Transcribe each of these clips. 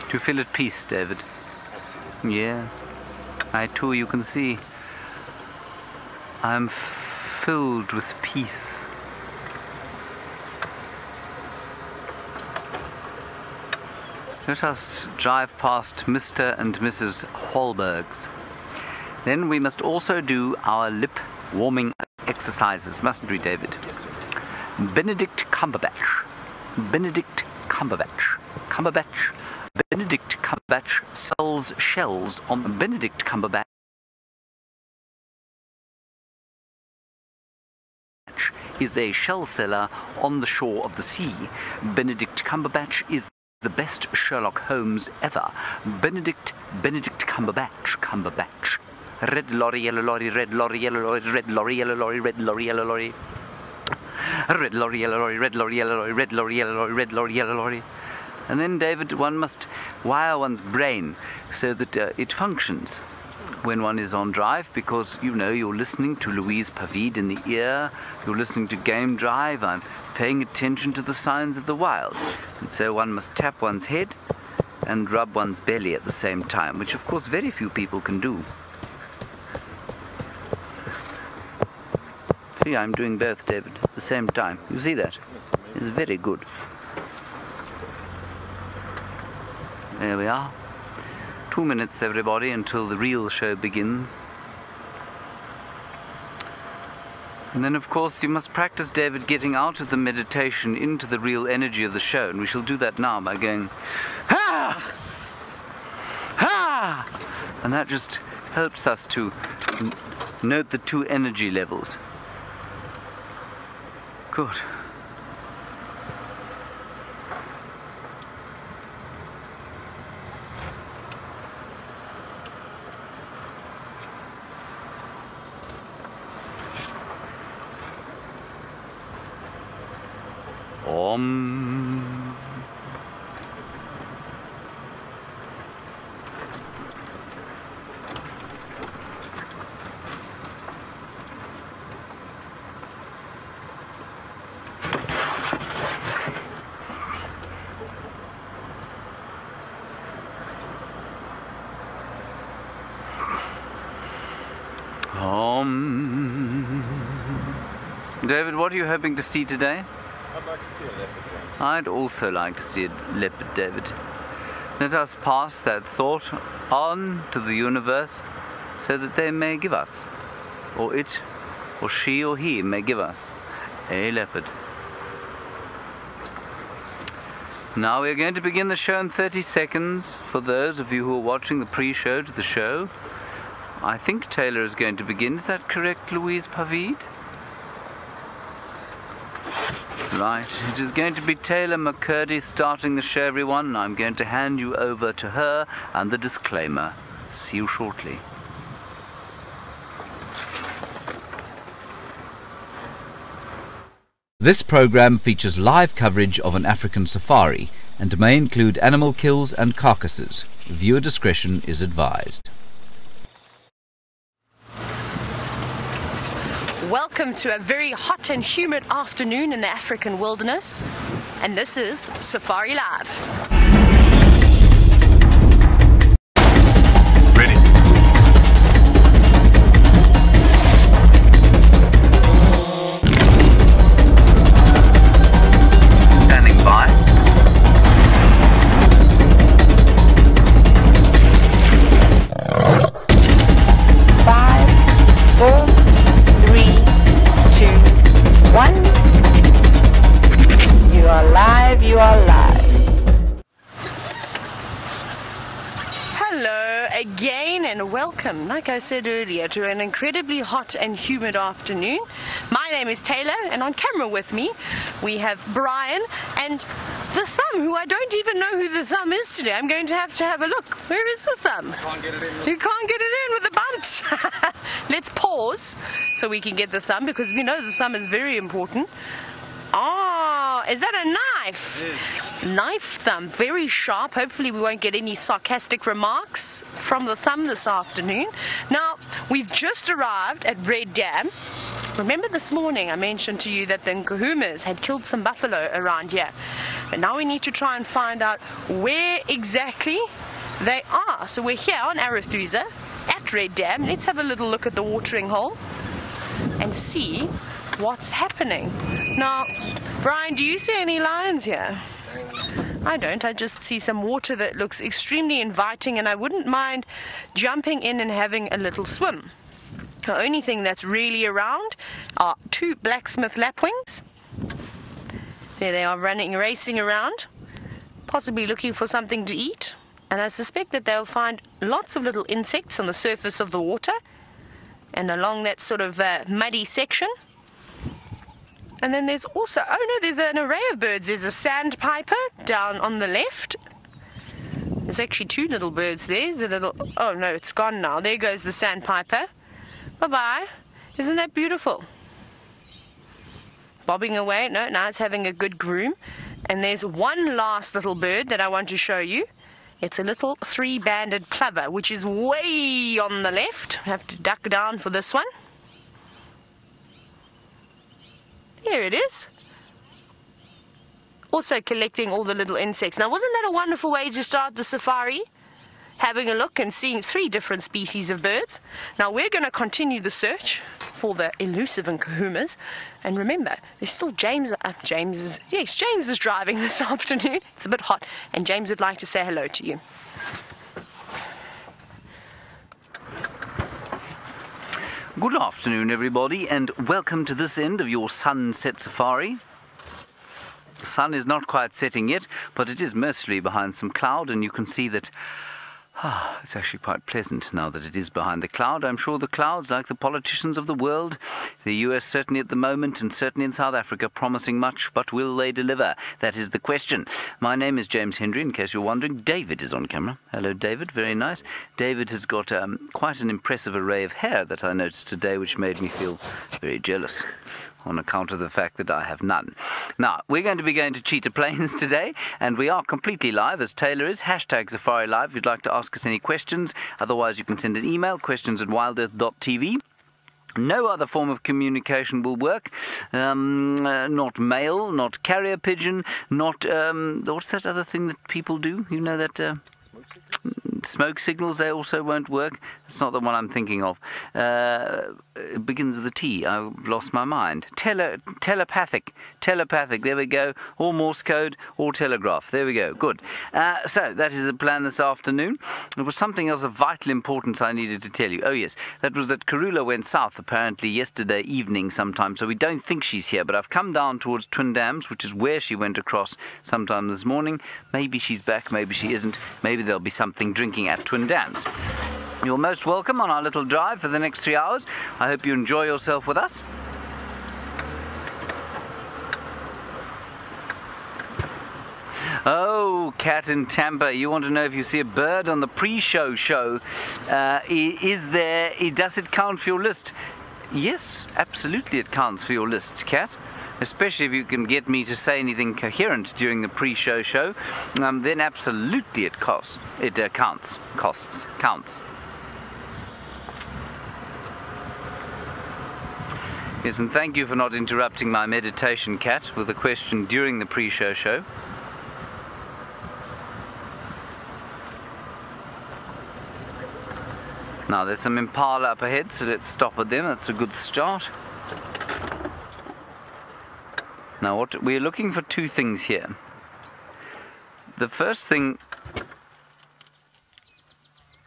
Do you feel at peace, David? Absolutely. Yes. I too, you can see, I'm filled with peace. Let us drive past Mr. and Mrs. Hallberg's. Then we must also do our lip warming exercises, mustn't we, David? Benedict Cumberbatch. Benedict Cumberbatch. Cumberbatch. Benedict Cumberbatch sells shells on Benedict Cumberbatch is a shell seller on the shore of the sea. Benedict Cumberbatch is the best Sherlock Holmes ever. Benedict Cumberbatch. Red lorry, yellow lorry, red lorry, yellow lorry, red lorry, yellow lorry, red lorry, yellow lorry. Red lorry, yellow lorry, red lorry, yellow lorry, red lorry, yellow lorry, red lorry, yellow lorry. And then, David, one must wire one's brain so that it functions when one is on drive, because, you know, you're listening to Louise Pavid in the ear, you're listening to Game Drive, I'm paying attention to the signs of the wild. And so one must tap one's head and rub one's belly at the same time, which, of course, very few people can do. See, I'm doing both, David, at the same time. You see that? It's very good. There we are. 2 minutes, everybody, until the real show begins. And then, of course, you must practice, David, getting out of the meditation into the real energy of the show. And we shall do that now by going, ha! Ha! And that just helps us to note the two energy levels. Good. David, what are you hoping to see today? I'd like to see a leopard. I'd also like to see a leopard, David. Let us pass that thought on to the universe so that they may give us, or it, or she, or he may give us a leopard. Now we're going to begin the show in 30 seconds. For those of you who are watching the pre-show to the show, I think Taylor is going to begin. Is that correct, Louise Pavid? Right, it is going to be Taylor McCurdy starting the show, everyone. I'm going to hand you over to her and the disclaimer. See you shortly. This program features live coverage of an African safari and may include animal kills and carcasses. Viewer discretion is advised. Welcome to a very hot and humid afternoon in the African wilderness, and this is Safari Live. Welcome, like I said earlier, to an incredibly hot and humid afternoon. My name is Taylor, and on camera with me we have Brian and the thumb, who I don't even know who the thumb is today. I'm going to have a look. Where is the thumb? Can't get it in. You can't get it in with the bunt. Let's pause so we can get the thumb, because we know the thumb is very important. Oh, is that a knife? Yes. Knife thumb, very sharp. Hopefully we won't get any sarcastic remarks from the thumb this afternoon. Now, we've just arrived at Red Dam. Remember this morning I mentioned to you that the Nkuhumas had killed some buffalo around here. But now we need to try and find out where exactly they are. So we're here on Arethusa at Red Dam. Let's have a little look at the watering hole and see what's happening. Now, Brian, do you see any lions here? I don't. I just see some water that looks extremely inviting, and I wouldn't mind jumping in and having a little swim. The only thing that's really around are 2 blacksmith lapwings. There they are, racing around, possibly looking for something to eat. And I suspect that they'll find lots of little insects on the surface of the water and along that sort of muddy section. And then there's also, oh no, there's an array of birds. There's a sandpiper down on the left. There's actually 2 little birds there. There's a little, oh no, it's gone now. There goes the sandpiper. Bye-bye. Isn't that beautiful? Bobbing away. No, now it's having a good groom. And there's one last little bird that I want to show you. It's a little 3-banded plover, which is way on the left. I have to duck down for this one. There it is. Also collecting all the little insects. Now, wasn't that a wonderful way to start the safari? Having a look and seeing 3 different species of birds. Now, we're going to continue the search for the elusive Nkuhumas. And remember, there's still James is driving this afternoon. It's a bit hot, and James would like to say hello to you. Good afternoon, everybody, and welcome to this end of your sunset safari. The sun is not quite setting yet, but it is mercifully behind some cloud, and you can see that it's actually quite pleasant now that it is behind the cloud. I'm sure the clouds, like the politicians of the world, the US certainly at the moment, and certainly in South Africa, promising much, but will they deliver? That is the question. My name is James Hendry, in case you're wondering. David is on camera. Hello, David. Very nice. David has got quite an impressive array of hair that I noticed today, which made me feel very jealous on account of the fact that I have none. Now, we're going to be going to Cheetah Plains today, and we are completely live, as Taylor is. # Safari Live if you'd like to ask us any questions. Otherwise, you can send an email, questions@wildearth.tv. No other form of communication will work. Not mail, not carrier pigeon, not, what's that other thing that people do? You know that... Smoke signals, they also won't work. That's not the one I'm thinking of. It begins with a T. I've lost my mind. Telepathic. There we go. Or Morse code, or telegraph. There we go. Good. So that is the plan this afternoon. There was something else of vital importance I needed to tell you. Oh yes, that was that Karula went south apparently yesterday evening sometime. So we don't think she's here. But I've come down towards Twin Dams, which is where she went across sometime this morning. Maybe she's back. Maybe she isn't. Maybe there'll be something drinking at Twin Dams. You're most welcome on our little drive for the next 3 hours. I hope you enjoy yourself with us. Oh, Cat in Tampa, you want to know if you see a bird on the pre-show show. Does it count for your list? Yes, absolutely it counts for your list, Cat. Especially if you can get me to say anything coherent during the pre-show show, then absolutely it counts. Counts. Yes, and thank you for not interrupting my meditation, Cat, with a question during the pre-show show. Now there's some impala up ahead, so let's stop at them. That's a good start. Now what we're looking for 2 things here. The first thing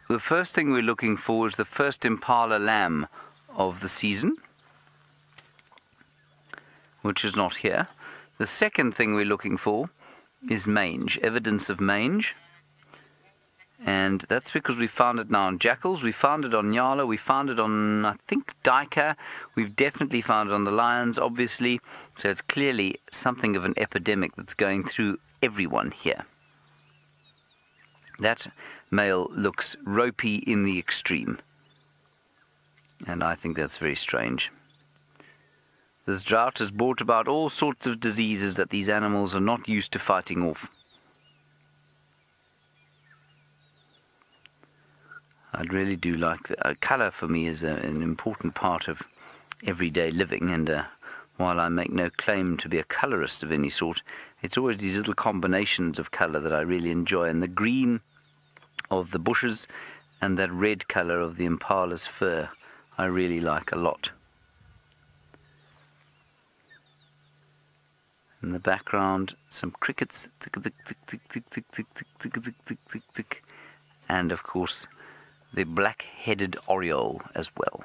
we're looking for is the first impala lamb of the season, which is not here. The second thing we're looking for is mange, evidence of mange. And that's because we found it now on jackals, we found it on nyala, we found it on, I think, duiker. We've definitely found it on the lions, obviously. So it's clearly something of an epidemic that's going through everyone here. That male looks ropey in the extreme. And I think that's very strange. This drought has brought about all sorts of diseases that these animals are not used to fighting off. I really do like the colour. For me is an important part of everyday living, and while I make no claim to be a colourist of any sort, it's always these little combinations of colour that I really enjoy, and the green of the bushes and that red colour of the impala's fur I really like a lot. In the background, some crickets, tick, tick, tick, tick, tick, tick, tick, tick, tick, tick, tick, tick, and of course the black-headed oriole as well.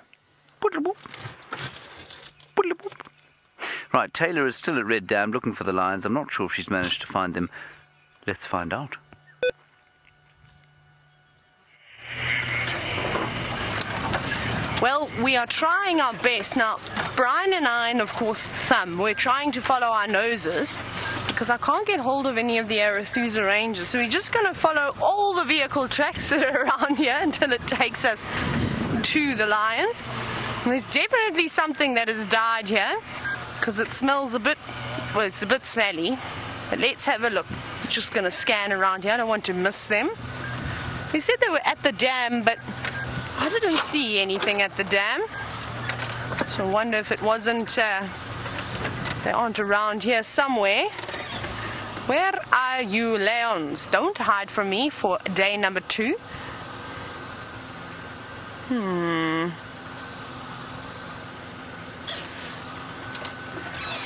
Right, Taylor is still at Red Dam looking for the lions. I'm not sure if she's managed to find them. Let's find out. Well, we are trying our best. Now, Brian and I, and of course Thumb, we're trying to follow our noses because I can't get hold of any of the Arethusa rangers. So we're just going to follow all the vehicle tracks that are around here until it takes us to the lions. And there's definitely something that has died here because it smells a bit, well, it's a bit smelly. But let's have a look. I'm just going to scan around here. I don't want to miss them. They said they were at the dam, but I didn't see anything at the dam, so I wonder if it wasn't, they aren't around here somewhere. Where are you, lions? Don't hide from me for day number 2.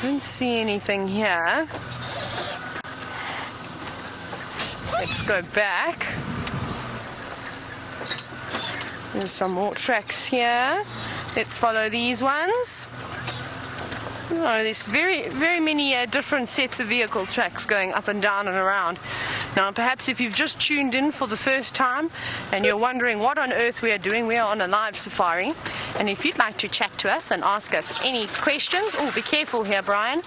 Don't see anything here. Let's go back. There's some more tracks here. Let's follow these ones. Oh, there's very many different sets of vehicle tracks going up and down and around. Now, perhaps if you've just tuned in for the first time and you're wondering what on earth we are doing, we are on a live safari. And if you'd like to chat to us and ask us any questions, oh, be careful here, Brian.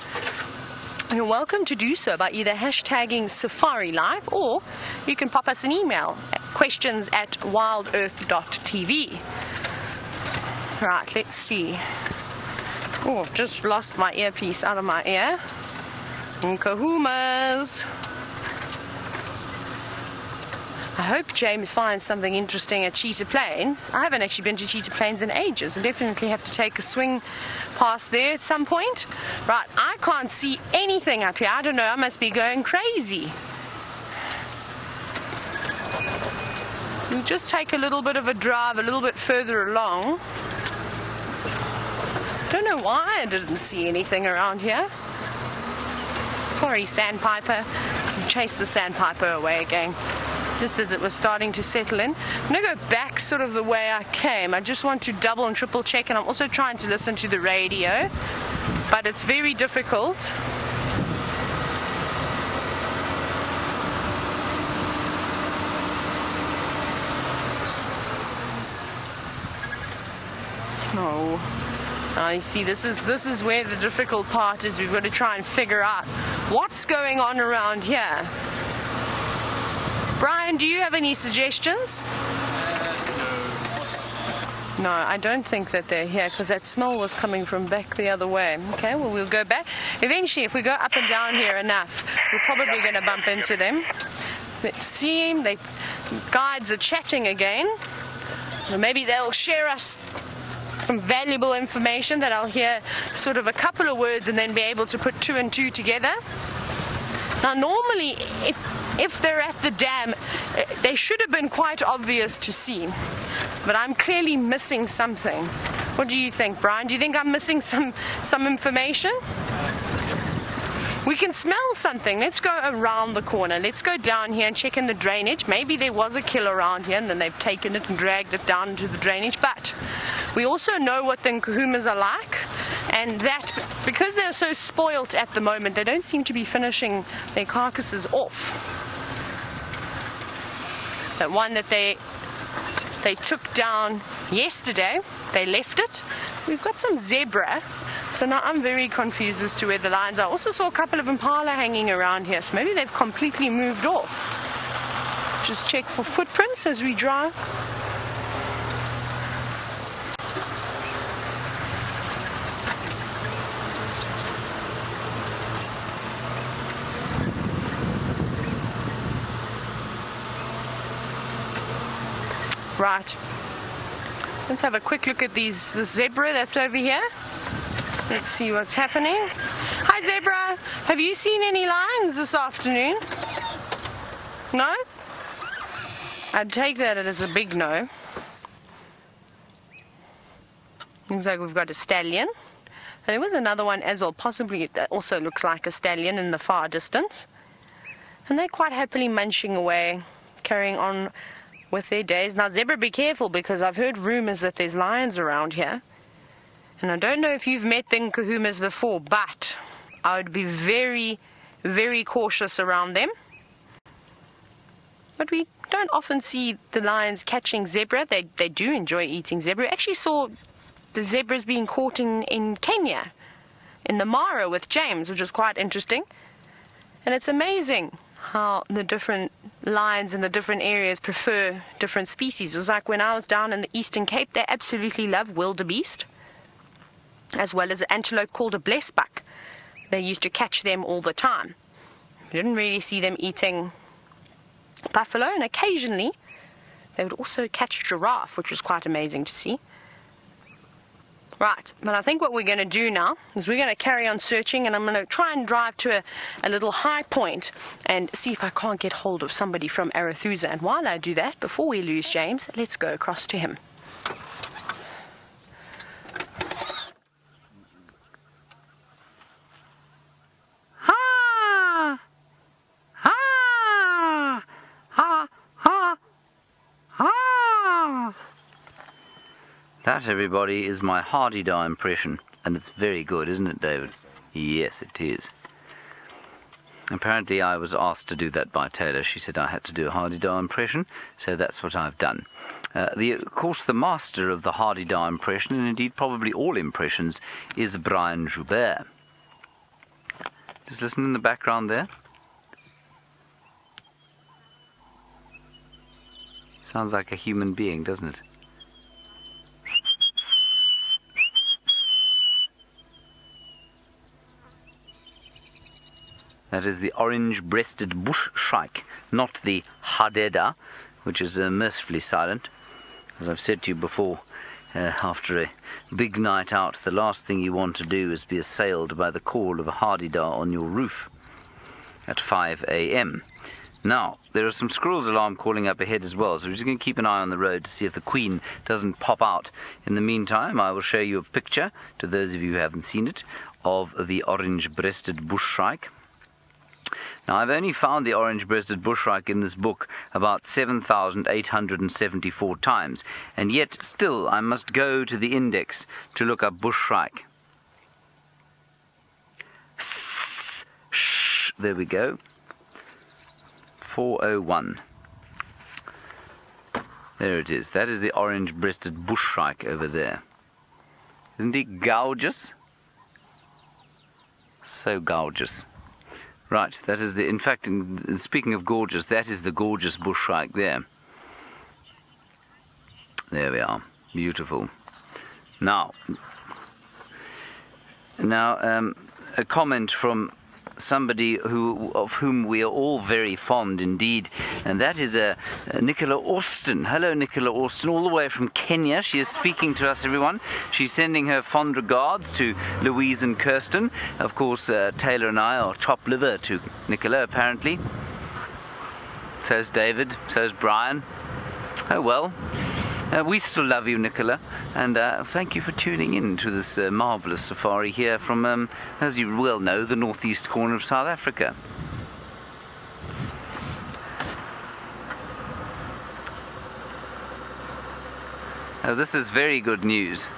You're welcome to do so by either hashtagging Safari Live, or you can pop us an email at questions@wildearth.tv. Right, let's see. Oh, I've just lost my earpiece out of my ear. Kahumas. I hope James finds something interesting at Cheetah Plains. I haven't actually been to Cheetah Plains in ages. I'll definitely have to take a swing past there at some point. Right, I can't see anything up here. I don't know, I must be going crazy. We'll just take a little bit of a drive a little bit further along. Don't know why I didn't see anything around here. Sorry, sandpiper. Just chase the sandpiper away again, just as it was starting to settle in. I'm going to go back sort of the way I came. I just want to double and triple check, and I'm also trying to listen to the radio, but it's very difficult. No. Now you see, this is where the difficult part is. We've got to try and figure out what's going on around here. Brian, do you have any suggestions? No, I don't think that they're here because that smell was coming from back the other way. Okay, well, we'll go back. Eventually, if we go up and down here enough, we're probably going to bump into them. Let's see them. The guides are chatting again. Or maybe they'll share us some valuable information that I'll hear sort of a couple of words and then be able to put 2 and 2 together. Now, normally, if they're at the dam, they should have been quite obvious to see, but I'm clearly missing something. What do you think, Brian? Do you think I'm missing some information? We can smell something. Let's go around the corner. Let's go down here and check in the drainage. Maybe there was a kill around here and then they've taken it and dragged it down into the drainage. But we also know what the Nkuhumas are like, and that because they're so spoilt at the moment, they don't seem to be finishing their carcasses off. That one that they took down yesterday, they left it. We've got some zebra. So now I'm very confused as to where the lions are. I also saw a couple of impala hanging around here, so maybe they've completely moved off. Just check for footprints as we drive. Right. Let's have a quick look at the zebra that's over here. Let's see what's happening. Hi, Zebra. Have you seen any lions this afternoon? No? I'd take that as a big no. Looks like we've got a stallion. There was another one as well, possibly that also looks like a stallion in the far distance. And they're quite happily munching away, carrying on with their days. Now, Zebra, be careful, because I've heard rumors that there's lions around here. And I don't know if you've met the Nkahumas before, but I would be very, very cautious around them. But we don't often see the lions catching zebra. They do enjoy eating zebra. We actually saw the zebras being caught in Kenya, in the Mara with James, which was quite interesting. And it's amazing how the different lions in the different areas prefer different species. It was like when I was down in the Eastern Cape, they absolutely love wildebeest, as well as an antelope called a blessbuck. They used to catch them all the time. You didn't really see them eating buffalo, and occasionally they would also catch giraffe, which was quite amazing to see. Right, but I think what we're going to do now is we're going to carry on searching, and I'm going to try and drive to a little high point and see if I can't get hold of somebody from Arathusa. And while I do that, before we lose James, let's go across to him. That, everybody, is my Hardy-Dar impression, and it's very good, isn't it, David? Yes, it is. Apparently I was asked to do that by Taylor. She said I had to do a Hardy-Dar impression, so that's what I've done. Of course, the master of the Hardy-Dar impression, and indeed probably all impressions, is Brian Joubert. Just listen in the background there. Sounds like a human being, doesn't it? That is the orange-breasted bush shrike, not the hadeda, which is mercifully silent. As I've said to you before, after a big night out, the last thing you want to do is be assailed by the call of a Hardy-Dar on your roof at 5 a.m. Now, there are some squirrels alarm calling up ahead as well, so we're just going to keep an eye on the road to see if the queen doesn't pop out. In the meantime, I will show you a picture, to those of you who haven't seen it, of the orange-breasted bush shrike. Now, I've only found the orange-breasted bushrike in this book about 7,874 times, and yet still I must go to the index to look up bushrike. There we go. 401. There it is. That is the orange-breasted bushrike over there. Isn't he gorgeous? So gorgeous. Right, that is the, in fact, speaking of gorgeous, that is the gorgeous bushrike there. There we are, beautiful. Now, a comment from somebody of whom we are all very fond indeed, and that is Nicola Austin. Hello, Nicola Austin, all the way from Kenya. She is speaking to us, everyone. She's sending her fond regards to Louise and Kirsten. Of course, Taylor and I are chop liver to Nicola, apparently. So's David, so's Brian. Oh well. We still love you, Nicola, and thank you for tuning in to this marvellous safari here from, as you well know, the northeast corner of South Africa. Now, this is very good news.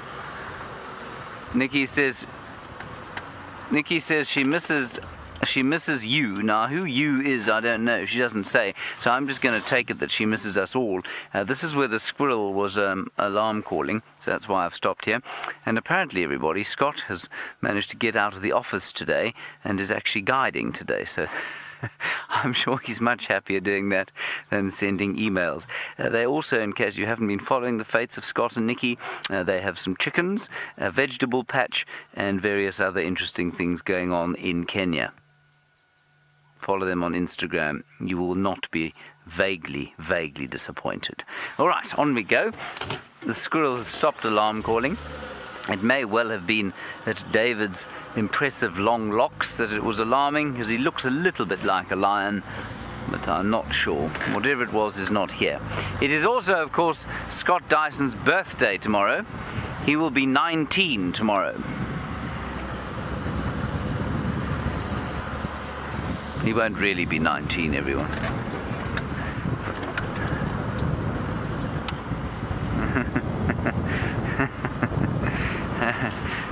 Nikki says she misses you. Now, who you is, I don't know. She doesn't say. So I'm just going to take it that she misses us all. This is where the squirrel was alarm calling. So that's why I've stopped here. And apparently, everybody, Scott has managed to get out of the office today and is actually guiding today. So I'm sure he's much happier doing that than sending emails. They also, in case you haven't been following the fates of Scott and Nikki, they have some chickens, a vegetable patch, and various other interesting things going on in Kenya. Follow them on Instagram. You will not be vaguely disappointed. All right, on we go. The squirrel has stopped alarm calling. It may well have been at David's impressive long locks that it was alarming, because he looks a little bit like a lion, but I'm not sure. Whatever it was is not here. It is also, of course, Scott Dyson's birthday tomorrow. He will be 19 tomorrow. He won't really be 19, everyone.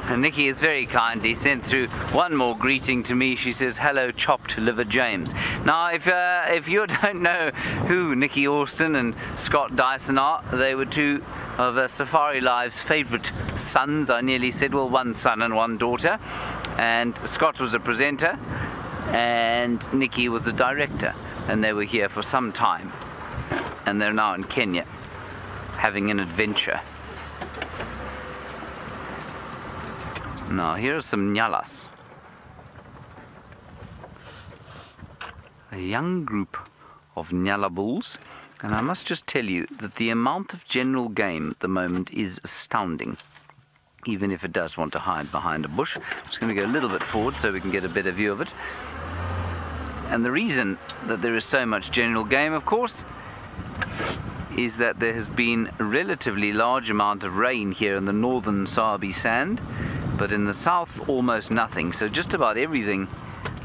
And Nikki is very kindly sent through one more greeting to me. She says, "Hello, chopped liver James." Now, if you don't know who Nikki Austin and Scott Dyson are, they were two of Safari Live's favourite sons. I nearly said, well, one son and one daughter. And Scott was a presenter, and Nikki was a director. And they were here for some time. And they're now in Kenya, having an adventure. Now, here are some nyalas. A young group of nyala bulls, and I must just tell you that the amount of general game at the moment is astounding, even if it does want to hide behind a bush. I'm just going to go a little bit forward so we can get a better view of it. And the reason that there is so much general game, of course, is that there has been a relatively large amount of rain here in the northern Sabi sand, but in the south almost nothing. So just about everything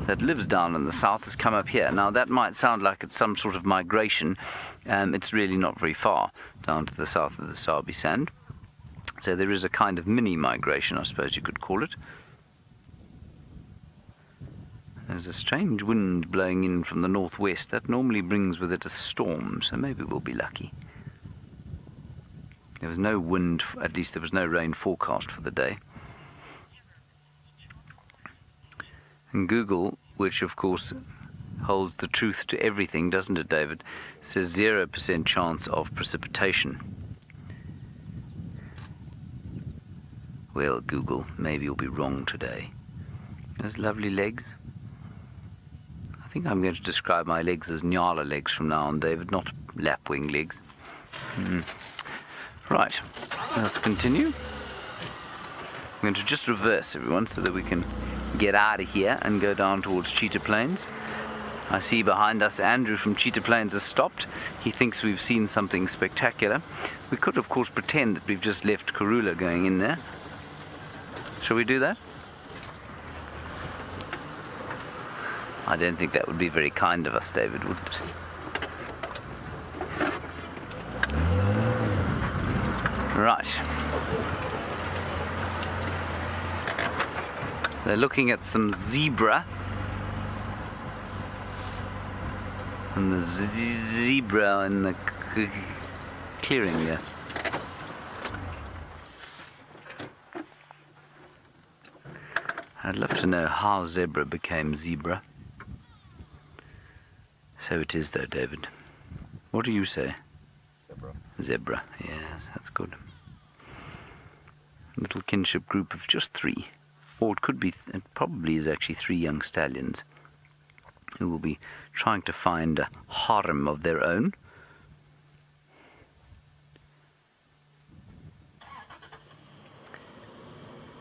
that lives down in the south has come up here. Now that might sound like it's some sort of migration. It's really not very far down to the south of the Sabi sand. So there is a kind of mini migration, I suppose you could call it. There's a strange wind blowing in from the northwest. That normally brings with it a storm, so maybe we'll be lucky. There was no wind, at least there was no rain forecast for the day. And Google, which of course holds the truth to everything, doesn't it, David, says 0% chance of precipitation. Well, Google, maybe you'll be wrong today. Those lovely legs. I think I'm going to describe my legs as nyala legs from now on, David, not lapwing legs. Right, let's continue. I'm going to just reverse, everyone, so that we can get out of here and go down towards Cheetah Plains. I see behind us Andrew from Cheetah Plains has stopped. He thinks we've seen something spectacular. We could, of course, pretend that we've just left Karula going in there. Shall we do that? I don't think that would be very kind of us, David, would it? Right. They're looking at some zebra. And the zebra in the clearing there. I'd love to know how zebra became zebra. So it is though, David. What do you say? Zebra. Zebra, yes, that's good. A little kinship group of just 3. Or it could be, it probably is actually 3 young stallions who will be trying to find a harem of their own.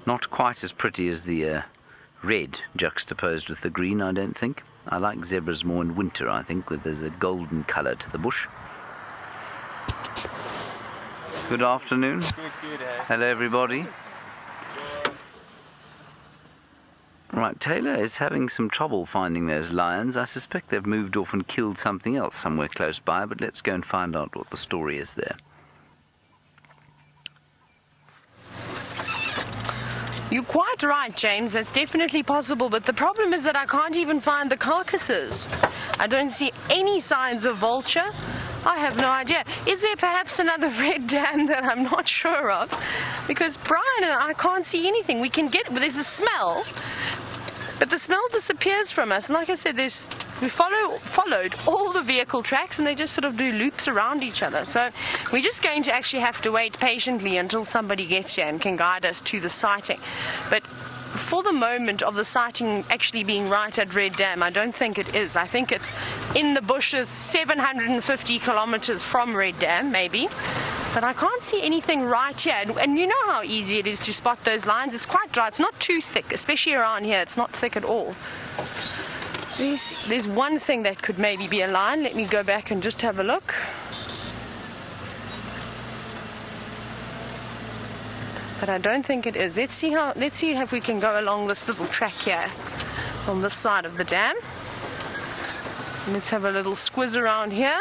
Not quite as pretty as the red juxtaposed with the green, I don't think. I like zebras more in winter, I think, where there's a golden colour to the bush. Good afternoon. Good, Hello, everybody. Right, Taylor is having some trouble finding those lions. I suspect they've moved off and killed something else somewhere close by, but let's go and find out what the story is there. You're quite right, James. That's definitely possible, but the problem is that I can't even find the carcasses. I don't see any signs of vulture. I have no idea. Is there perhaps another red dam that I'm not sure of? Because Brian and I can't see anything. We can get, there's a smell, but the smell disappears from us. And like I said, we followed all the vehicle tracks, and they just sort of do loops around each other. So we're just going to actually have to wait patiently until somebody gets here and can guide us to the sighting. But for the moment of the sighting actually being right at Red Dam, I don't think it is. I think it's in the bushes 750 kilometers from Red Dam, maybe. But I can't see anything right here. And you know how easy it is to spot those lines. It's quite dry. It's not too thick, especially around here. It's not thick at all. There's one thing that could maybe be a line. Let me go back and just have a look. But I don't think it is. Let's see if we can go along this little track here on this side of the dam. Let's have a little squiz around here.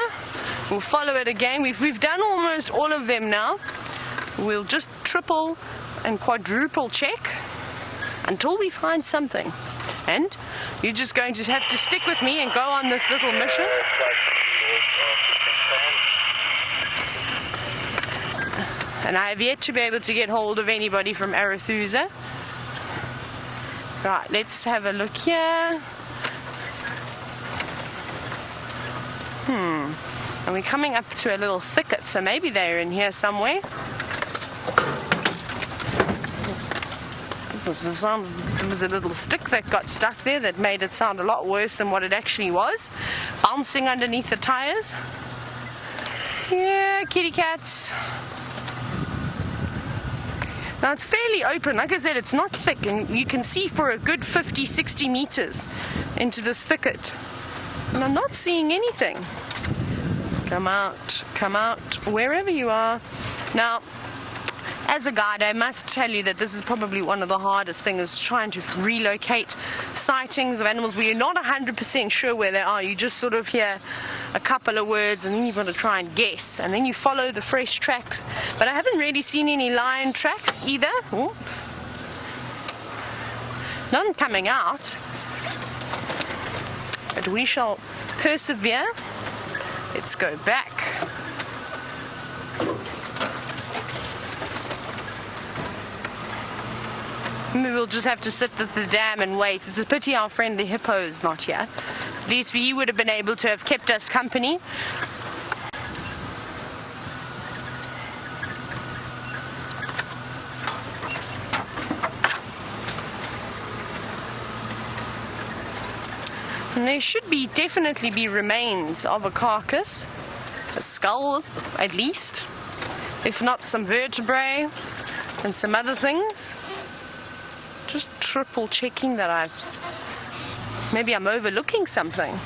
We'll follow it again. We've done almost all of them now. We'll just triple and quadruple check until we find something. And you're just going to have to stick with me and go on this little mission. And I have yet to be able to get hold of anybody from Arethusa. Right, let's have a look here. And we're coming up to a little thicket, so maybe they're in here somewhere. There was a little stick that got stuck there that made it sound a lot worse than what it actually was. Bouncing underneath the tires. Yeah, kitty cats. Now it's fairly open. Like I said, it's not thick, and you can see for a good 50-60 meters into this thicket. And I'm not seeing anything. Come out, wherever you are. Now, as a guide, I must tell you that this is probably one of the hardest things, trying to relocate sightings of animals where you're not 100% sure where they are. You just sort of hear a couple of words and then you've got to try and guess, and then you follow the fresh tracks. But I haven't really seen any lion tracks either. Ooh. None coming out. But we shall persevere. Let's go back. Maybe we'll just have to sit at the dam and wait. It's a pity our friend the hippo is not here. At least he would have been able to have kept us company. And there should definitely be remains of a carcass, a skull at least, if not some vertebrae and some other things. Just triple checking that maybe I'm overlooking something.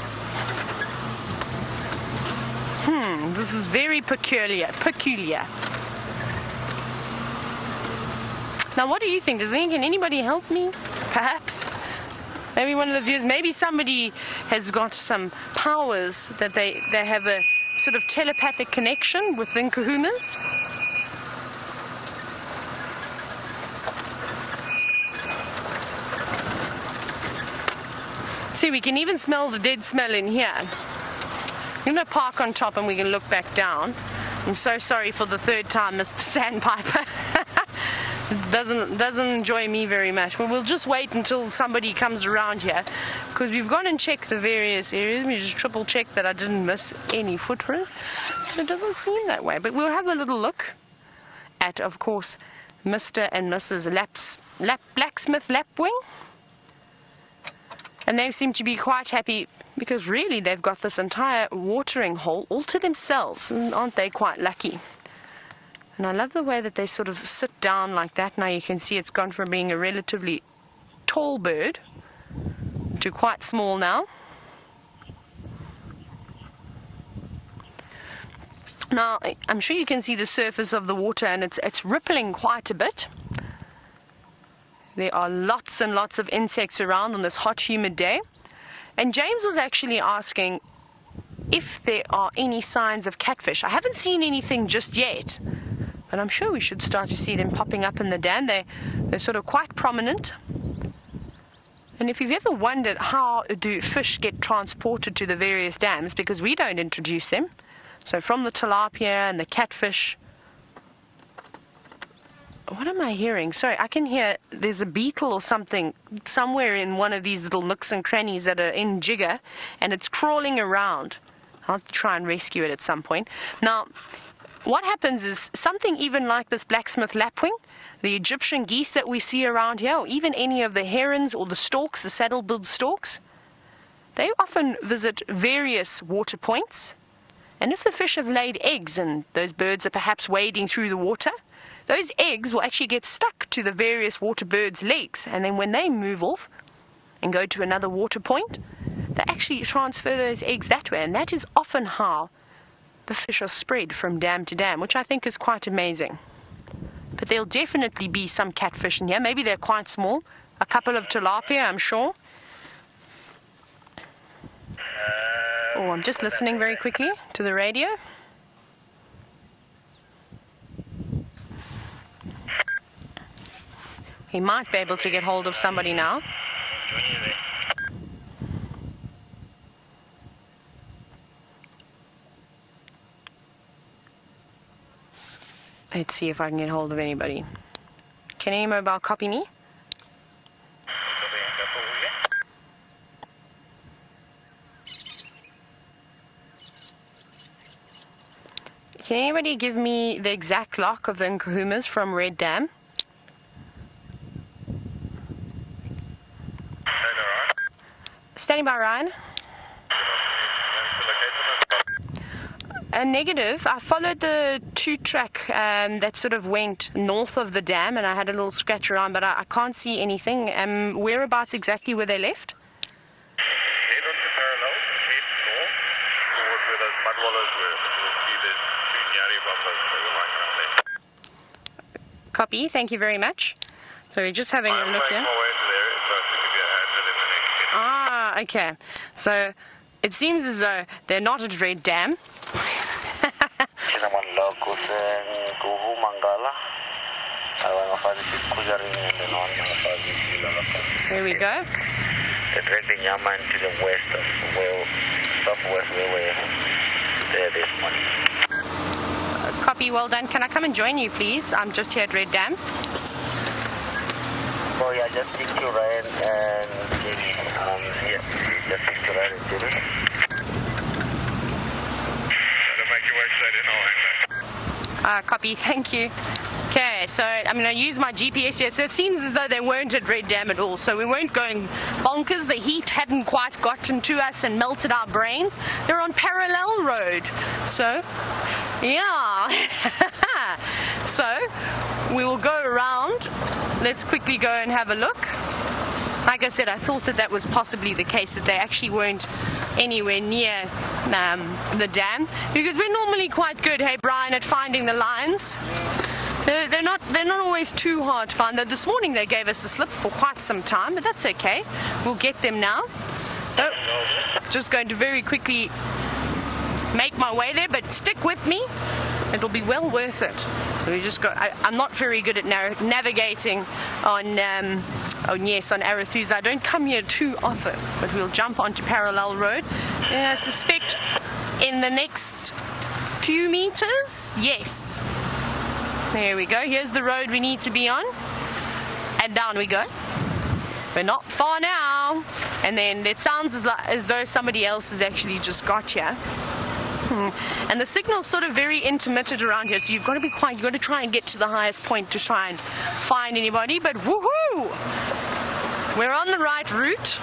This is very peculiar. Now what do you think? Can anybody help me? Perhaps? Maybe one of the viewers, maybe somebody has got some powers that they have a sort of telepathic connection with the kahunas. See, we can even smell the dead smell in here. I'm going to park on top and we can look back down. I'm so sorry for the third time, Mr. Sandpiper. Doesn't enjoy me very much. But we'll just wait until somebody comes around here, because we've gone and checked the various areas. We just triple checked that I didn't miss any footprints. It doesn't seem that way, but we'll have a little look at, of course, Mr. and Mrs. Blacksmith Lapwing. And they seem to be quite happy, because really they've got this entire watering hole all to themselves, and aren't they quite lucky? And I love the way that they sort of sit down like that. Now you can see it's gone from being a relatively tall bird to quite small now. Now I'm sure you can see the surface of the water, and it's rippling quite a bit. There are lots and lots of insects around on this hot, humid day. And James was actually asking if there are any signs of catfish. I haven't seen anything just yet, but I'm sure we should start to see them popping up in the dam. They're sort of quite prominent. And if you've ever wondered how do fish get transported to the various dams, because we don't introduce them. So from the tilapia and the catfish. What am I hearing? Sorry, I can hear there's a beetle or something somewhere in one of these little nooks and crannies that are in jigger, and it's crawling around. I'll try and rescue it at some point. Now, what happens is something even like this blacksmith lapwing, the Egyptian geese that we see around here, or even any of the herons or the storks, the saddle-billed storks, they often visit various water points, And if the fish have laid eggs and those birds are perhaps wading through the water, those eggs will actually get stuck to the various water birds' legs. And then when they move off and go to another water point, they actually transfer those eggs that way. And that is often how the fish are spread from dam to dam, which I think is quite amazing. But there'll definitely be some catfish in here. Maybe they're quite small. A couple of tilapia, I'm sure. Oh, I'm just listening very quickly to the radio. He might be able to get hold of somebody now. Let's see if I can get hold of anybody. Can any mobile copy me? Can anybody give me the exact lock of the Nkuhumas from Red Dam? Standing by, Ryan. A negative. I followed the 2-track that sort of went north of the dam, and I had a little scratch around, but I can't see anything. Whereabouts exactly were they left? Head on the parallel, head north towards where those mud wallows were. You'll see the 2 Nyari bumpers that were lying around there. Copy. Thank you very much. So we're just having a look here. I'm making my way to there, so I should give you a hand in the next 10 minutes. Ah, okay. So it seems as though they're not at Red Dam. Here we go. They're dragging Yama into the west of southwest where we're there this morning. Copy, well done. Can I come and join you, please? I'm just here at Red Dam. Oh yeah, just stick to Ryan and Jamie. Yeah, just stick to Ryan and Jamie. To make your way straight in, I'll hang back. Copy, thank you. Okay, so I'm going to use my GPS here. So it seems as though they weren't at Red Dam at all. So we weren't going bonkers. The heat hadn't quite gotten to us and melted our brains. They're on Parallel Road. So, yeah. So we will go around. Let's quickly go and have a look. Like I said, I thought that was possibly the case, that they actually weren't anywhere near the dam, because we're normally quite good, hey Brian, at finding the lines. They're not always too hard to find. This morning they gave us a slip for quite some time, but that's okay. We'll get them now. So, just going to very quickly make my way there, but stick with me. It'll be well worth it. I'm not very good at navigating on Arethusa. I don't come here too often, but we'll jump onto Parallel Road. And I suspect in the next few meters, yes. There we go. Here's the road we need to be on. And down we go. We're not far now. And then it sounds as though somebody else has actually just got here. And the signal's sort of very intermittent around here, so you've got to try and get to the highest point to try and find anybody. But woohoo! We're on the right route.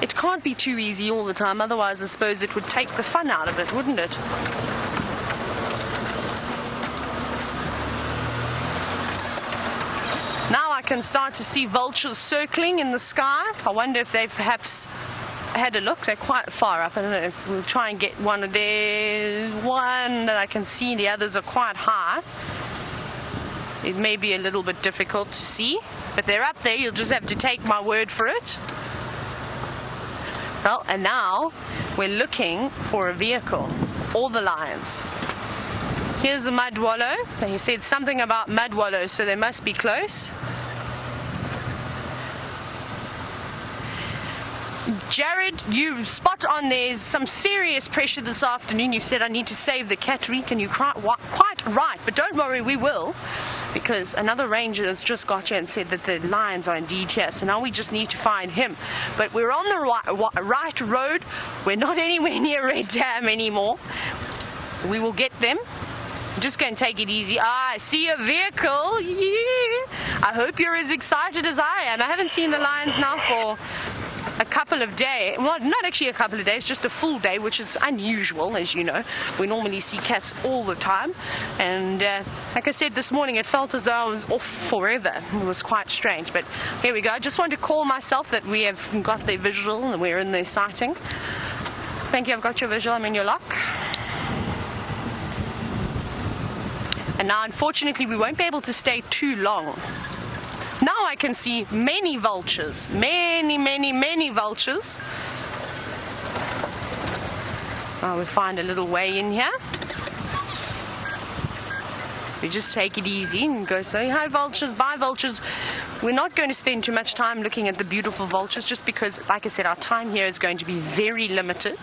It can't be too easy all the time, otherwise I suppose it would take the fun out of it, wouldn't it? Now I can start to see vultures circling in the sky. I wonder if they've perhaps had a look. They're quite far up. I don't know if we'll try and get one of theirs. One that I can see, the others are quite high. It may be a little bit difficult to see, but they're up there. You'll just have to take my word for it. Well, and now we're looking for a vehicle. All the lions. Here's the mud wallow. He said something about mud wallows, so they must be close. Jared, you spot on, there's some serious pressure this afternoon. You said I need to save the Catterick, and you're quite right, but don't worry, we will, because another ranger has just got here and said that the lions are indeed here, so now we just need to find him. But we're on the right road. We're not anywhere near Red Dam anymore. We will get them. I'm just going to take it easy. I see a vehicle. Yeah. I hope you're as excited as I am. I haven't seen the lions now for a couple of days, well, not actually a couple of days, just a full day, which is unusual, as you know. We normally see cats all the time, and like I said this morning, it felt as though I was off forever. It was quite strange, but here we go. I just wanted to call myself that we have got their visual and we're in their sighting. Thank you, I've got your visual, I'm in your lock. And now, unfortunately, we won't be able to stay too long. Now I can see many vultures, many vultures. Now we find a little way in here. We just take it easy and go say, hi vultures, bye vultures. We're not going to spend too much time looking at the beautiful vultures just because, like I said, our time here is going to be very limited.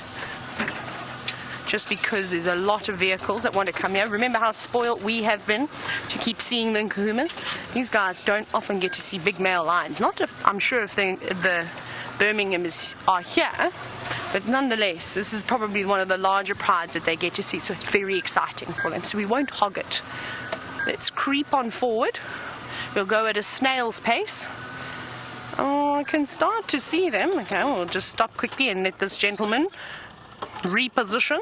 Just because there's a lot of vehicles that want to come here. Remember how spoiled we have been to keep seeing the Nkuhumas? These guys don't often get to see big male lions. Not if, I'm sure if the Birminghams are here, but nonetheless, this is probably one of the larger prides that they get to see, so it's very exciting for them. So we won't hog it. Let's creep on forward. We'll go at a snail's pace. Oh, I can start to see them. Okay, we'll just stop quickly and let this gentleman reposition.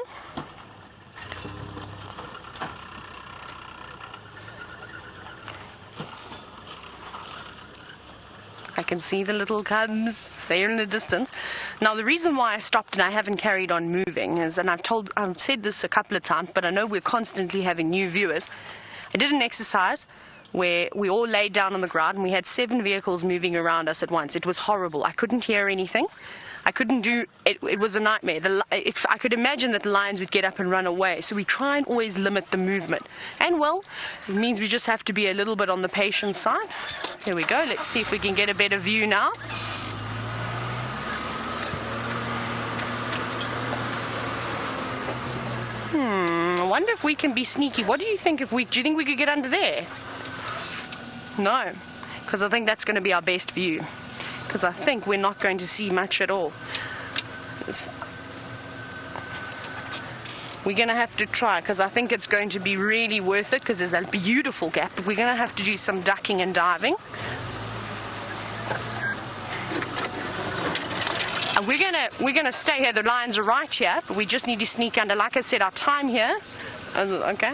I can see the little cubs. They're in the distance. Now, the reason why I stopped and I haven't carried on moving is, and I've said this a couple of times, but I know we're constantly having new viewers. I did an exercise where we all laid down on the ground and we had 7 vehicles moving around us at once. It was horrible. I couldn't hear anything. I couldn't do it. It was a nightmare. I could imagine that the lions would get up and run away. So we try and always limit the movement. And well, it means we just have to be a little bit on the patient side. Here we go. Let's see if we can get a better view now. I wonder if we can be sneaky. What do you think do you think we could get under there? No, because I think that's going to be our best view. Because I think we're not going to see much at all. We're going to have to try, because I think it's going to be really worth it, because there's a beautiful gap. But we're going to have to do some ducking and diving. And we're gonna stay here. The lions are right here, but we just need to sneak under. Like I said, our time here. Okay.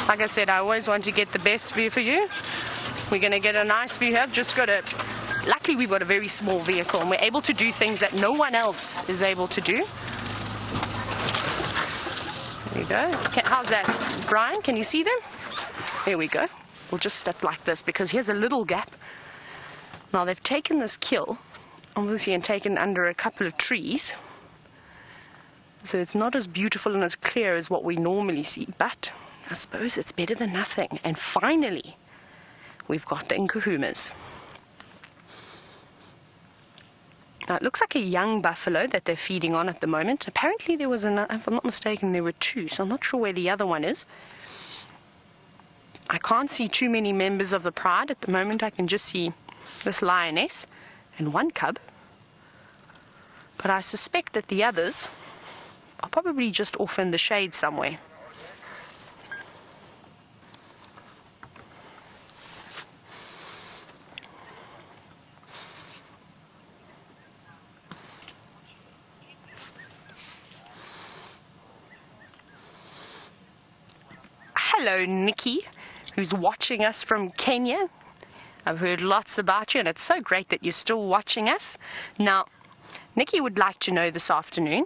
Like I said, I always want to get the best view for you. We're going to get a nice view here. Just got to... Luckily, we've got a very small vehicle, and we're able to do things that no one else is able to do. There you go. How's that, Brian? Can you see them? There we go. We'll just sit like this, because here's a little gap. Now, they've taken this kill, obviously, and taken under a couple of trees. So it's not as beautiful and as clear as what we normally see, but... I suppose it's better than nothing. And finally, we've got the Nkuhumas. Now, it looks like a young buffalo that they're feeding on at the moment. Apparently there was another, if I'm not mistaken, there were 2, so I'm not sure where the other one is. I can't see too many members of the pride at the moment. I can just see this lioness and 1 cub. But I suspect that the others are probably just off in the shade somewhere. Hello, Nikki, who's watching us from Kenya. I've heard lots about you, and it's so great that you're still watching us. Now, Nikki would like to know this afternoon,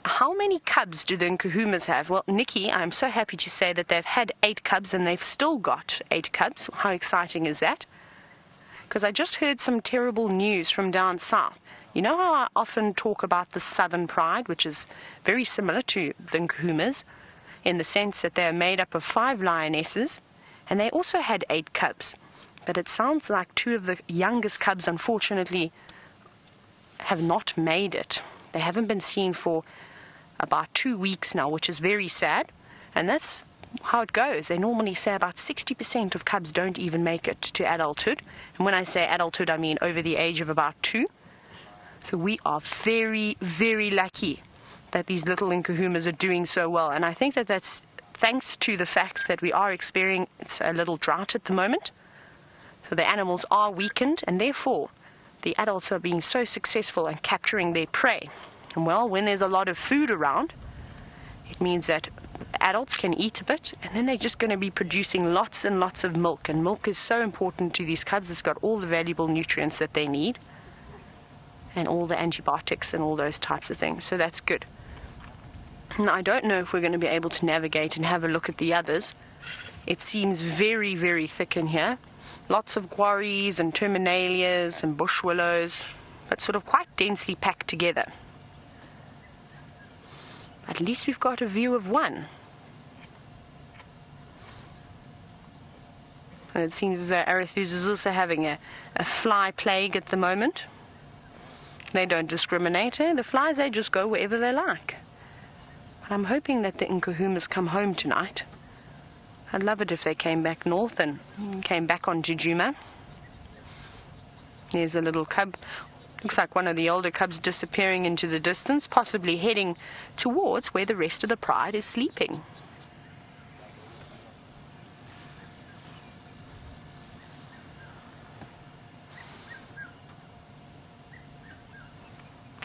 how many cubs do the Nkuhumas have? Well, Nikki, I'm so happy to say that they've had 8 cubs, and they've still got 8 cubs. How exciting is that? Because I just heard some terrible news from down south. You know how I often talk about the Southern Pride, which is very similar to the Nkuhumas, in the sense that they're made up of 5 lionesses, and they also had 8 cubs. But it sounds like 2 of the youngest cubs, unfortunately, have not made it. They haven't been seen for about 2 weeks now, which is very sad. And that's how it goes. They normally say about 60% of cubs don't even make it to adulthood. And when I say adulthood, I mean over the age of about 2. So we are very, very lucky that these little Nkuhumas are doing so well. And I think that that's thanks to the fact that we are experiencing a little drought at the moment. So the animals are weakened, and therefore the adults are being so successful in capturing their prey. And well, when there's a lot of food around, it means that adults can eat a bit, and then they're just going to be producing lots and lots of milk. And milk is so important to these cubs. It's got all the valuable nutrients that they need, and all the antibiotics and all those types of things. So that's good. Now, I don't know if we're going to be able to navigate and have a look at the others. It seems very, very thick in here. Lots of quarries and terminalias and bush willows, but sort of quite densely packed together. At least we've got a view of one. And it seems as though Arethusa is also having a fly plague at the moment. They don't discriminate, eh? The flies, they just go wherever they like. But I'm hoping that the Nkuhumas come home tonight. I'd love it if they came back north and came back on Jujuma. There's a little cub. Looks like one of the older cubs disappearing into the distance, possibly heading towards where the rest of the pride is sleeping.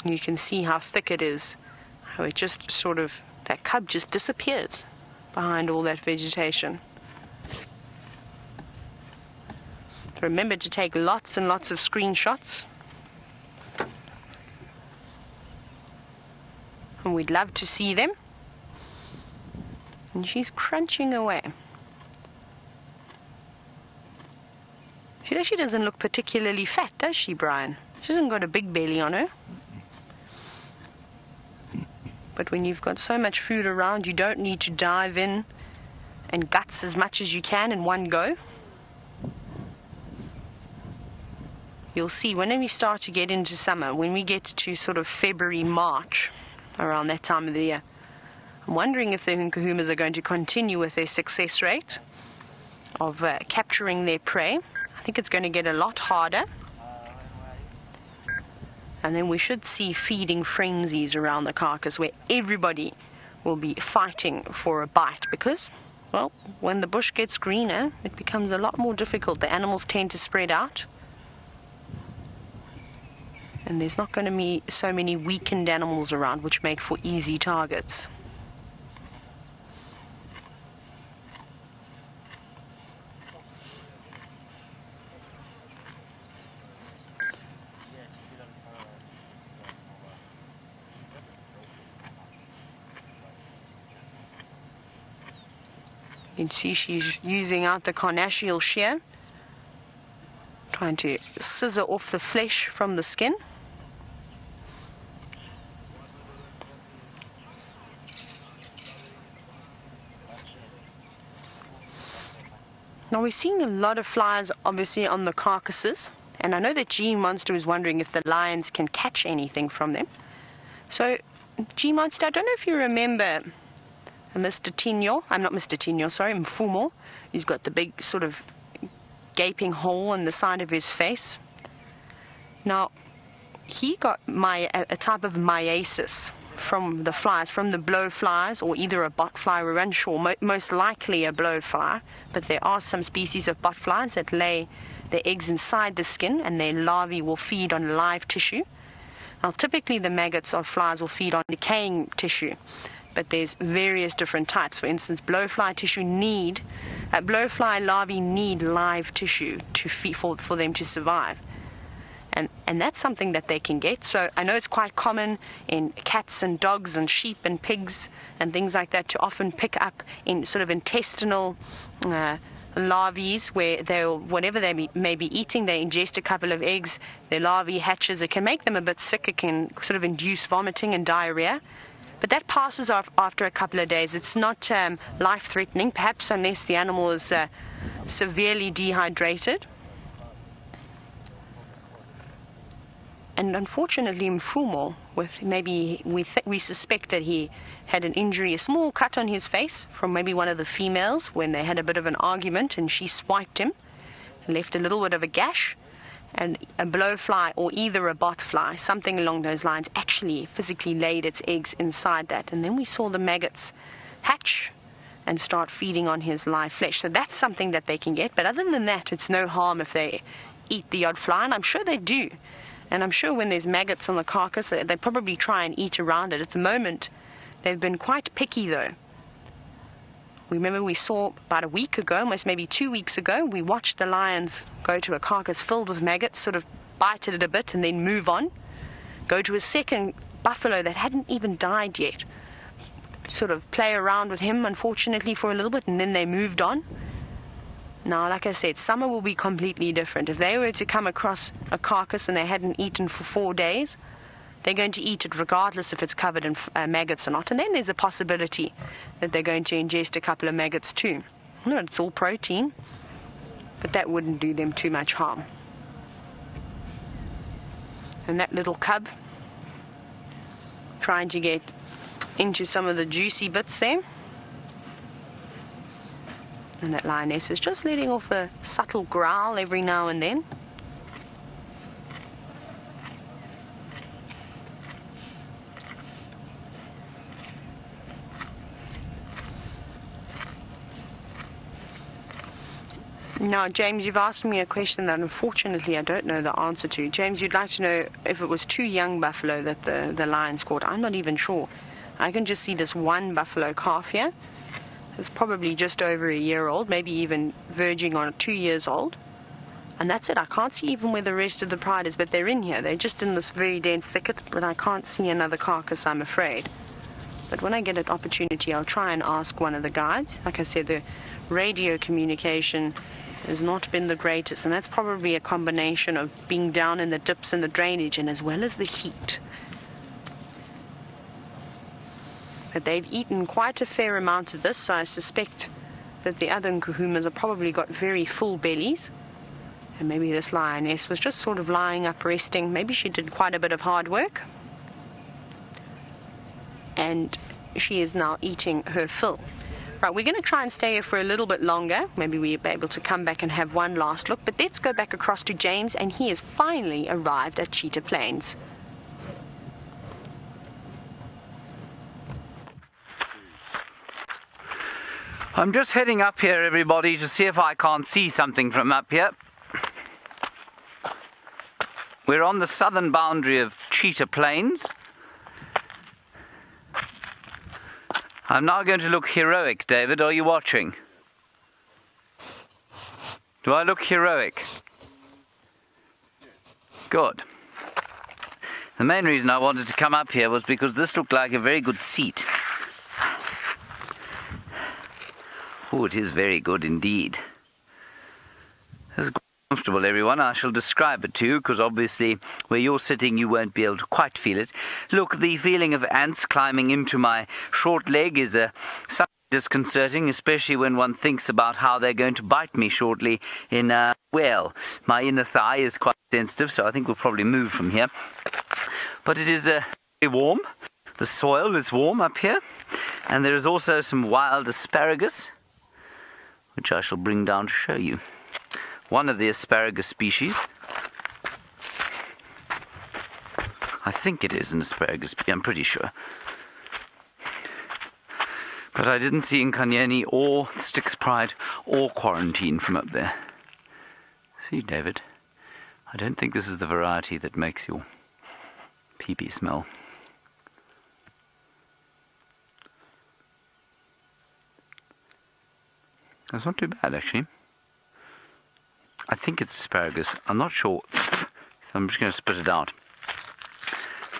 You can see how thick it is. How it just sort of, that cub just disappears behind all that vegetation. Remember to take lots and lots of screenshots. And we'd love to see them. And she's crunching away. She actually doesn't look particularly fat, does she, Brian? She hasn't got a big belly on her. But when you've got so much food around, you don't need to dive in and guts as much as you can in one go. You'll see when we start to get into summer, when we get to sort of February, March, around that time of the year, I'm wondering if the Nkuhumas are going to continue with their success rate of capturing their prey. I think it's going to get a lot harder. And then we should see feeding frenzies around the carcass where everybody will be fighting for a bite because, well, when the bush gets greener, it becomes a lot more difficult. The animals tend to spread out. And there's not going to be so many weakened animals around, which make for easy targets. You can see she's using out the carnassial shear, trying to scissor off the flesh from the skin. Now we've seen a lot of flies obviously on the carcasses, and I know that G Monster is wondering if the lions can catch anything from them. So G Monster, I don't know if you remember Mr. Tinyo, I'm not Mr. Tinyo, sorry, Mfumo. He's got the big sort of gaping hole in the side of his face. Now, he got a type of myiasis from the flies, from the blowflies, or either a botfly, we're unsure, most likely a blowfly, but there are some species of botflies that lay their eggs inside the skin, and their larvae will feed on live tissue. Now, typically the maggots of flies will feed on decaying tissue, but there's various different types. For instance, blowfly larvae need live tissue to feed for them to survive. And that's something that they can get. So I know it's quite common in cats and dogs and sheep and pigs and things like that to often pick up in sort of intestinal larvae where they'll, whatever they may be eating, they ingest a couple of eggs, their larvae hatches. It can make them a bit sick. It can sort of induce vomiting and diarrhea. But that passes off after a couple of days. It's not life-threatening, perhaps unless the animal is severely dehydrated. And unfortunately, Mfumo, with maybe we suspect that he had an injury, a small cut on his face from maybe one of the females when they had a bit of an argument, and she swiped him and left a little bit of a gash. And a blowfly or either a botfly, something along those lines, actually physically laid its eggs inside that. And then we saw the maggots hatch and start feeding on his live flesh. So that's something that they can get. But other than that, it's no harm if they eat the odd fly, and I'm sure they do. And I'm sure when there's maggots on the carcass, they probably try and eat around it. At the moment, they've been quite picky, though. Remember, we saw about a week ago, almost maybe 2 weeks ago, we watched the lions go to a carcass filled with maggots, sort of bite at it a bit and then move on. Go to a second buffalo that hadn't even died yet. Sort of play around with him, unfortunately, for a little bit, and then they moved on. Now, like I said, summer will be completely different. If they were to come across a carcass and they hadn't eaten for 4 days, they're going to eat it regardless if it's covered in maggots or not. And then there's a possibility that they're going to ingest a couple of maggots too. No, it's all protein, but that wouldn't do them too much harm. And that little cub, trying to get into some of the juicy bits there. And that lioness is just letting off a subtle growl every now and then. Now, James, you've asked me a question that unfortunately I don't know the answer to. James, you'd like to know if it was 2 young buffalo that the lions caught. I'm not even sure. I can just see this one buffalo calf here. It's probably just over a year old, maybe even verging on 2 years old. And that's it. I can't see even where the rest of the pride is, but they're in here. They're just in this very dense thicket, but I can't see another carcass, I'm afraid. But when I get an opportunity, I'll try and ask one of the guides. Like I said, the radio communication has not been the greatest, and that's probably a combination of being down in the dips and the drainage, and as well as the heat. But they've eaten quite a fair amount of this, so I suspect that the other nkuhumas have probably got very full bellies. And maybe this lioness was just sort of lying up resting. Maybe she did quite a bit of hard work. And she is now eating her fill. Right, we're going to try and stay here for a little bit longer. Maybe we'll be able to come back and have one last look. But let's go back across to James, and he has finally arrived at Cheetah Plains. I'm just heading up here, everybody, to see if I can't see something from up here. We're on the southern boundary of Cheetah Plains. I'm now going to look heroic, David. Are you watching? Do I look heroic? Good. The main reason I wanted to come up here was because this looked like a very good seat. Oh, it is very good indeed. This is comfortable, everyone. I shall describe it to you, because obviously where you're sitting you won't be able to quite feel it. Look, the feeling of ants climbing into my short leg is something disconcerting, especially when one thinks about how they're going to bite me shortly in, well, my inner thigh is quite sensitive, so I think we'll probably move from here. But it is very warm. The soil is warm up here, and there is also some wild asparagus, which I shall bring down to show you. One of the asparagus species. I think it is an asparagus, I'm pretty sure. But I didn't see Nkanyeni or Styx Pride or Quarantine from up there. See, David, I don't think this is the variety that makes your pee-pee smell. That's not too bad, actually. I think it's asparagus. I'm not sure. So I'm just going to spit it out.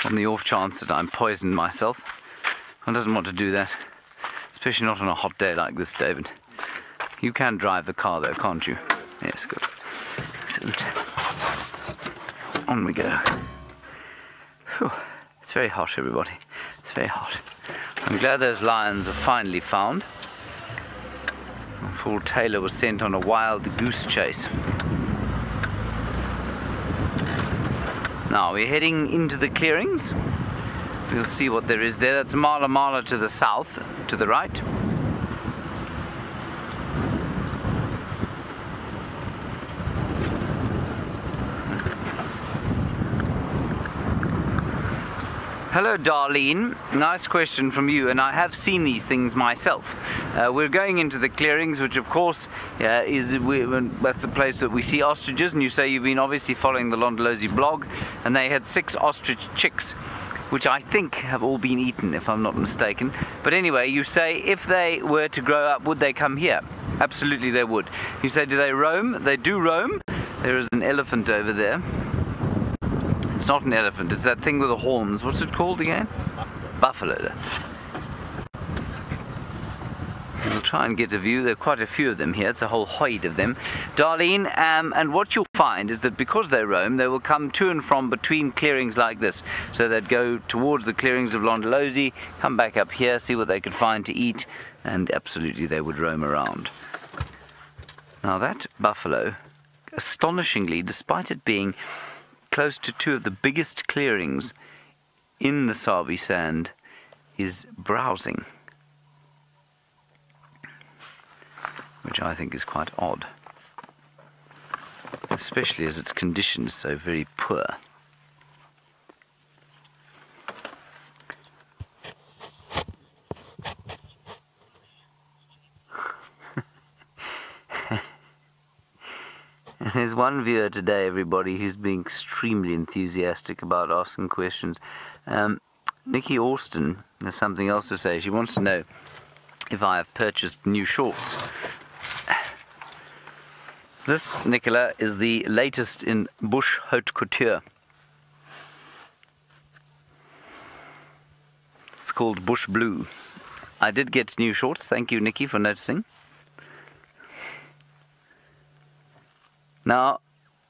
On the off chance that I'm poisoned myself. One doesn't want to do that. Especially not on a hot day like this, David. You can drive the car though, can't you? Yes, good. Excellent. On we go. Whew. It's very hot, everybody. It's very hot. I'm glad those lions are finally found. Poor Taylor was sent on a wild goose chase. Now we're heading into the clearings. We'll see what there is there. That's Mala Mala to the south, to the right. Hello, Darlene. Nice question from you, and I have seen these things myself. We're going into the clearings, which of course that's the place that we see ostriches, and you say you've been obviously following the Londolozi blog, and they had 6 ostrich chicks, which I think have all been eaten, if I'm not mistaken. But anyway, you say if they were to grow up, would they come here? Absolutely they would. You say, do they roam? They do roam. There is an elephant over there. It's not an elephant, it's that thing with the horns. What's it called again? Buffalo, that's it. We'll try and get a view. There are quite a few of them here. It's a whole hide of them. Darlene, and what you'll find is that because they roam, they will come to and from between clearings like this. So they'd go towards the clearings of Londolozi, come back up here, see what they could find to eat, and absolutely they would roam around. Now that buffalo, astonishingly, despite it being close to 2 of the biggest clearings in the Sabi sand, is browsing, which I think is quite odd, especially as its condition is so very poor. There's one viewer today, everybody, who's being extremely enthusiastic about asking questions. Nikki Austin has something else to say. She wants to know if I have purchased new shorts. This, Nicola, is the latest in bush haute couture. It's called Bush Blue. I did get new shorts. Thank you, Nikki, for noticing. Now,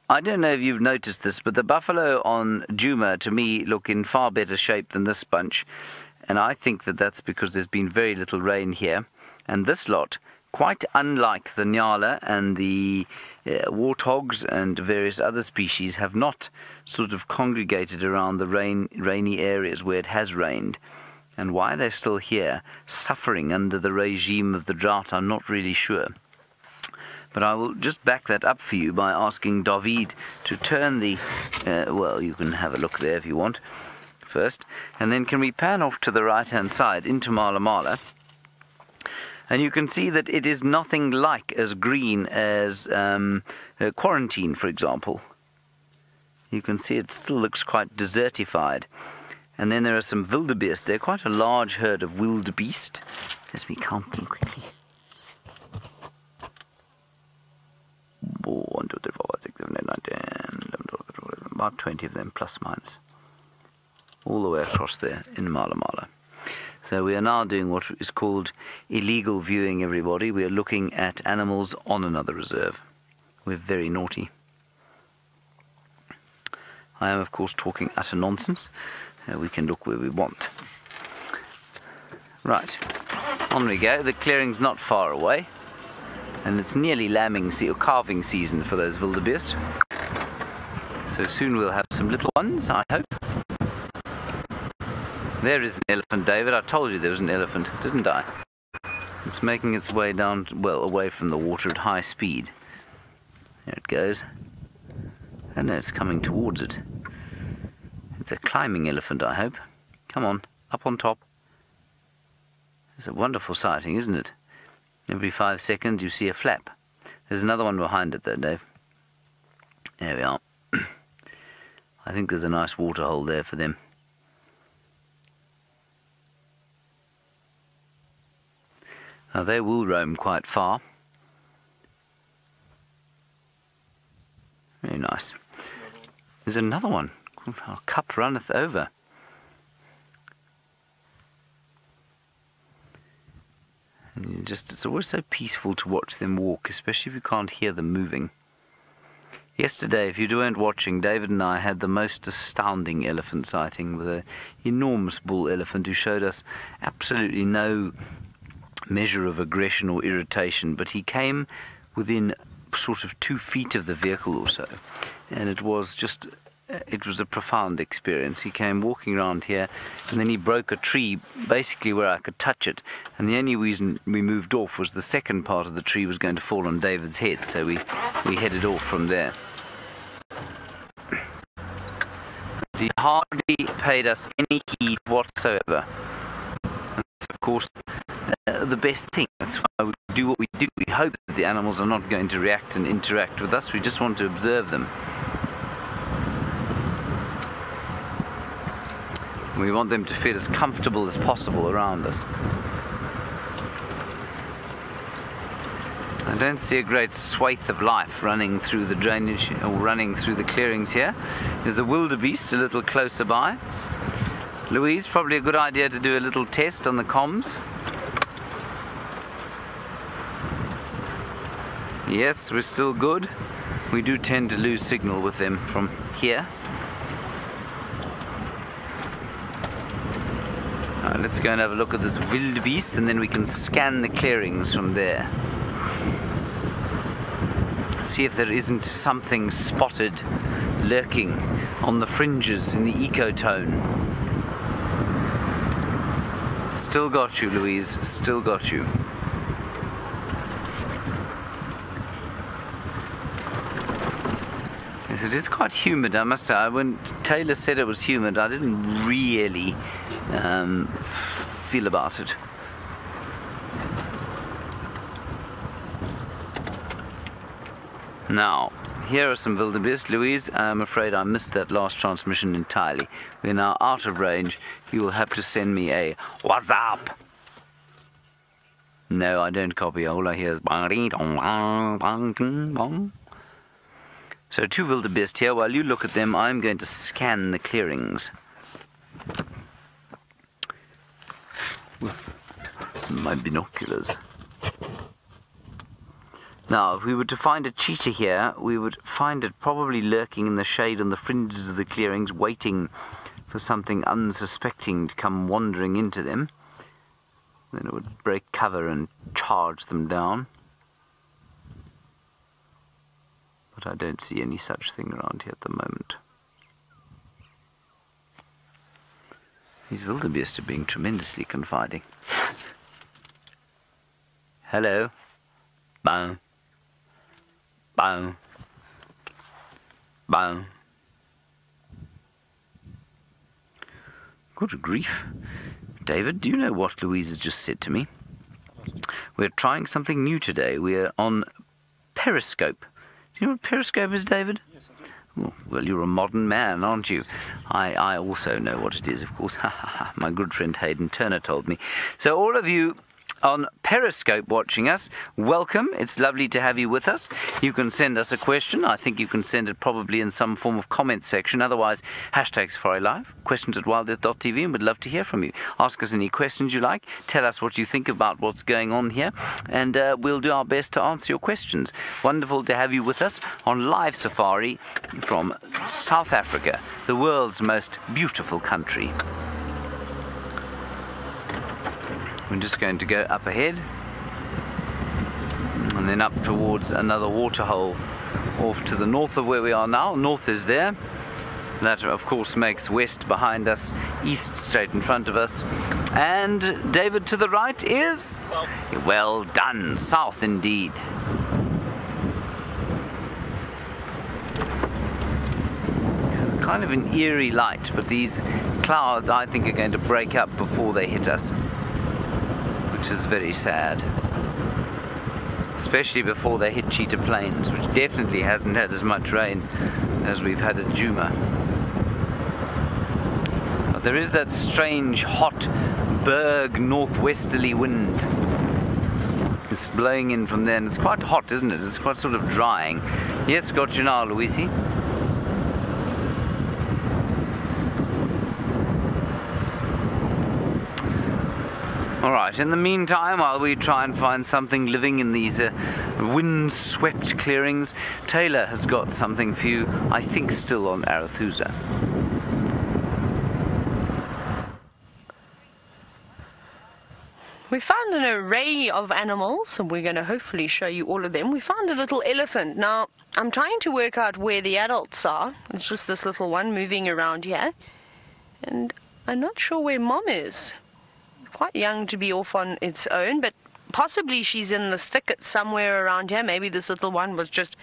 I don't know if you've noticed this, but the buffalo on Juma, to me, look in far better shape than this bunch. And I think that that's because there's been very little rain here. And this lot, quite unlike the Nyala and the warthogs and various other species, have not sort of congregated around the rainy areas where it has rained. And why they're still here, suffering under the regime of the drought, I'm not really sure. But I will just back that up for you by asking David to turn the, well, you can have a look there if you want first. And then can we pan off to the right-hand side into Mala Mala? And you can see that it is nothing like as green as Quarantine, for example. You can see it still looks quite desertified. And then there are some wildebeest. They're quite a large herd of wildebeest. Let me count them quickly. 1, 2, 3, 4, 5, 6, 7, 8, 9, 10, 11, 12, 13, about 20 of them, plus minus, all the way across there in Mala Mala. So we are now doing what is called illegal viewing, everybody. We are looking at animals on another reserve. We're very naughty. I am, of course, talking utter nonsense. We can look where we want. Right, on we go. The clearing's not far away. And it's nearly lambing or calving season for those wildebeest. So soon we'll have some little ones, I hope. There is an elephant, David. I told you there was an elephant, didn't I? It's making its way down, well, away from the water at high speed. There it goes. And now it's coming towards it. It's a climbing elephant, I hope. Come on, up on top. It's a wonderful sighting, isn't it? Every 5 seconds you see a flap. There's another one behind it though, Dave. There we are. I think there's a nice water hole there for them. Now they will roam quite far. Very nice. There's another one. Our cup runneth over. And it's always so peaceful to watch them walk, especially if you can't hear them moving. Yesterday, if you weren't watching, David and I had the most astounding elephant sighting with an enormous bull elephant who showed us absolutely no measure of aggression or irritation, but he came within sort of 2 feet of the vehicle or so, and it was a profound experience. He came walking around here, and then he broke a tree basically where I could touch it, and the only reason we moved off was the second part of the tree was going to fall on David's head, so we headed off from there. He hardly paid us any heed whatsoever. That's, of course, the best thing. That's why we do what we do. We hope that the animals are not going to react and interact with us. We just want to observe them. We want them to feel as comfortable as possible around us. I don't see a great swathe of life running through the drainage or running through the clearings here. There's a wildebeest a little closer by. Louise, probably a good idea to do a little test on the comms. Yes, we're still good. We do tend to lose signal with them from here. Let's go and have a look at this wildebeest, and then we can scan the clearings from there. See if there isn't something spotted lurking on the fringes in the ecotone. Still got you, Louise, still got you. Yes, it is quite humid, I must say. When Taylor said it was humid, I didn't really feel about it. Now, here are some wildebeest. Louise, I'm afraid I missed that last transmission entirely. We're now out of range. You will have to send me a "What's up?" No, I don't copy. All I hear is so 2 wildebeest here. While you look at them, I'm going to scan the clearings with my binoculars. Now, if we were to find a cheetah here, we would find it probably lurking in the shade on the fringes of the clearings, waiting for something unsuspecting to come wandering into them. Then it would break cover and charge them down. But I don't see any such thing around here at the moment. These wildebeest are being tremendously confiding. Hello. Bow. Bow. Bow. Good grief. David, do you know what Louise has just said to me? We're trying something new today. We're on Periscope. Do you know what Periscope is, David? Yes, I do. Oh, well, you're a modern man, aren't you? I also know what it is, of course. My good friend Hayden Turner told me. So all of you on Periscope watching us, welcome. It's lovely to have you with us. You can send us a question. I think you can send it probably in some form of comment section. Otherwise, #SafariLive, questions@wildearth.tv, and we'd love to hear from you. Ask us any questions you like. Tell us what you think about what's going on here, and we'll do our best to answer your questions. Wonderful to have you with us on live safari from South Africa, the world's most beautiful country. We're just going to go up ahead and then up towards another waterhole off to the north of where we are now. North is there. That, of course, makes west behind us, east straight in front of us. And David, to the right is? South. Well done. South indeed. This is kind of an eerie light, but these clouds, I think, are going to break up before they hit us, which is very sad, especially before they hit Cheetah Plains, which definitely hasn't had as much rain as we've had at Djuma. But there is that strange hot Berg northwesterly wind. It's blowing in from there, and it's quite hot, isn't it? It's quite sort of drying. Yes, got you now, Louise. Alright, in the meantime, while we try and find something living in these wind-swept clearings, Taylor has got something for you, I think still on Arathusa. We found an array of animals, and we're going to hopefully show you all of them. We found a little elephant. Now, I'm trying to work out where the adults are. It's just this little one moving around here. And I'm not sure where Mom is. Quite young to be off on its own, but possibly she's in this thicket somewhere around here. Maybe this little one was just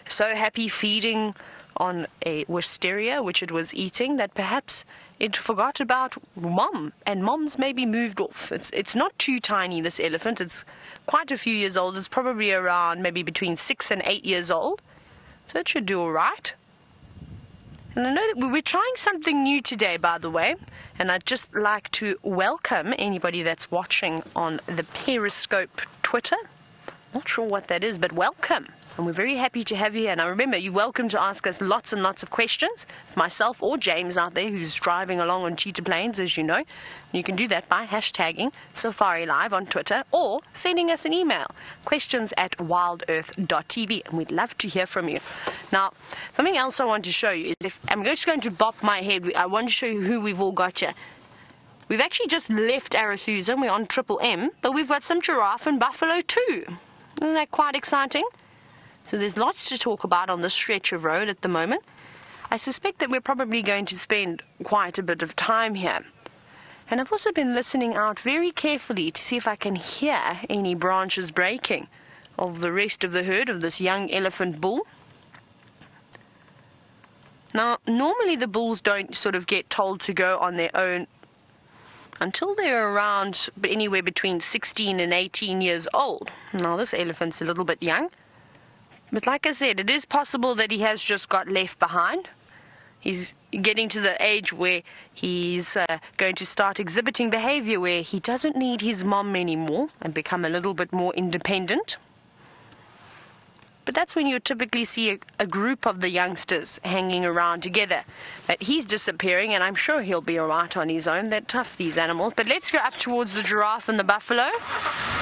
so happy feeding on a wisteria which it was eating, that perhaps it forgot about Mom, and Mom's maybe moved off. It's not too tiny, this elephant. It's quite a few years old. It's probably around maybe between 6 and 8 years old. So it should do all right. And I know that we're trying something new today, by the way, and I'd just like to welcome anybody that's watching on the Periscope Twitter. Not sure what that is, but welcome. And we're very happy to have you here. Now remember, you're welcome to ask us lots and lots of questions. Myself or James out there who's driving along on Cheetah Plains, as you know. You can do that by hashtagging Safari Live on Twitter or sending us an email, questions@wildearth.tv, and we'd love to hear from you. Now, something else I want to show you is, if I'm just going to bop my head, I want to show you who we've all got here. We've actually just left Arathusa, and we're on Triple M, but we've got some giraffe and buffalo too. Isn't that quite exciting? So there's lots to talk about on this stretch of road at the moment. I suspect that we're probably going to spend quite a bit of time here. And I've also been listening out very carefully to see if I can hear any branches breaking of the rest of the herd of this young elephant bull. Now, normally the bulls don't sort of get told to go on their own until they're around anywhere between 16 and 18 years old. Now, this elephant's a little bit young. But like I said, it is possible that he has just got left behind. He's getting to the age where he's going to start exhibiting behavior where he doesn't need his mom anymore and become a little bit more independent. But that's when you typically see a group of the youngsters hanging around together. But he's disappearing, and I'm sure he'll be all right on his own. They're tough, these animals. But let's go up towards the giraffe and the buffalo.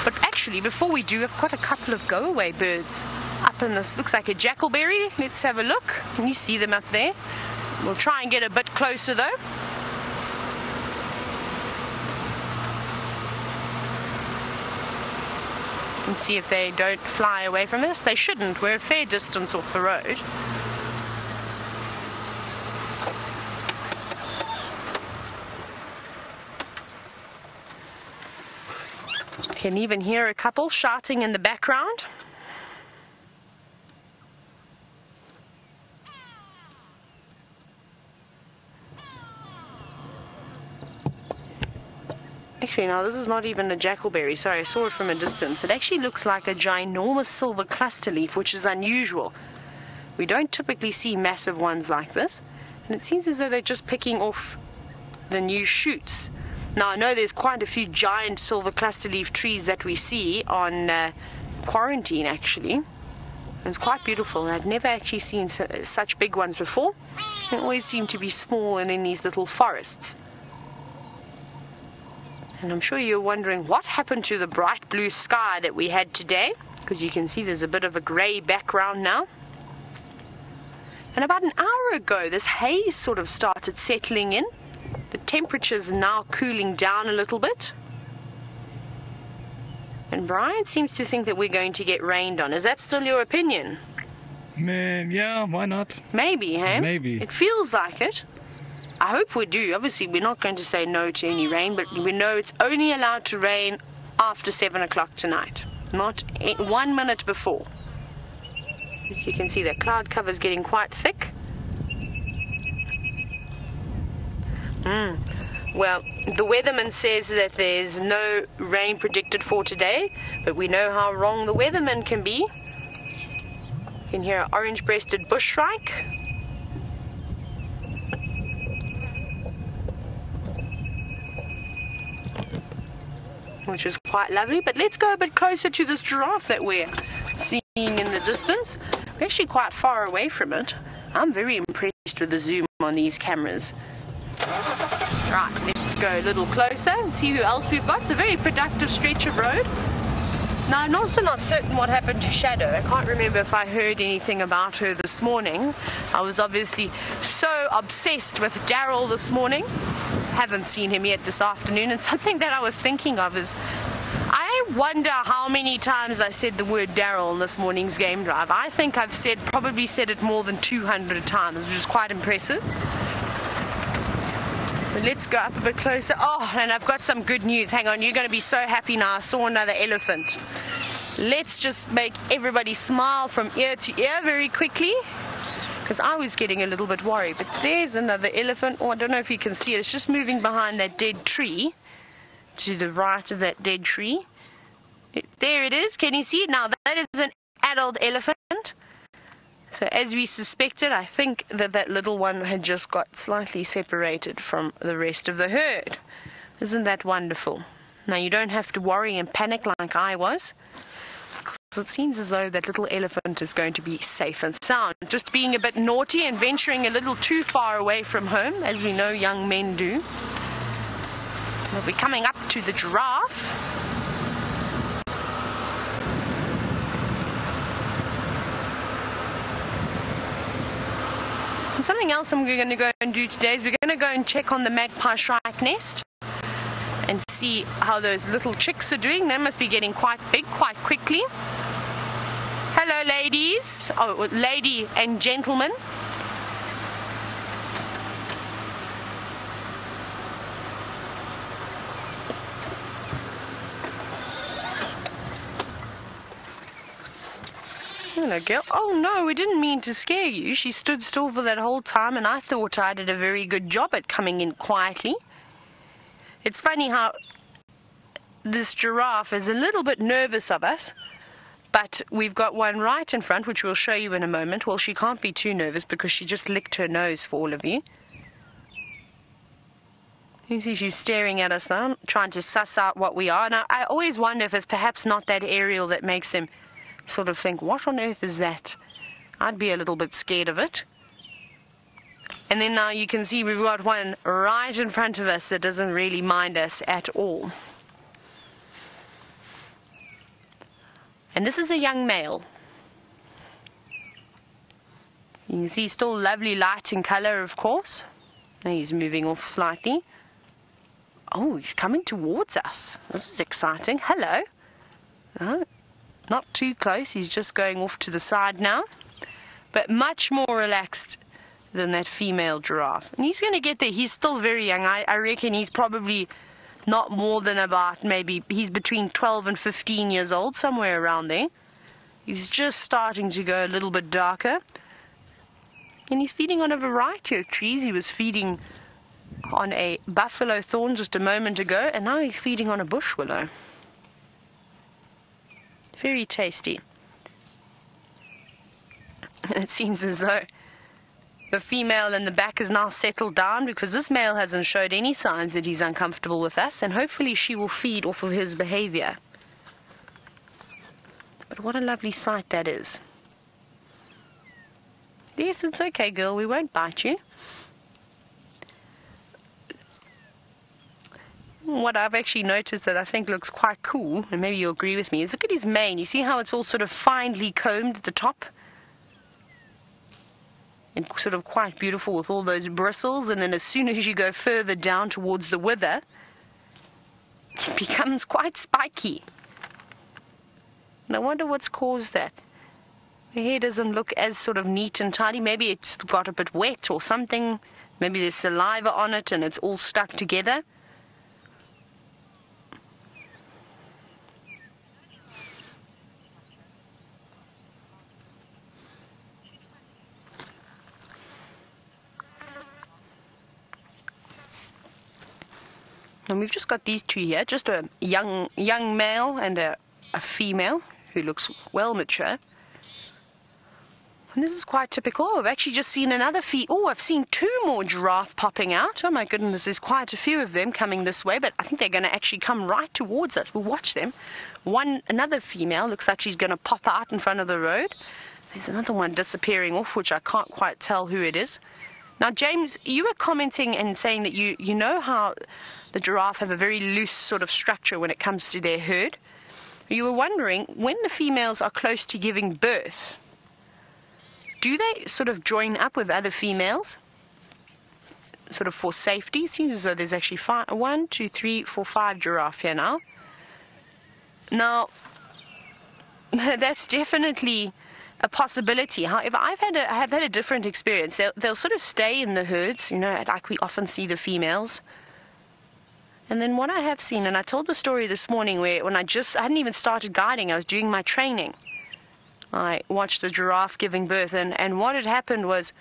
But actually, before we do, I've got a couple of go-away birds up in this. Looks like a jackalberry. Let's have a look. Can you see them up there? We'll try and get a bit closer, though. And see if they don't fly away from us. They shouldn't. We're a fair distance off the road. Can even hear a couple shouting in the background. Actually, no, this is not even a jackalberry. Sorry, I saw it from a distance. It actually looks like a ginormous silver cluster leaf, which is unusual. We don't typically see massive ones like this. And it seems as though they're just picking off the new shoots. Now, I know there's quite a few giant silver cluster leaf trees that we see on quarantine, actually. It's quite beautiful. I'd never actually seen such big ones before. They always seem to be small and in these little forests. And I'm sure you're wondering what happened to the bright blue sky that we had today, because you can see there's a bit of a grey background now. And about an hour ago, this haze sort of started settling in. The temperature's now cooling down a little bit. And Brian seems to think that we're going to get rained on. Is that still your opinion? Yeah, why not? Maybe, hey? Maybe. It feels like it. I hope we do. Obviously, we're not going to say no to any rain, but we know it's only allowed to rain after 7 o'clock tonight, not 1 minute before. As you can see, the cloud cover is getting quite thick. Well, the weatherman says that there's no rain predicted for today, but we know how wrong the weatherman can be. You can hear an orange-breasted bush shrike. Which is quite lovely, but let's go a bit closer to this giraffe that we're seeing in the distance. We're actually quite far away from it. I'm very impressed with the zoom on these cameras. Right, let's go a little closer and see who else we've got. It's a very productive stretch of road. Now, I'm also not certain what happened to Shadow. I can't remember if I heard anything about her this morning. I was obviously so obsessed with Daryl this morning. Haven't seen him yet this afternoon, and something that I was thinking of is I wonder how many times I said the word Daryl in this morning's game drive. I think I've probably said it more than 200 times, which is quite impressive. But let's go up a bit closer. Oh, and I've got some good news. Hang on, you're going to be so happy now. I saw another elephant. Let's just make everybody smile from ear to ear very quickly. because I was getting a little bit worried. But there's another elephant. Oh, I don't know if you can see it. It's just moving behind that dead tree, to the right of that dead tree. There it is. Can you see it now? That is an adult elephant. So as we suspected, I think that that little one had just got slightly separated from the rest of the herd. Isn't that wonderful? Now you don't have to worry and panic like I was, because it seems as though that little elephant is going to be safe and sound. Just being a bit naughty and venturing a little too far away from home, as we know young men do. We'll be coming up to the giraffe. And something else I'm going to go and do today is we're going to go and check on the magpie shrike nest and see how those little chicks are doing. They must be getting quite big quite quickly. Hello, ladies. Oh, lady and gentlemen. Hello, girl. Oh, no, we didn't mean to scare you. She stood still for that whole time, and I thought I did a very good job at coming in quietly. It's funny how this giraffe is a little bit nervous of us, but we've got one right in front, which we'll show you in a moment. Well, she can't be too nervous because she just licked her nose for all of you. You see she's staring at us now, trying to suss out what we are. Now, I always wonder if it's perhaps not that aerial that makes him sort of think, what on earth is that? I'd be a little bit scared of it. And then now you can see we've got one right in front of us that doesn't really mind us at all. And this is a young male. You can see still lovely light in color, of course. Now he's moving off slightly. Oh, he's coming towards us. This is exciting. Hello. Oh, not too close. He's just going off to the side now. But much more relaxed than that female giraffe. And he's going to get there. He's still very young. I reckon he's probably not more than about, maybe he's between 12 and 15 years old, somewhere around there. He's just starting to go a little bit darker. And he's feeding on a variety of trees. He was feeding on a buffalo thorn just a moment ago, and now he's feeding on a bush willow. Very tasty. And it seems as though the female in the back is now settled down, because this male hasn't showed any signs that he's uncomfortable with us, and hopefully she will feed off of his behavior. But what a lovely sight that is. Yes, it's okay, girl, we won't bite you. What I've actually noticed that I think looks quite cool, and maybe you'll agree with me, is look at his mane. You see how it's all sort of finely combed at the top? And sort of quite beautiful with all those bristles, and then as soon as you go further down towards the wither, it becomes quite spiky. And I wonder what's caused that. The hair doesn't look as sort of neat and tidy. Maybe it's got a bit wet or something. Maybe there's saliva on it and it's all stuck together. And we've just got these two here, just a young male and a female who looks well mature. And this is quite typical. I've actually just seen another I've seen two more giraffe popping out. Oh my goodness, there's quite a few of them coming this way, but I think they're going to actually come right towards us. We'll watch them. Another female looks like she's going to pop out in front of the road. There's another one disappearing off, which I can't quite tell who it is. Now, James, you were commenting and saying that you know how the giraffe have a very loose sort of structure when it comes to their herd. You were wondering, when the females are close to giving birth, do they sort of join up with other females, sort of for safety? It seems as though there's actually 1, 2, 3, 4, 5 giraffe here now. Now, that's definitely a possibility. However, I have had a different experience. They'll sort of stay in the herds, you know, like we often see the females. And then what I have seen, and I told the story this morning where when I hadn't even started guiding, I was doing my training I watched a giraffe giving birth, and what had happened was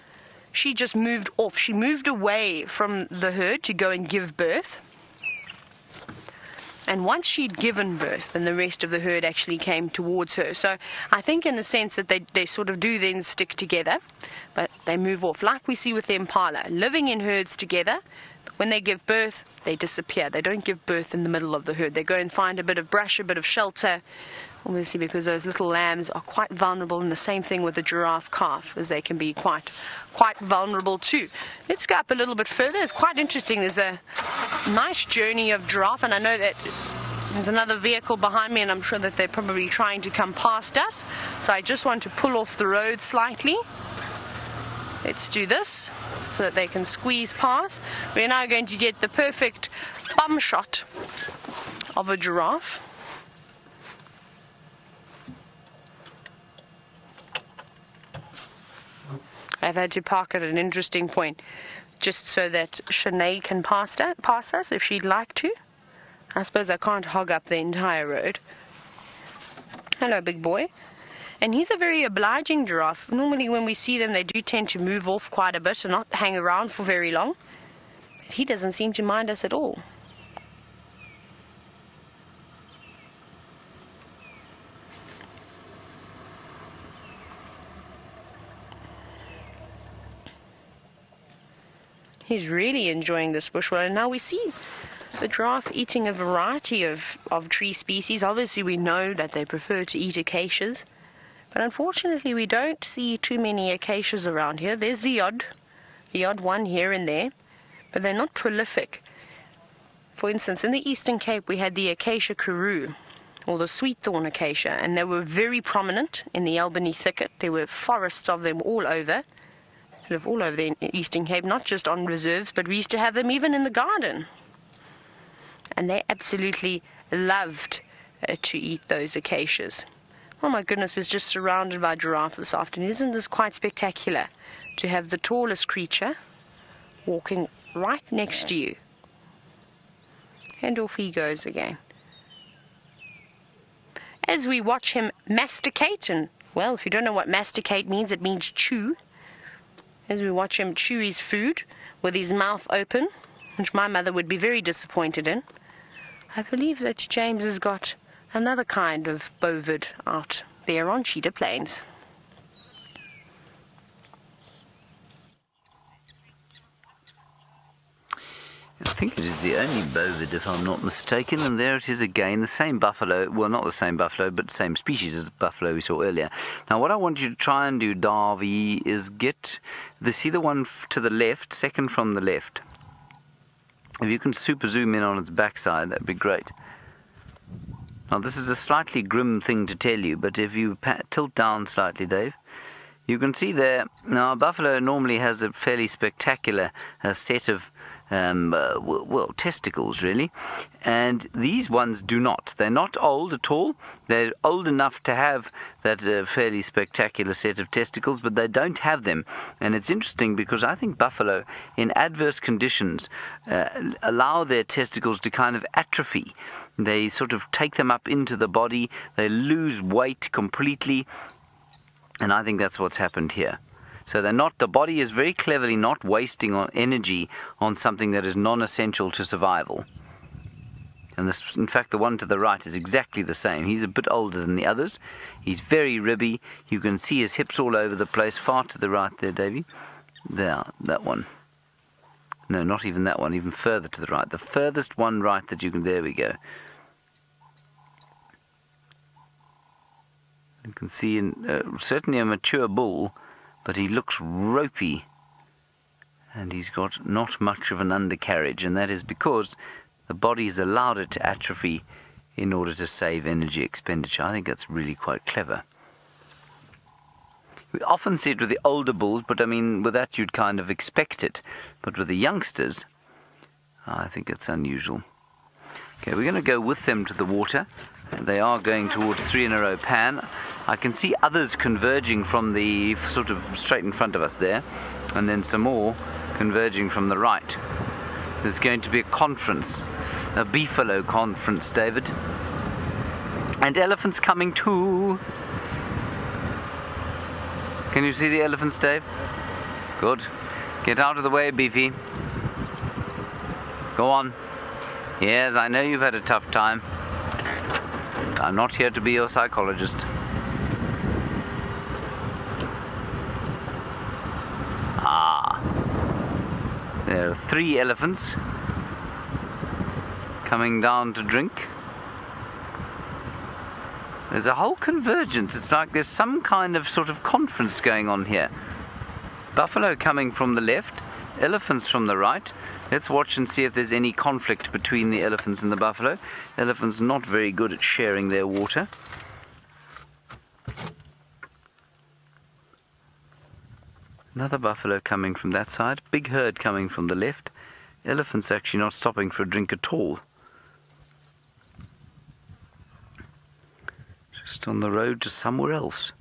she just moved off. She moved away from the herd to go and give birth. And once she'd given birth, then the rest of the herd actually came towards her. So I think in the sense that they sort of do then stick together, but they move off, like we see with the impala, living in herds together. But when they give birth, they disappear. They don't give birth in the middle of the herd. They go and find a bit of brush, a bit of shelter, obviously because those little lambs are quite vulnerable, and the same thing with the giraffe calf, as they can be quite vulnerable too. Let's go up a little bit further. It's quite interesting. There's a nice journey of giraffe, and I know that there's another vehicle behind me, and I'm sure that they're probably trying to come past us. So I just want to pull off the road slightly. Let's do this so that they can squeeze past. We're now going to get the perfect bum shot of a giraffe. I've had to park at an interesting point just so that Shanae can pass us if she'd like to. I suppose I can't hog up the entire road. Hello, big boy. And he's a very obliging giraffe. Normally when we see them, they do tend to move off quite a bit and not hang around for very long. But he doesn't seem to mind us at all. He's really enjoying this bushwalk. And now we see the giraffe eating a variety of tree species. Obviously we know that they prefer to eat acacias, but unfortunately we don't see too many acacias around here. There's the odd one here and there, but they're not prolific. For instance, in the Eastern Cape we had the acacia karoo, or the sweet thorn acacia, and they were very prominent in the Albany thicket. There were forests of them all over. All over the Eastern Cape, not just on reserves, but we used to have them even in the garden. And they absolutely loved to eat those acacias. Oh my goodness, was just surrounded by giraffe this afternoon. Isn't this quite spectacular to have the tallest creature walking right next to you? And off he goes again. As we watch him masticate, and well, if you don't know what masticate means, it means chew. As we watch him chew his food with his mouth open, which my mother would be very disappointed in. I believe that James has got another kind of bovid out there on Cheetah Plains. I think it is the only bovid, if I'm not mistaken, and there it is again, the same buffalo, well not the same buffalo, but same species as the buffalo we saw earlier. Now what I want you to try and do, Darby, is see the one to the left, second from the left. If you can super zoom in on its backside, that'd be great. Now this is a slightly grim thing to tell you, but if you tilt down slightly, Dave, you can see there, now a buffalo normally has a fairly spectacular set of testicles really, and these ones do not. They're not old at all. They're old enough to have that fairly spectacular set of testicles, but they don't have them. And it's interesting because I think buffalo in adverse conditions allow their testicles to kind of atrophy. They sort of take them up into the body, they lose weight completely, and I think that's what's happened here. So the body is very cleverly not wasting on energy on something that is non-essential to survival. And this, in fact, the one to the right is exactly the same. He's a bit older than the others. He's very ribby. You can see his hips all over the place. Far to the right there, Davey. There, that one. No, not even that one, even further to the right. The furthest one right that you can, there we go. You can see certainly a mature bull, but he looks ropey, and he's got not much of an undercarriage, and that is because the body's allowed it to atrophy in order to save energy expenditure. I think that's really quite clever. We often see it with the older bulls, but I mean, with that you'd kind of expect it. But with the youngsters, I think it's unusual. Okay, we're going to go with them to the water. They are going towards 3 in a row pan. I can see others converging from the sort of straight in front of us there, and then some more converging from the right. There's going to be a conference, a beefalo conference, David. And elephants coming too. Can you see the elephants, Dave? Good. Get out of the way, Beefy. Go on. Yes, I know you've had a tough time. I'm not here to be your psychologist. Ah. There are 3 elephants coming down to drink. There's a whole convergence. It's like there's some kind of sort of conference going on here. Buffalo coming from the left, elephants from the right. Let's watch and see if there's any conflict between the elephants and the buffalo. Elephants not very good at sharing their water. Another buffalo coming from that side. Big herd coming from the left. Elephants actually not stopping for a drink at all. Just on the road to somewhere else.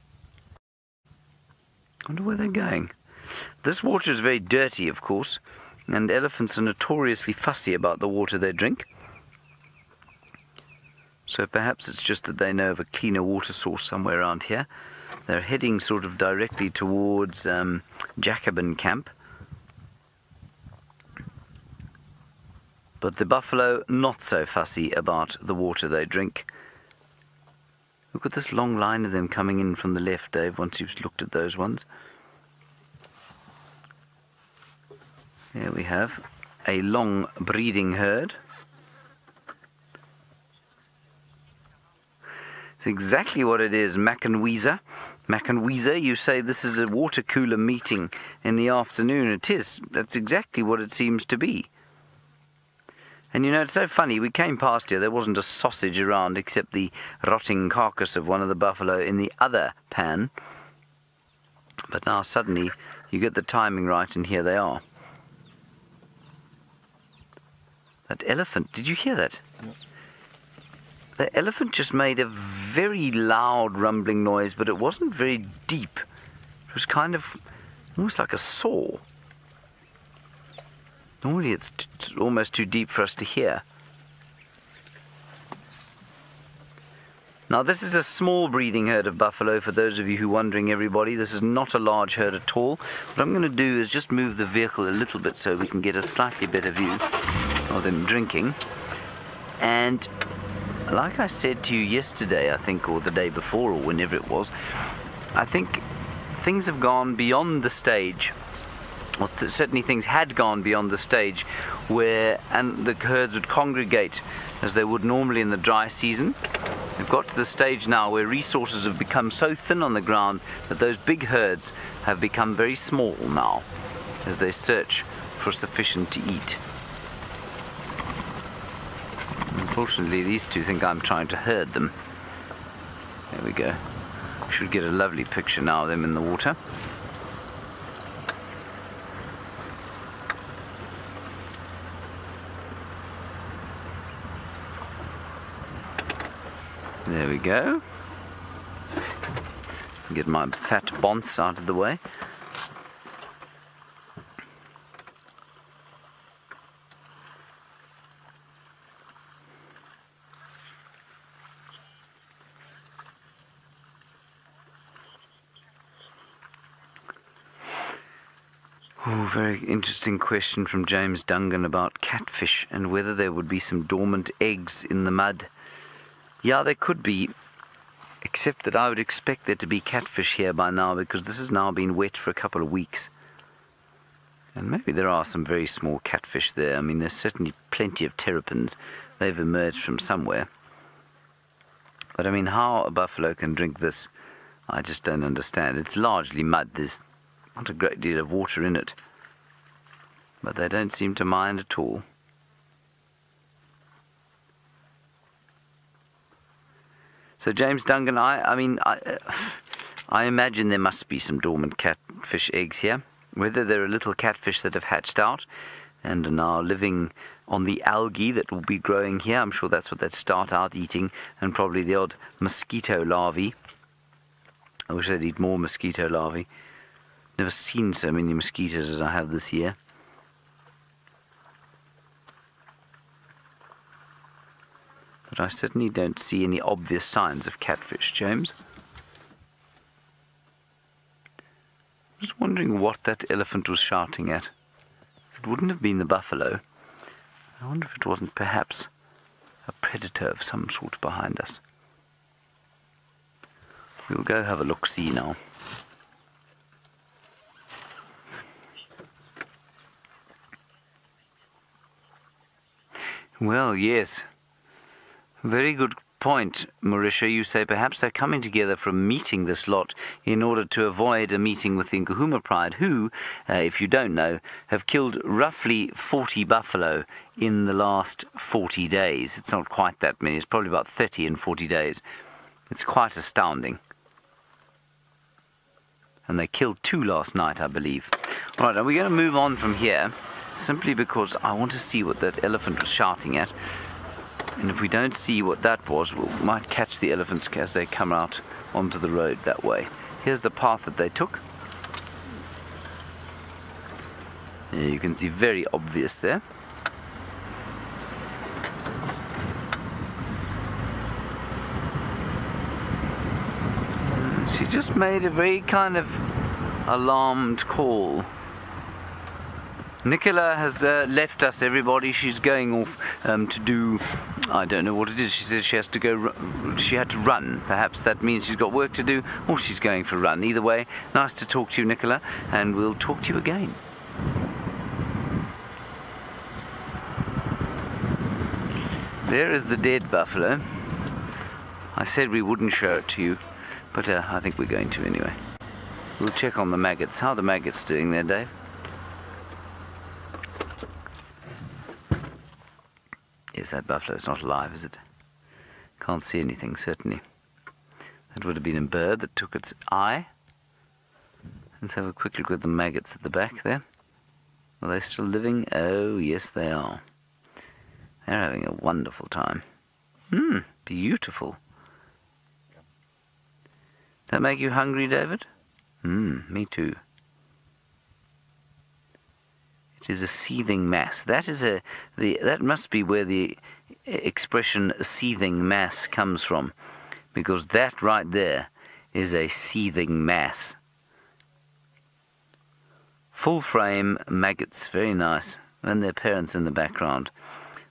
I wonder where they're going. This water is very dirty, of course, and elephants are notoriously fussy about the water they drink. So perhaps it's just that they know of a cleaner water source somewhere around here. They're heading sort of directly towards Jacobin camp. But the buffalo not so fussy about the water they drink. Look at this long line of them coming in from the left, Dave, once you've looked at those ones. There we have a long breeding herd. It's exactly what it is, Mackenweezer. Mackenweezer, you say this is a water cooler meeting in the afternoon. It is. That's exactly what it seems to be. And you know, it's so funny, we came past here, there wasn't a sausage around except the rotting carcass of one of the buffalo in the other pan. But now suddenly you get the timing right and here they are. That elephant, did you hear that? Yep. The elephant just made a very loud rumbling noise, but it wasn't very deep. It was kind of almost like a saw. Normally it's almost too deep for us to hear. Now this is a small breeding herd of buffalo, for those of you who are wondering, everybody. This is not a large herd at all. What I'm going to do is just move the vehicle a little bit so we can get a slightly better view of them drinking. And like I said to you yesterday, I think, or the day before, or whenever it was, I think things have gone beyond the stage. Well, certainly things had gone beyond the stage where the herds would congregate as they would normally in the dry season. We've got to the stage now where resources have become so thin on the ground that those big herds have become very small now as they search for sufficient to eat. Unfortunately, these two think I'm trying to herd them. There we go. We should get a lovely picture now of them in the water. There we go. Get my fat bonce out of the way. Oh, very interesting question from James Dungan about catfish and whether there would be some dormant eggs in the mud. Yeah, there could be, except that I would expect there to be catfish here by now because this has now been wet for a couple of weeks. And maybe there are some very small catfish there. I mean, there's certainly plenty of terrapins. They've emerged from somewhere. But I mean, how a buffalo can drink this, I just don't understand. It's largely mud. There's not a great deal of water in it. But they don't seem to mind at all. So James Dungan, I imagine there must be some dormant catfish eggs here. Whether they're little catfish that have hatched out and are now living on the algae that will be growing here. I'm sure that's what they'd start out eating, and probably the odd mosquito larvae. I wish they'd eat more mosquito larvae. Never seen so many mosquitoes as I have this year. But I certainly don't see any obvious signs of catfish, James. wondering what that elephant was shouting at. It wouldn't have been the buffalo. I wonder if it wasn't perhaps a predator of some sort behind us. We'll go have a look-see now. Well, yes. Very good point, Marisha. You say perhaps they're coming together from meeting this lot in order to avoid a meeting with the Nkuhuma Pride, who, if you don't know, have killed roughly 40 buffalo in the last 40 days. It's not quite that many. It's probably about 30 in 40 days. It's quite astounding. And they killed 2 last night, I believe. All right, are we going to move on from here? Simply because I want to see what that elephant was shouting at. And if we don't see what that was, we might catch the elephants as they come out onto the road that way. Here's the path that they took. You can see very obvious there. She just made a very kind of alarmed call. Nicola has left us, everybody. She's going off to do, I don't know what it is. She says she has to go, she had to run. Perhaps that means she's got work to do, or she's going for a run. Either way, nice to talk to you, Nicola, and we'll talk to you again. There is the dead buffalo. I said we wouldn't show it to you, but I think we're going to anyway. We'll check on the maggots. How are the maggots doing there, Dave? Yes, that buffalo's not alive, is it? Can't see anything, certainly. That would have been a bird that took its eye. Let's have a quick look at the maggots at the back there. Are they still living? Oh, yes, they are. They're having a wonderful time. Beautiful. That make you hungry, David? Me too. It is a seething mass. That is that must be where the expression seething mass comes from, because that right there is a seething mass. Full frame maggots, very nice, and their parents in the background.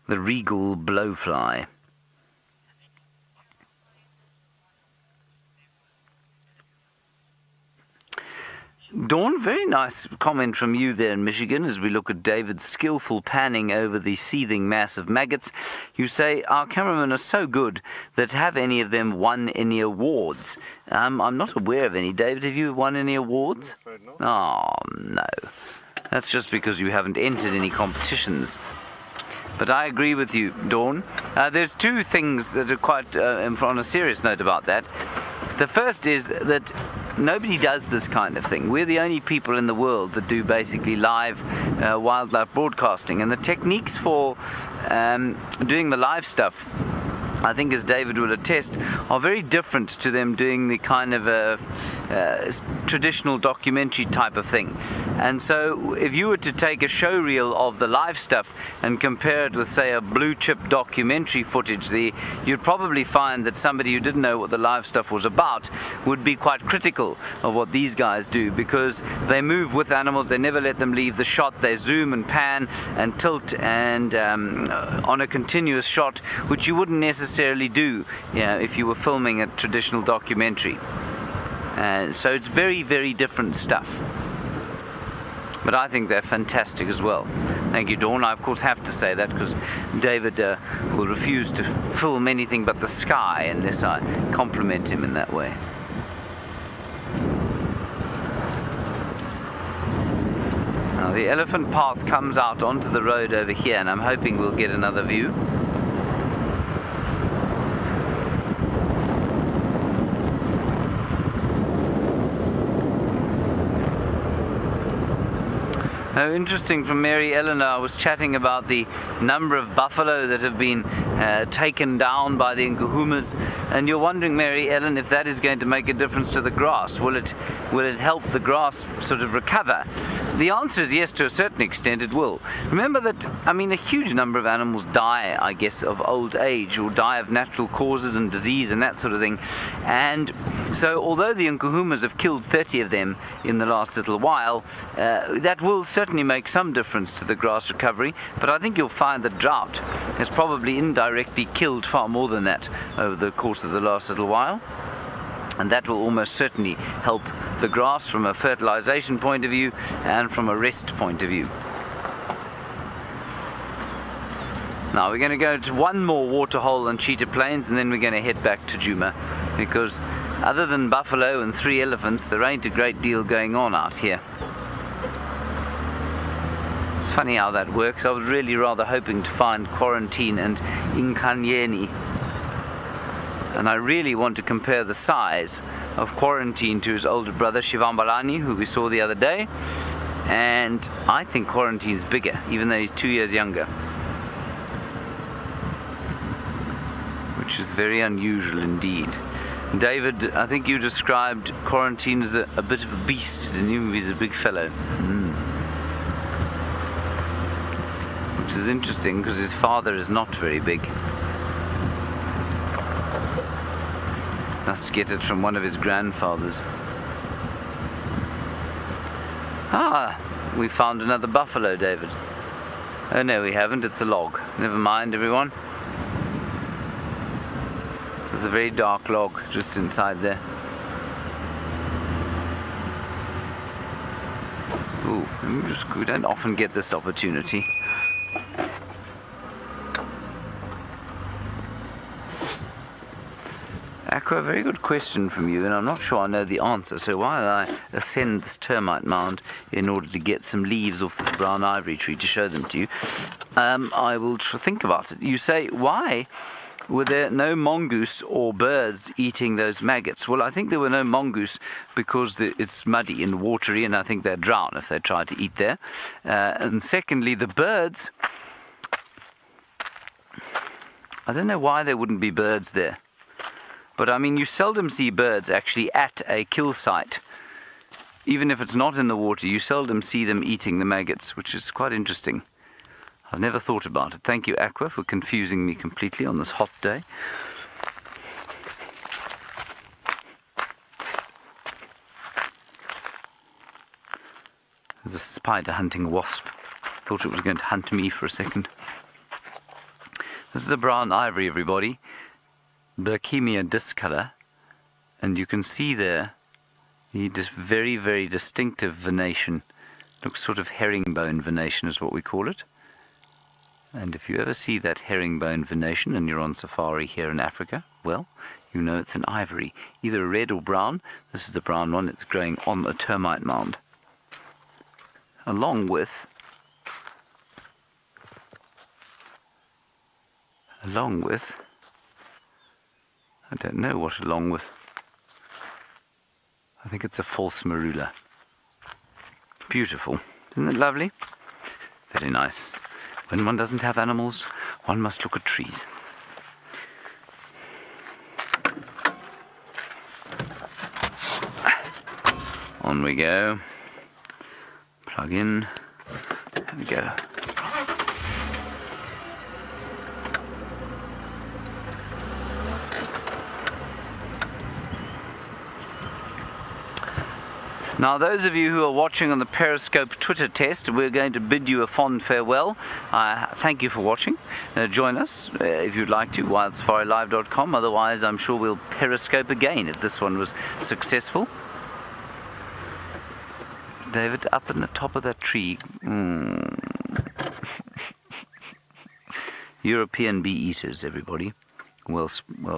The regal blowfly. Dawn, very nice comment from you there in Michigan as we look at David's skillful panning over the seething mass of maggots. You say, our cameramen are so good that have any of them won any awards? I'm not aware of any. David, have you won any awards? Oh, no. That's just because you haven't entered any competitions. But I agree with you, Dawn. There's 2 things that are quite on a serious note about that. The first is that nobody does this kind of thing. We're the only people in the world that do basically live wildlife broadcasting. And the techniques for doing the live stuff, I think, as David will attest, are very different to them doing the kind of traditional documentary type of thing. And so if you were to take a show reel of the live stuff and compare it with, say, a blue chip documentary footage, you'd probably find that somebody who didn't know what the live stuff was about would be quite critical of what these guys do, because they move with animals, they never let them leave the shot, they zoom and pan and tilt and on a continuous shot, which you wouldn't necessarily do, if you were filming a traditional documentary. So it's very, very different stuff. But I think they're fantastic as well. Thank you, Dawn. I, of course, have to say that because David will refuse to film anything but the sky unless I compliment him in that way. Now, the elephant path comes out onto the road over here, and I'm hoping we'll get another view. Oh, interesting from Mary Eleanor. I was chatting about the number of buffalo that have been taken down by the Nkuhumas, and you're wondering, Mary Ellen, if that is going to make a difference to the grass. Will it help the grass sort of recover? The answer is yes, to a certain extent it will. Remember that, I mean, a huge number of animals die, I guess, of old age, or die of natural causes and disease and that sort of thing. And so although the Nkuhumas have killed 30 of them in the last little while, that will certainly make some difference to the grass recovery, but I think you'll find that drought has probably indirectly killed far more than that over the course of the last little while. And that will almost certainly help the grass from a fertilization point of view and from a rest point of view. Now we're going to go to one more waterhole on Cheetah Plains, and then we're going to head back to Djuma, because other than buffalo and 3 elephants, there ain't a great deal going on out here. It's funny how that works. I was really rather hoping to find Quarantine and Nkanyeni. And I really want to compare the size of Quarantine to his older brother Shivambalani, who we saw the other day. And I think Quarantine's bigger, even though he's 2 years younger. Which is very unusual indeed. David, I think you described Quarantine as a bit of a beast, didn't you? He's a big fellow. Which is interesting, because his father is not very big. Must get it from one of his grandfathers. Ah, we found another buffalo, David. Oh no, we haven't, it's a log. Never mind, everyone. There's a very dark log just inside there. Ooh, we don't often get this opportunity. Aqua, very good question from you, and I'm not sure I know the answer, so while I ascend this termite mound in order to get some leaves off this brown ivory tree to show them to you, I will think about it. You say, why were there no mongoose or birds eating those maggots? Well, I think there were no mongoose because it's muddy and watery, and I think they'd drown if they tried to eat there. And secondly, the birds, I don't know why there wouldn't be birds there. But I mean, you seldom see birds actually at a kill site. Even if it's not in the water, you seldom see them eating the maggots, which is quite interesting. I've never thought about it. Thank you, Aqua, for confusing me completely on this hot day. There's a spider hunting a wasp. Thought it was going to hunt me for a second. This is a brown ivory, everybody. Berkemia discolor, and you can see there the very, very distinctive venation. Looks sort of herringbone venation is what we call it. And if you ever see that herringbone venation and you're on safari here in Africa, well, you know it's an ivory, either red or brown. This is the brown one. It's growing on a termite mound, along with I don't know what along with. I think it's a false marula. Beautiful. Isn't it lovely? Very nice. When one doesn't have animals, one must look at trees. On we go. Plug in. There we go. Now, those of you who are watching on the Periscope Twitter test, we're going to bid you a fond farewell. Thank you for watching. Join us if you'd like to, wildsafarilive.com. Otherwise, I'm sure we'll Periscope again if this one was successful. David, up in the top of that tree. European bee eaters, everybody. Well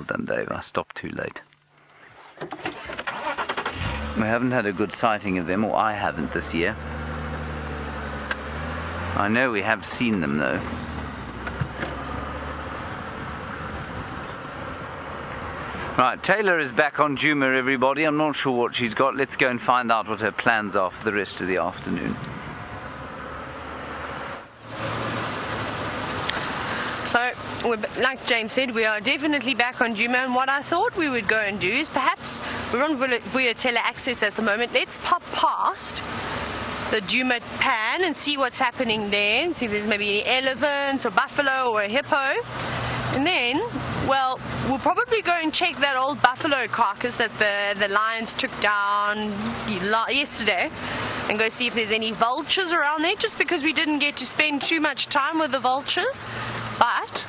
done, Dave. I stopped too late. We haven't had a good sighting of them, or I haven't this year. I know we have seen them though. Right, Taylor is back on Djuma, everybody. I'm not sure what she's got. Let's go and find out what her plans are for the rest of the afternoon. like James said, we are definitely back on Djuma, and what I thought we would go and do is perhaps, we're on Vuyatela access at the moment, let's pop past the Djuma pan and see what's happening there, and see if there's maybe an elephant or buffalo or a hippo. And then, well, we'll probably go and check that old buffalo carcass that the lions took down yesterday, and go see if there's any vultures around there, just because we didn't get to spend too much time with the vultures. But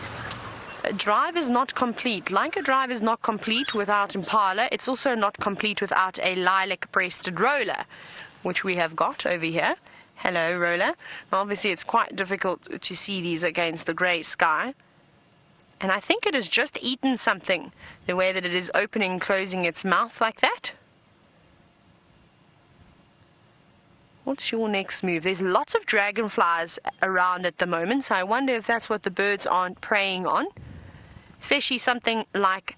a drive is not complete. Like a drive is not complete without impala, it's also not complete without a lilac-breasted roller, which we have got over here. Hello, roller. Now, obviously, it's quite difficult to see these against the grey sky. And I think it has just eaten something, the way that it is opening and closing its mouth like that. What's your next move? There's lots of dragonflies around at the moment, so I wonder if that's what the birds aren't preying on. Especially something like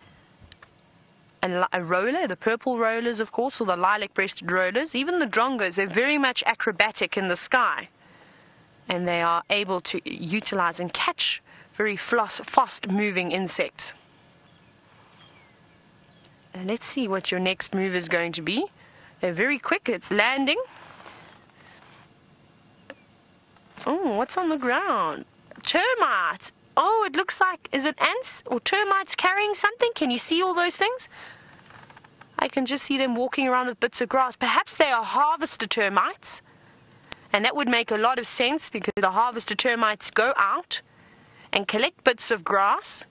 a roller, the purple rollers, of course, or the lilac-breasted rollers. Even the drongos, they're very much acrobatic in the sky. And they are able to utilize and catch very fast-moving insects. And let's see what your next move is going to be. They're very quick. It's landing. Oh, what's on the ground? Termites. Oh, it looks like, is it ants or termites carrying something? Can you see all those things? I can just see them walking around with bits of grass. Perhaps they are harvester termites. And that would make a lot of sense, because the harvester termites go out and collect bits of grass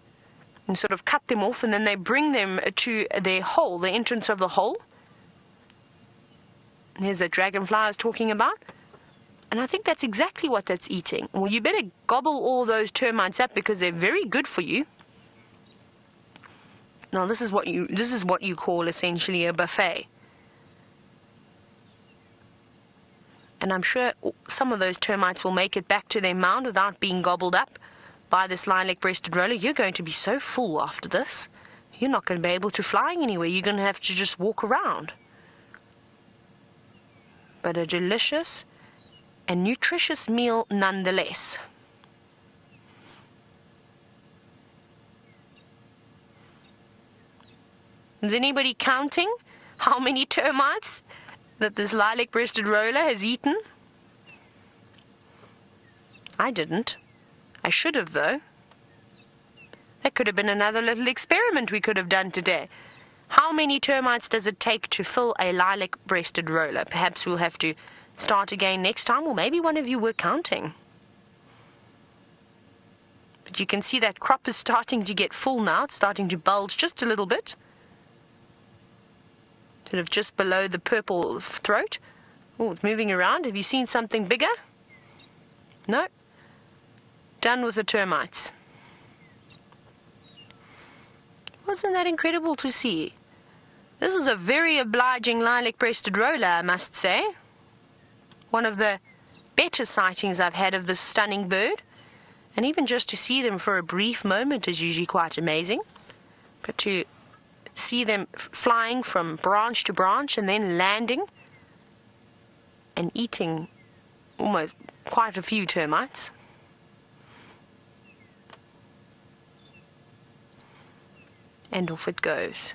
and sort of cut them off, and then they bring them to their hole, the entrance of the hole. Here's a dragonfly I was talking about. And I think that's exactly what that's eating. Well, you better gobble all those termites up, because they're very good for you. Now, this is what you call essentially a buffet. And I'm sure some of those termites will make it back to their mound without being gobbled up by this lilac-breasted roller. You're going to be so full after this. You're not going to be able to fly anywhere. You're going to have to just walk around. But a delicious and nutritious meal nonetheless. Is anybody counting how many termites that this lilac-breasted roller has eaten? I didn't. I should have, though. That could have been another little experiment we could have done today. How many termites does it take to fill a lilac-breasted roller? Perhaps we'll have to start again next time, or maybe one of you were counting. But you can see that crop is starting to get full now. It's starting to bulge just a little bit. Sort of just below the purple throat. Oh, it's moving around. Have you seen something bigger? No. Done with the termites. Wasn't that incredible to see? This is a very obliging lilac-breasted roller, I must say. One of the better sightings I've had of this stunning bird. And even just to see them for a brief moment is usually quite amazing. But to see them flying from branch to branch and then landing and eating almost quite a few termites. And off it goes.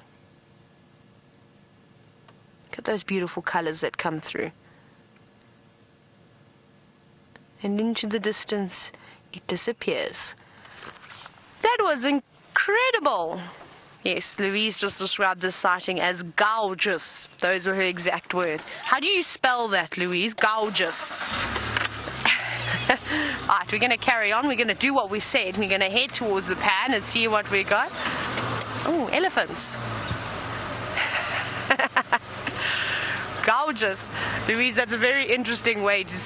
Look at those beautiful colors that come through. And into the distance it disappears. That was incredible! Yes, Louise just described this sighting as gorgeous. Those were her exact words. How do you spell that, Louise? Gorgeous. Alright, we're going to carry on. We're going to do what we said. We're going to head towards the pan and see what we got. Oh, elephants. Gorgeous. Louise, that's a very interesting way to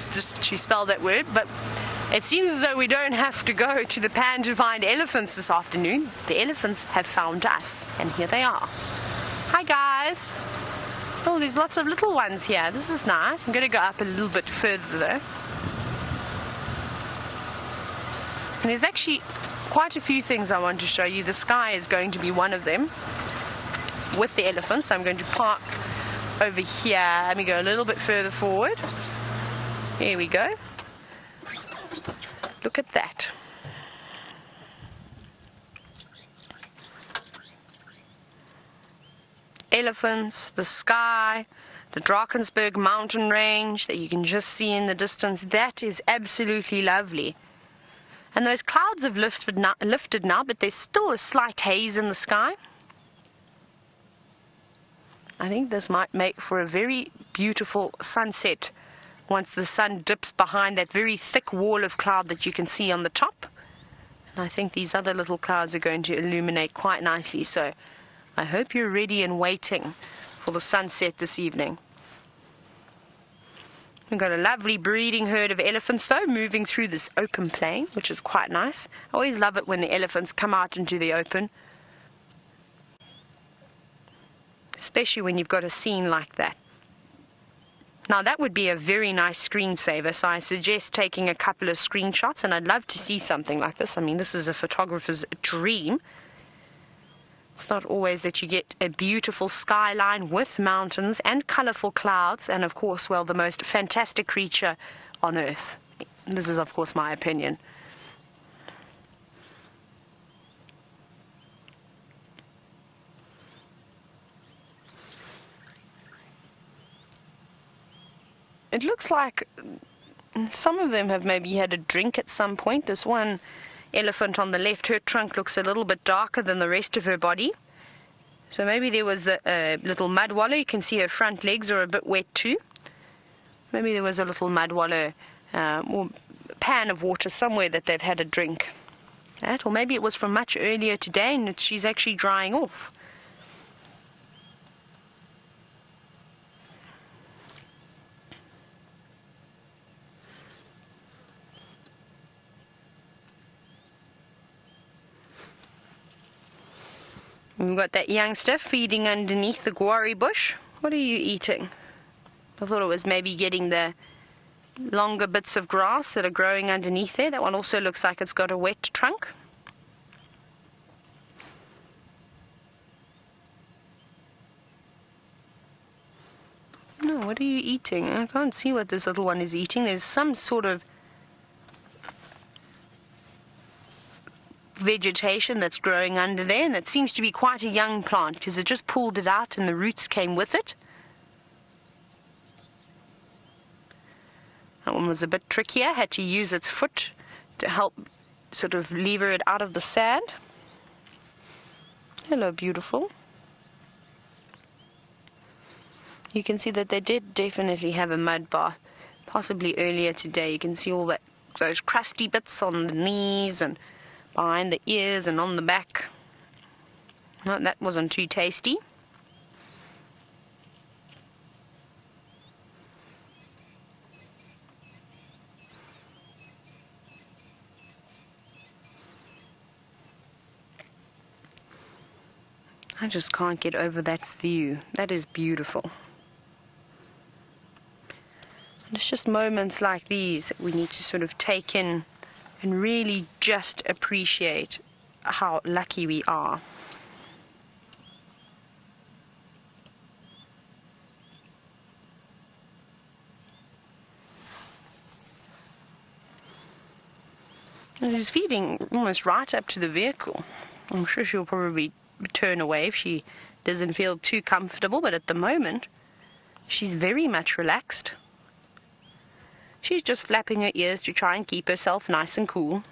spell that word, but it seems as though we don't have to go to the pan to find elephants this afternoon. The elephants have found us, and here they are. Hi, guys. Oh, there's lots of little ones here. This is nice. I'm going to go up a little bit further, though. And there's actually quite a few things I want to show you. The sky is going to be one of them with the elephants. So I'm going to park over here. Let me go a little bit further forward. Here we go. Look at that. elephants, the sky, the Drakensberg mountain range that you can just see in the distance. That is absolutely lovely. And those clouds have lifted now, but there's still a slight haze in the sky. I think this might make for a very beautiful sunset once the sun dips behind that very thick wall of cloud that you can see on the top. And I think these other little clouds are going to illuminate quite nicely. So I hope you're ready and waiting for the sunset this evening. We've got a lovely breeding herd of elephants, though, moving through this open plain, which is quite nice. I always love it when the elephants come out into the open, especially when you've got a scene like that. Now, that would be a very nice screensaver, so I suggest taking a couple of screenshots, and I'd love to see something like this. I mean, this is a photographer's dream. It's not always that you get a beautiful skyline with mountains and colourful clouds and, of course, well, the most fantastic creature on Earth. This is, of course, my opinion. It looks like some of them have maybe had a drink at some point. This one elephant on the left, her trunk looks a little bit darker than the rest of her body. So maybe there was a little mud wallow. You can see her front legs are a bit wet too. Maybe there was a little mud wallow or pan of water somewhere that they've had a drink at. Or maybe it was from much earlier today and she's actually drying off. We've got that youngster feeding underneath the guari bush. What are you eating? I thought it was maybe getting the longer bits of grass that are growing underneath there. That one also looks like it's got a wet trunk. No, what are you eating? I can't see what this little one is eating. There's some sort of vegetation that's growing under there, and it seems to be quite a young plant because it just pulled it out and the roots came with it. That one was a bit trickier, had to use its foot to help sort of lever it out of the sand. Hello, beautiful. You can see that they did definitely have a mud bath, possibly earlier today. You can see all that, those crusty bits on the knees and behind the ears and on the back. No, that wasn't too tasty. I just can't get over that view. That is beautiful. And it's just moments like these that we need to sort of take in and really just appreciate how lucky we are. And she's feeding almost right up to the vehicle. I'm sure she'll probably turn away if she doesn't feel too comfortable, but at the moment she's very much relaxed. She's just flapping her ears to try and keep herself nice and cool.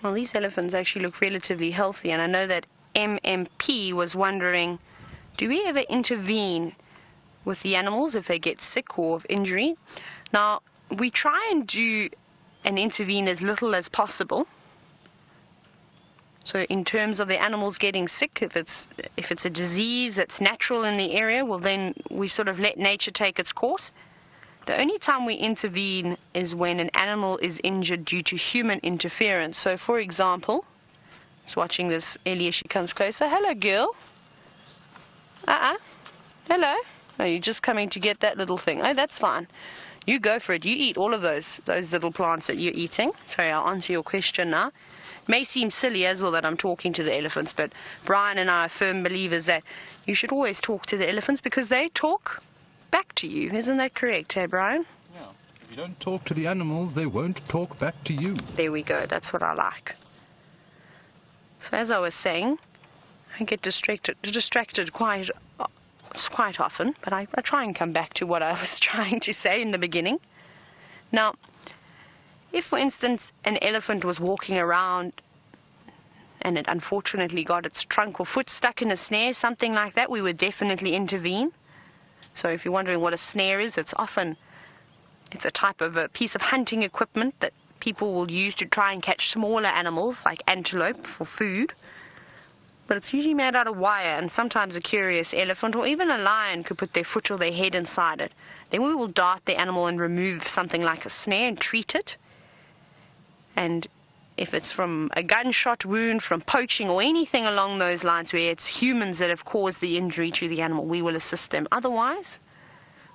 Well, these elephants actually look relatively healthy, and I know that MMP was wondering, do we ever intervene with the animals if they get sick or of injury? Now, we try and do and intervene as little as possible. So in terms of the animals getting sick, if it's a disease that's natural in the area, well then we sort of let nature take its course. The only time we intervene is when an animal is injured due to human interference. So for example, just watching this Ellie as she comes closer. Hello, girl. Hello. Oh, you're just coming to get that little thing. Oh, that's fine. You go for it. You eat all of those little plants that you're eating. Sorry, I'll answer your question now. It may seem silly as well that I'm talking to the elephants, but Brian and I are firm believers that you should always talk to the elephants because they talk back to you. Isn't that correct, hey Brian? Yeah. If you don't talk to the animals, they won't talk back to you. There we go. That's what I like. So as I was saying, I get distracted quite often, but I try and come back to what I was trying to say in the beginning. Now, if, for instance, an elephant was walking around and it unfortunately got its trunk or foot stuck in a snare, something like that, we would definitely intervene. So if you're wondering what a snare is, it's a type of a piece of hunting equipment that people will use to try and catch smaller animals like antelope for food. But it's usually made out of wire, and sometimes a curious elephant or even a lion could put their foot or their head inside it. Then we will dart the animal and remove something like a snare and treat it. And if it's from a gunshot wound, from poaching or anything along those lines where it's humans that have caused the injury to the animal, we will assist them. Otherwise,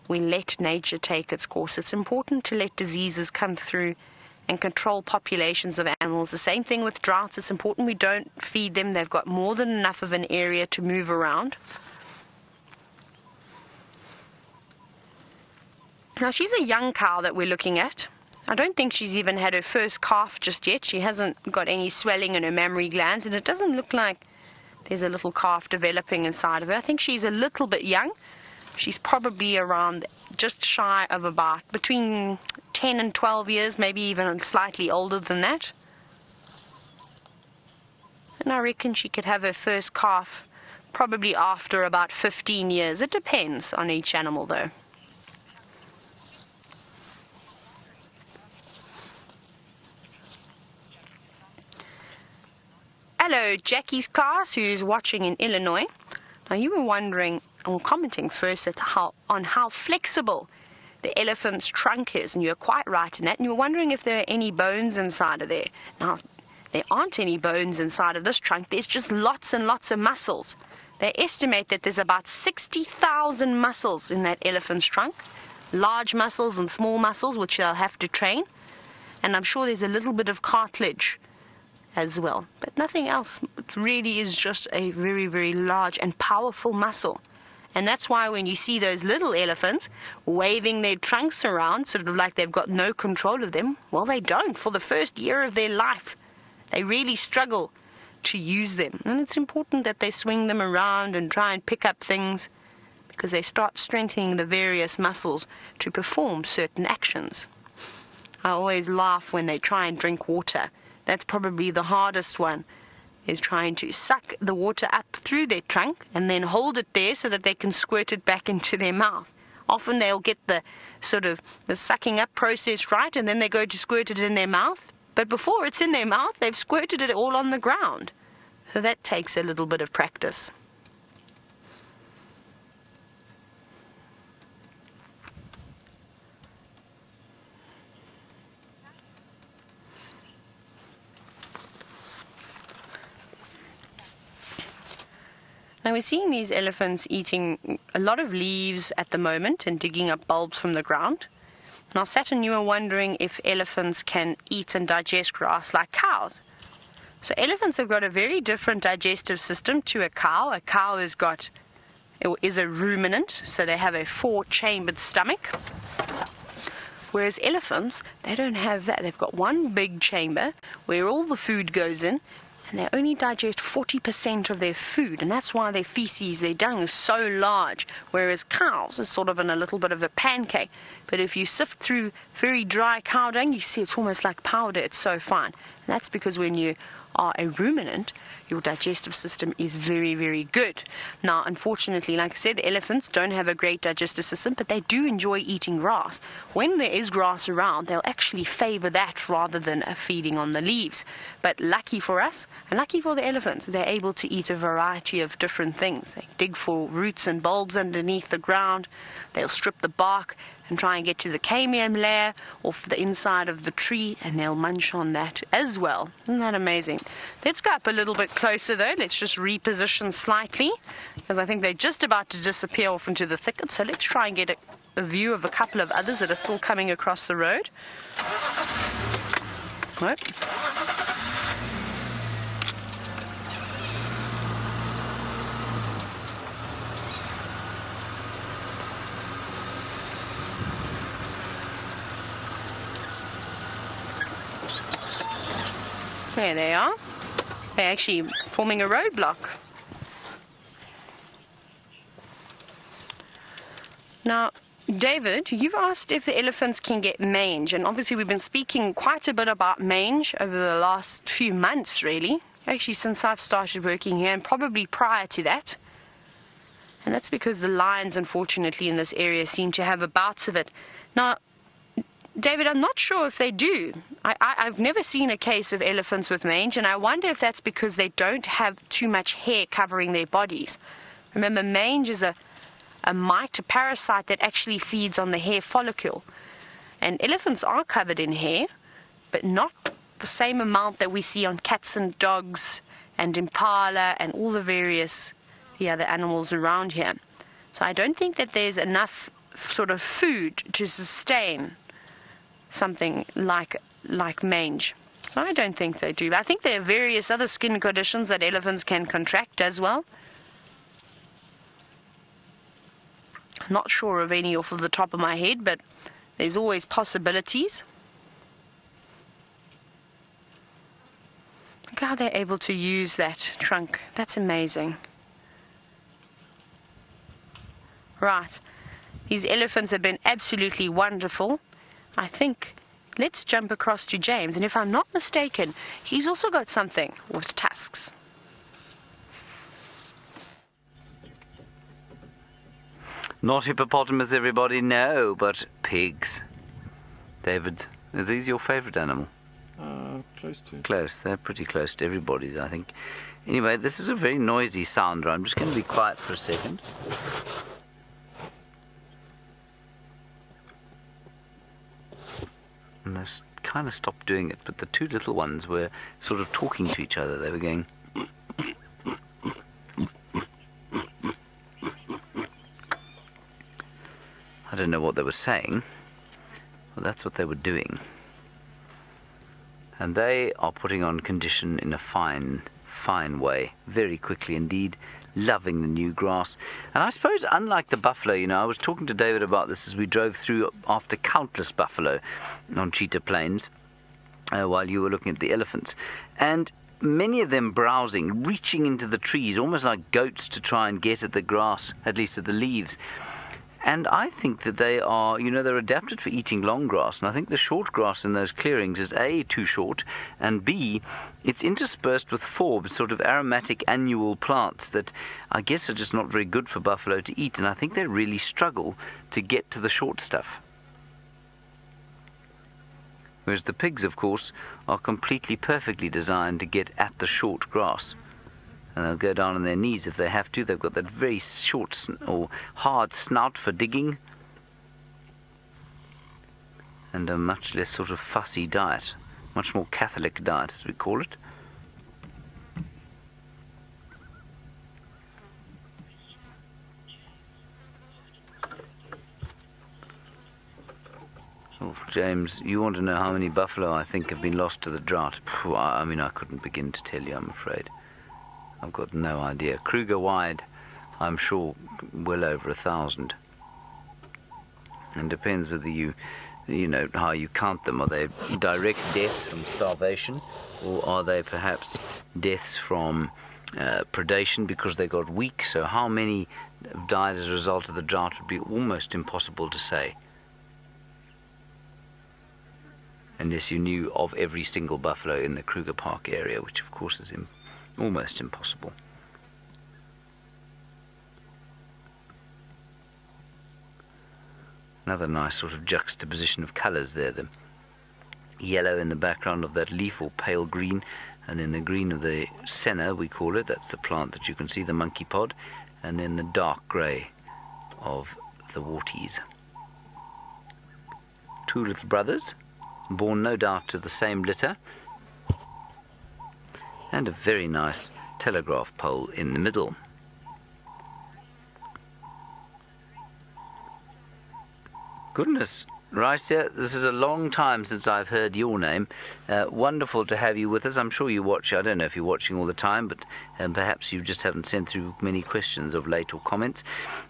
we let nature take its course. It's important to let diseases come through and control populations of animals. The same thing with droughts. It's important we don't feed them. They've got more than enough of an area to move around. Now, she's a young cow that we're looking at. I don't think she's even had her first calf just yet. She hasn't got any swelling in her mammary glands, and it doesn't look like there's a little calf developing inside of her. I think she's a little bit young. She's probably around just shy of about between 10 and 12 years, maybe even slightly older than that. And I reckon she could have her first calf probably after about 15 years. It depends on each animal, though. Hello, Jackie's class, who's watching in Illinois. Now, you were wondering, or commenting first on how flexible the elephant's trunk is, and you're quite right in that, and you were wondering if there are any bones inside of there. Now, there aren't any bones inside of this trunk. There's just lots and lots of muscles. They estimate that there's about 60,000 muscles in that elephant's trunk, large muscles and small muscles, which they'll have to train, and I'm sure there's a little bit of cartilage as well, but nothing else. It really is just a very, very large and powerful muscle. And that's why when you see those little elephants waving their trunks around, sort of like they've got no control of them, well, they don't. For the first year of their life, they really struggle to use them. And it's important that they swing them around and try and pick up things, because they start strengthening the various muscles to perform certain actions. I always laugh when they try and drink water. That's probably the hardest one, is trying to suck the water up through their trunk and then hold it there so that they can squirt it back into their mouth. Often they'll get the sucking up process right, and then they go to squirt it in their mouth. But before it's in their mouth, they've squirted it all on the ground. So that takes a little bit of practice. Now we're seeing these elephants eating a lot of leaves at the moment and digging up bulbs from the ground. Now, Saturn, you were wondering if elephants can eat and digest grass like cows. So elephants have got a very different digestive system to a cow. A cow is a ruminant, so they have a 4-chambered stomach. Whereas elephants, they don't have that. They've got one big chamber where all the food goes in, and they only digest 40% of their food, and that's why their feces, their dung, is so large, whereas cows is sort of in a little bit of a pancake. But if you sift through very dry cow dung, you see it's almost like powder. It's so fine. And that's because when you are a ruminant, your digestive system is very, very good. Now, unfortunately, like I said, the elephants don't have a great digestive system, but they do enjoy eating grass. When there is grass around, they'll actually favor that rather than feeding on the leaves. But lucky for us, and lucky for the elephants, they're able to eat a variety of different things. They dig for roots and bulbs underneath the ground. They'll strip the bark and try and get to the cambium layer off the inside of the tree, and they'll munch on that as well. Isn't that amazing? Let's go up a little bit closer though. Let's just reposition slightly, because I think they're just about to disappear off into the thicket. So let's try and get a view of a couple of others that are still coming across the road. Nope. There they are. They're actually forming a roadblock. Now, David, you've asked if the elephants can get mange, and obviously we've been speaking quite a bit about mange over the last few months, really. Actually, since I've started working here, and probably prior to that. And that's because the lions, unfortunately, in this area seem to have bouts of it. Now, David, I'm not sure if they do. I've never seen a case of elephants with mange, and I wonder if that's because they don't have too much hair covering their bodies. Remember, mange is a mite, a parasite that actually feeds on the hair follicle. And elephants are covered in hair, but not the same amount that we see on cats and dogs and impala and all the various other animals around here. So I don't think that there's enough sort of food to sustain something like mange. I don't think they do. I think there are various other skin conditions that elephants can contract as well. Not sure of any off of the top of my head, but there's always possibilities. Look how they're able to use that trunk. That's amazing. Right. These elephants have been absolutely wonderful. I think let's jump across to James, and if I'm not mistaken, he's also got something with tusks. Not hippopotamus, everybody, no, but pigs. David, are these your favourite animal? Close to. Close, they're pretty close to everybody's, I think. Anyway, this is a very noisy sounder. I'm just going to be quiet for a second. And I kind of stopped doing it, but the two little ones were sort of talking to each other. They were going... I don't know what they were saying. Well, that's what they were doing. And they are putting on condition in a fine, fine way, very quickly indeed, loving the new grass. And I suppose, unlike the buffalo, you know, I was talking to David about this as we drove through after countless buffalo on cheetah plains while you were looking at the elephants. And many of them browsing, reaching into the trees, almost like goats to try and get at the grass, at least at the leaves. And I think that they are, you know, they're adapted for eating long grass. And I think the short grass in those clearings is A, too short, and B, it's interspersed with forbs, sort of aromatic annual plants that I guess are just not very good for buffalo to eat. And I think they really struggle to get to the short stuff. Whereas the pigs, of course, are completely perfectly designed to get at the short grass. And they'll go down on their knees if they have to. They've got that very short or hard snout for digging. And a much less sort of fussy diet. Much more Catholic diet, as we call it. Oh, James, you want to know how many buffalo I think have been lost to the drought? Phew, I mean, I couldn't begin to tell you, I'm afraid. I've got no idea. Kruger-wide, I'm sure well over 1,000. And depends whether you know, how you count them. Are they direct deaths from starvation, or are they perhaps deaths from predation because they got weak? So how many have died as a result of the drought would be almost impossible to say. Unless you knew of every single buffalo in the Kruger Park area, which of course is almost impossible. Another nice sort of juxtaposition of colours there. The yellow in the background of that leaf, or pale green, and then the green of the senna, we call it. That's the plant that you can see, the monkey pod, and then the dark grey of the warties. Two little brothers, born no doubt to the same litter, and a very nice telegraph pole in the middle. Goodness, Raisia, this is a long time since I've heard your name. Wonderful to have you with us. I'm sure you watch. I don't know if you're watching all the time, but perhaps you just haven't sent through many questions of late or comments.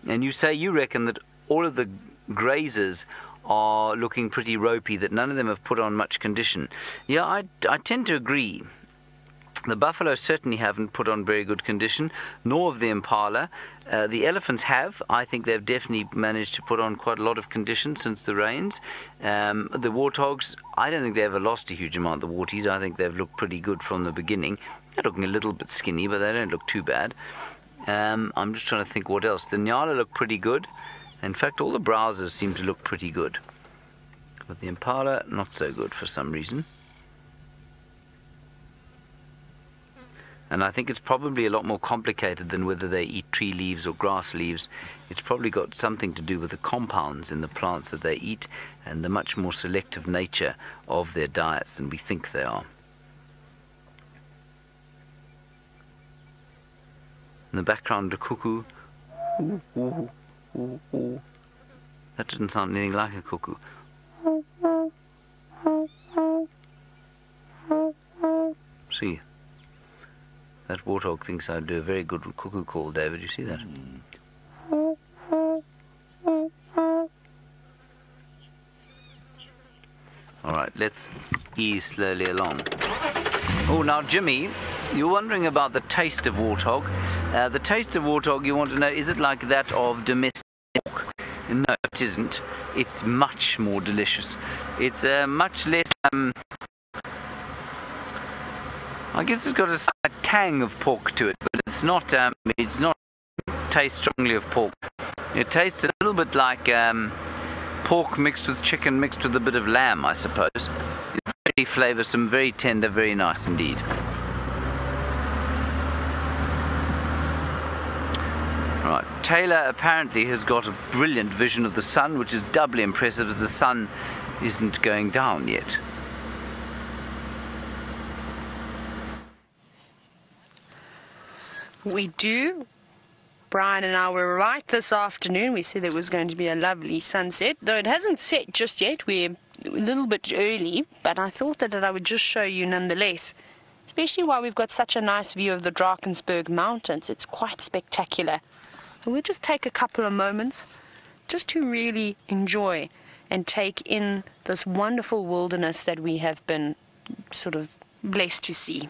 And you say you reckon that all of the grazers are looking pretty ropey, that none of them have put on much condition. Yeah, I tend to agree. The buffalo certainly haven't put on very good condition, nor have the impala. The elephants have. I think they've definitely managed to put on quite a lot of condition since the rains. The warthogs, I don't think they ever lost a huge amount. The warties, I think they've looked pretty good from the beginning. They're looking a little bit skinny, but they don't look too bad. I'm just trying to think what else. The nyala look pretty good. In fact, all the browsers seem to look pretty good. But the impala, not so good for some reason. And I think it's probably a lot more complicated than whether they eat tree leaves or grass leaves. It's probably got something to do with the compounds in the plants that they eat and the much more selective nature of their diets than we think they are. In the background, a cuckoo. Ooh, ooh, ooh, ooh. That doesn't sound anything like a cuckoo. See, that warthog thinks I'd do a very good cuckoo call, David. You see that? All right, let's ease slowly along. Oh, now, Jimmy, you're wondering about the taste of warthog. The taste of warthog, you want to know, is it like that of domestic pork? No, it isn't. It's much more delicious. It's much less... I guess it's got a slight tang of pork to it, but it's not taste strongly of pork. It tastes a little bit like pork mixed with chicken mixed with a bit of lamb, I suppose. It's very flavoursome, very tender, very nice indeed. Right, Taylor apparently has got a brilliant vision of the sun, which is doubly impressive as the sun isn't going down yet. We do. Brian and I were right this afternoon. We said it was going to be a lovely sunset, though it hasn't set just yet. We're a little bit early, but I thought that I would just show you nonetheless, especially while we've got such a nice view of the Drakensberg Mountains. It's quite spectacular. And we'll just take a couple of moments just to really enjoy and take in this wonderful wilderness that we have been sort of blessed to see.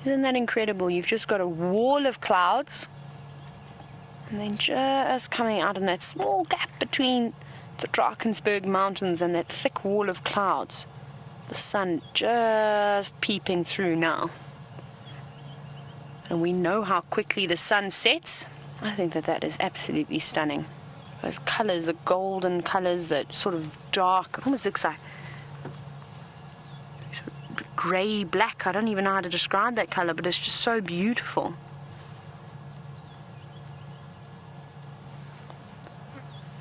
Isn't that incredible? You've just got a wall of clouds, and then just coming out in that small gap between the Drakensberg Mountains and that thick wall of clouds, the sun just peeping through now. And we know how quickly the sun sets. I think that that is absolutely stunning. Those colours, the golden colours, that sort of dark, almost looks like grey black. I don't even know how to describe that colour, but it's just so beautiful.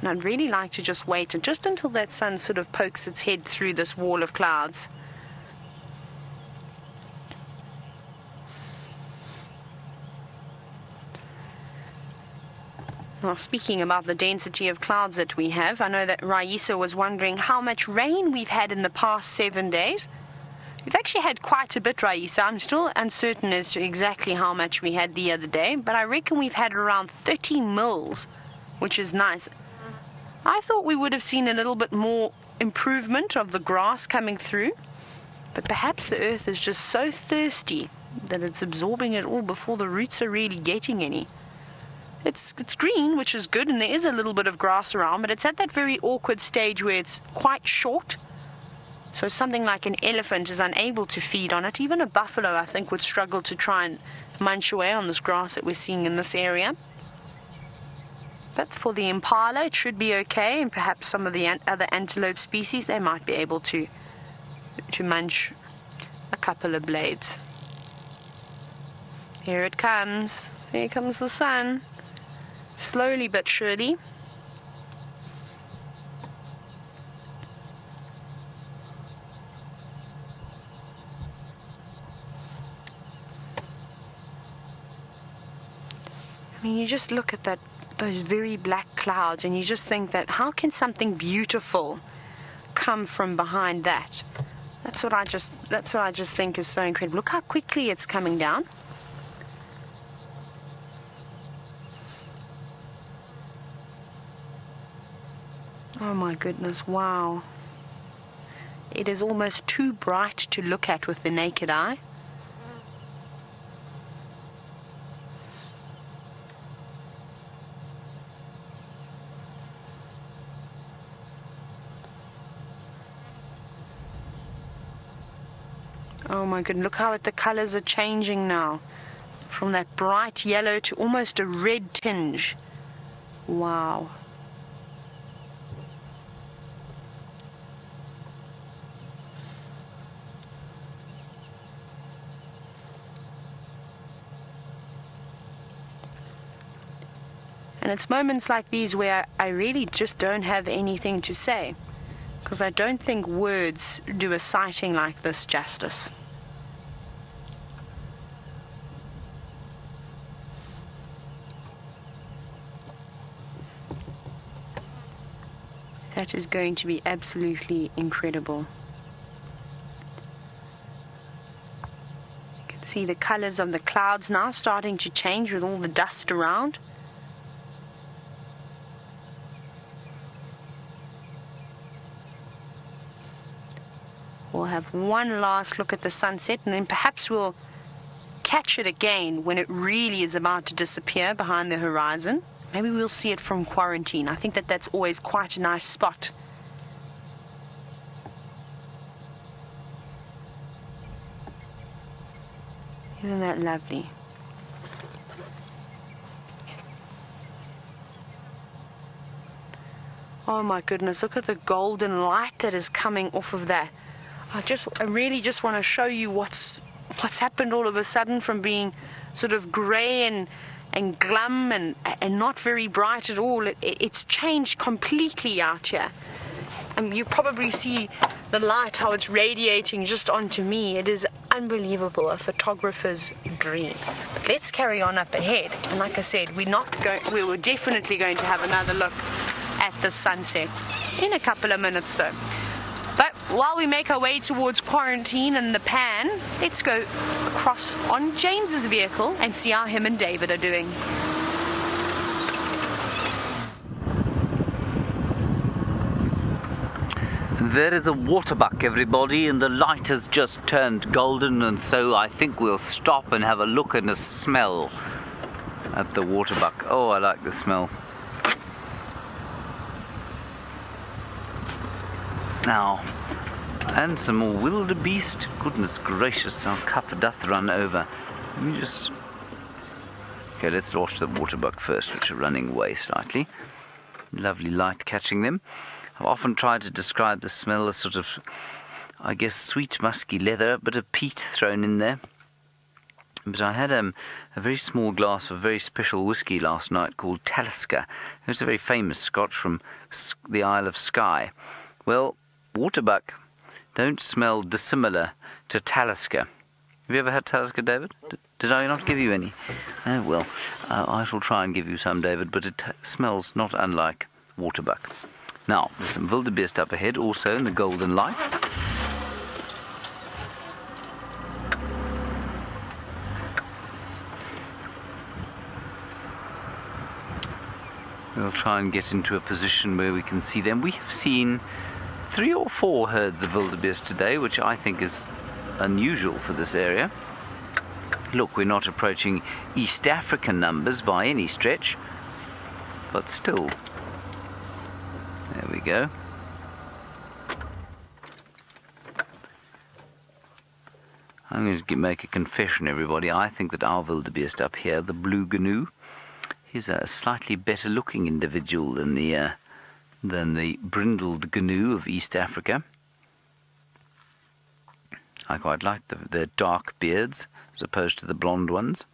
And I'd really like to just wait just until that sun sort of pokes its head through this wall of clouds. Well, speaking about the density of clouds that we have, I know that Raisa was wondering how much rain we've had in the past 7 days. We've actually had quite a bit, Raisa. I'm still uncertain as to exactly how much we had the other day, but I reckon we've had around 30 mils, which is nice. I thought we would have seen a little bit more improvement of the grass coming through, but perhaps the earth is just so thirsty that it's absorbing it all before the roots are really getting any. It's green, which is good, and there is a little bit of grass around, but it's at that very awkward stage where it's quite short. So something like an elephant is unable to feed on it. Even a buffalo, I think, would struggle to try and munch away on this grass that we're seeing in this area. But for the impala, it should be okay, and perhaps some of the other antelope species, they might be able to munch a couple of blades. Here it comes. Here comes the sun. Slowly but surely. I mean, you just look at those very black clouds and you just think that how can something beautiful come from behind that? That's what I just think is so incredible. Look how quickly it's coming down. Oh my goodness, wow. It is almost too bright to look at with the naked eye. Oh my goodness, look how the colors are changing now. From that bright yellow to almost a red tinge. Wow. And it's moments like these where I really just don't have anything to say, because I don't think words do a sighting like this justice. That is going to be absolutely incredible. You can see the colors of the clouds now starting to change with all the dust around. We'll have one last look at the sunset, and then perhaps we'll catch it again when it really is about to disappear behind the horizon. Maybe we'll see it from quarantine. I think that's always quite a nice spot. Isn't that lovely? Oh my goodness, look at the golden light that is coming off of that. I really just want to show you what's happened all of a sudden from being sort of grey and glum and not very bright at all. It's changed completely out here. And you probably see the light, how it's radiating just onto me. It is unbelievable, a photographer's dream. But let's carry on up ahead. And like I said, we were definitely going to have another look at the sunset in a couple of minutes though. But while we make our way towards quarantine and the pan, let's go across on James's vehicle and see how him and David are doing. There is a waterbuck, everybody, and the light has just turned golden, and so I think we'll stop and have a look and a smell at the waterbuck. Oh, I like the smell. Now, and some more wildebeest. Goodness gracious, our cup doth run over. Let me just... Okay, let's watch the waterbuck first, which are running away slightly. Lovely light catching them. I've often tried to describe the smell as sort of, I guess, sweet musky leather, a bit of peat thrown in there. But I had a very small glass of very special whiskey last night called Talisker. It's a very famous Scotch from the Isle of Skye. Well, waterbuck don't smell dissimilar to Talisker. Have you ever had Talisker, David? Did I not give you any? Oh, well, I shall try and give you some, David, but it smells not unlike waterbuck. Now, there's some wildebeest up ahead, also in the golden light. We'll try and get into a position where we can see them. We have seen 3 or 4 herds of wildebeest today, which I think is unusual for this area. Look, we're not approaching East African numbers by any stretch, but still. There we go. I'm going to make a confession, everybody. I think that our wildebeest up here, the blue gnu, is a slightly better looking individual than the brindled gnu of East Africa. I quite like their dark beards as opposed to the blonde ones.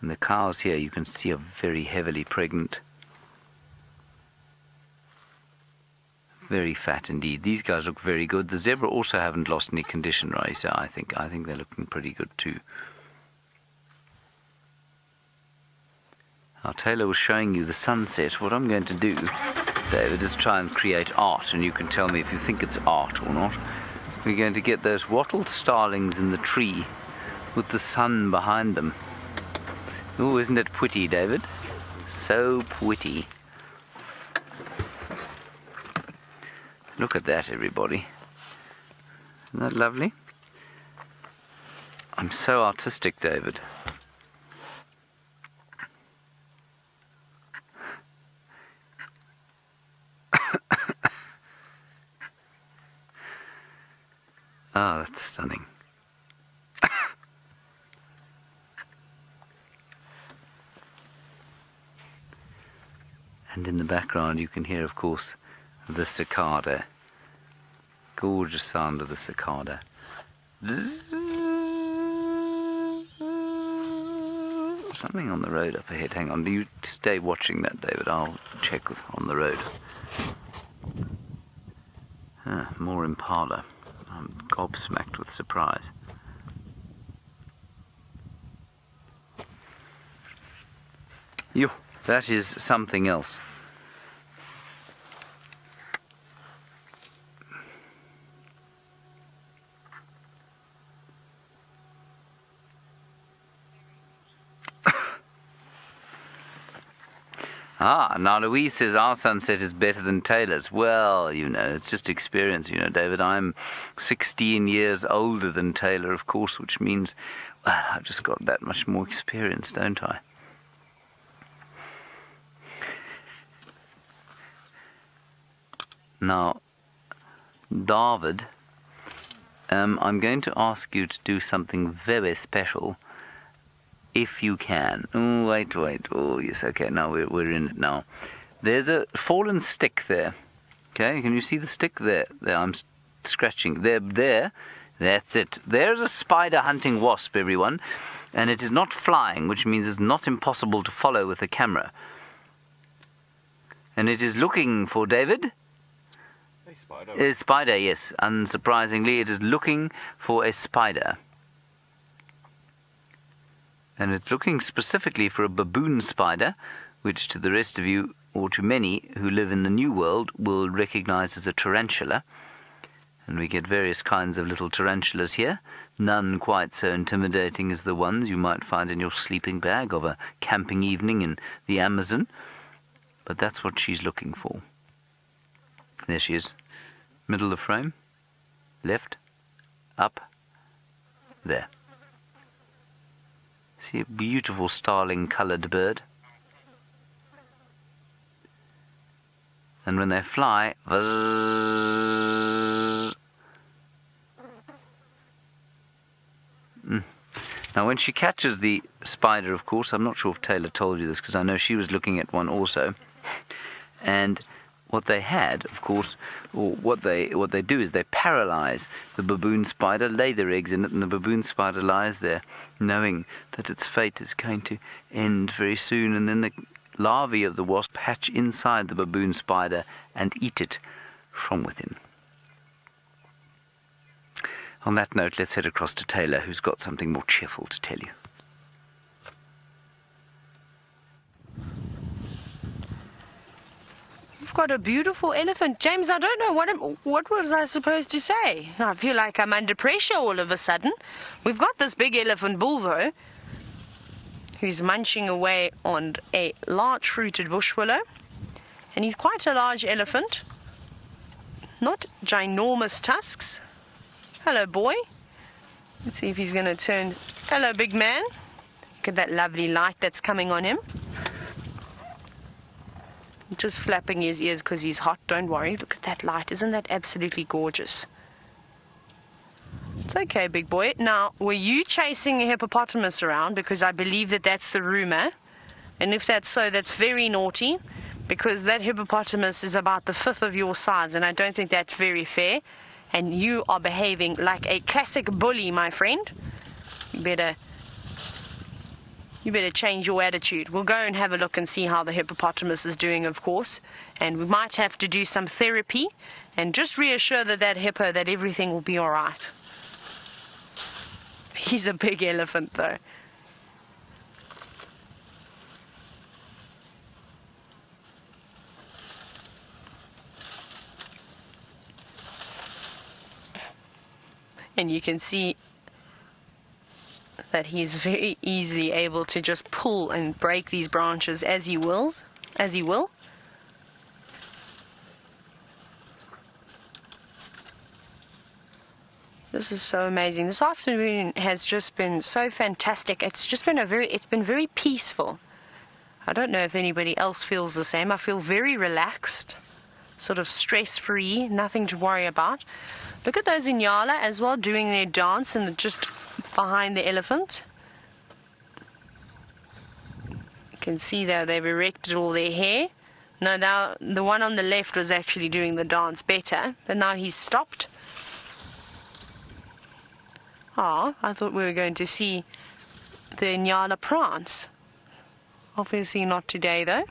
And the cows here, you can see, are very heavily pregnant. Very fat indeed. These guys look very good. The zebra also haven't lost any condition, right? So I think they're looking pretty good too. Now Taylor was showing you the sunset. What I'm going to do David, is try and create art, and you can tell me if you think it's art or not. We're going to get those wattled starlings in the tree with the sun behind them. Oh, isn't it pretty, David? So pretty. Look at that, everybody. Isn't that lovely? I'm so artistic, David. Ah, that's stunning. And in the background you can hear, of course, the cicada. Gorgeous sound of the cicada. Something on the road up ahead. Hang on, you stay watching that, David. I'll check on the road. More impala. I'm gobsmacked with surprise. Yo, that is something else. Ah, now Louise says our sunset is better than Taylor's. Well, you know, it's just experience, you know, David. I'm 16 years older than Taylor, of course, which means, well, I've just got that much more experience, don't I? Now, David, I'm going to ask you to do something very special. If you can. Oh, wait. Oh, yes, okay, now we're in it now. There's a fallen stick there. Okay, can you see the stick there? There, I'm scratching. There. That's it. There's a spider hunting wasp, everyone. And it is not flying, which means it's not impossible to follow with a camera. And it is looking for David. A spider. A spider, yes. Unsurprisingly, it is looking for a spider. And it's looking specifically for a baboon spider, which to the rest of you, or to many who live in the New World, will recognize as a tarantula. And we get various kinds of little tarantulas here, none quite so intimidating as the ones you might find in your sleeping bag of a camping evening in the Amazon. But that's what she's looking for. There she is, middle of frame, left, up, there. See a beautiful starling-coloured bird. And when they fly, Now when she catches the spider, of course, I'm not sure if Taylor told you this, because I know she was looking at one also. And what they had, of course, or what they do is they paralyze the baboon spider, lay their eggs in it, and the baboon spider lies there, knowing that its fate is going to end very soon, and then the larvae of the wasp hatch inside the baboon spider and eat it from within. On that note, let's head across to Taylor, who's got something more cheerful to tell you. You've got a beautiful elephant. James, I don't know, what was I supposed to say? I feel like I'm under pressure all of a sudden. We've got this big elephant bull, though, who's munching away on a large fruited bush willow. And he's quite a large elephant. Not ginormous tusks. Hello, boy. Let's see if he's going to turn. Hello, big man. Look at that lovely light that's coming on him. Just flapping his ears because he's hot. Don't worry. Look at that light. Isn't that absolutely gorgeous? It's okay, big boy. Now, were you chasing a hippopotamus around? Because I believe that that's the rumor. And if that's so, that's very naughty. Because that hippopotamus is about the fifth of your size. And I don't think that's very fair. And you are behaving like a classic bully, my friend. You better change your attitude. We'll go and have a look and see how the hippopotamus is doing, of course. And we might have to do some therapy and just reassure that hippo that everything will be all right. He's a big elephant, though. And you can see that he's very easily able to just pull and break these branches as he will. This is so amazing. This afternoon has just been so fantastic. It's been very peaceful. I don't know if anybody else feels the same. I feel very relaxed, sort of stress-free, nothing to worry about. Look at those Inyala as well, doing their dance and just behind the elephant. You can see there they've erected all their hair. No, now the one on the left was actually doing the dance better, but now he's stopped. Ah, I thought we were going to see the Inyala prance. Obviously not today though.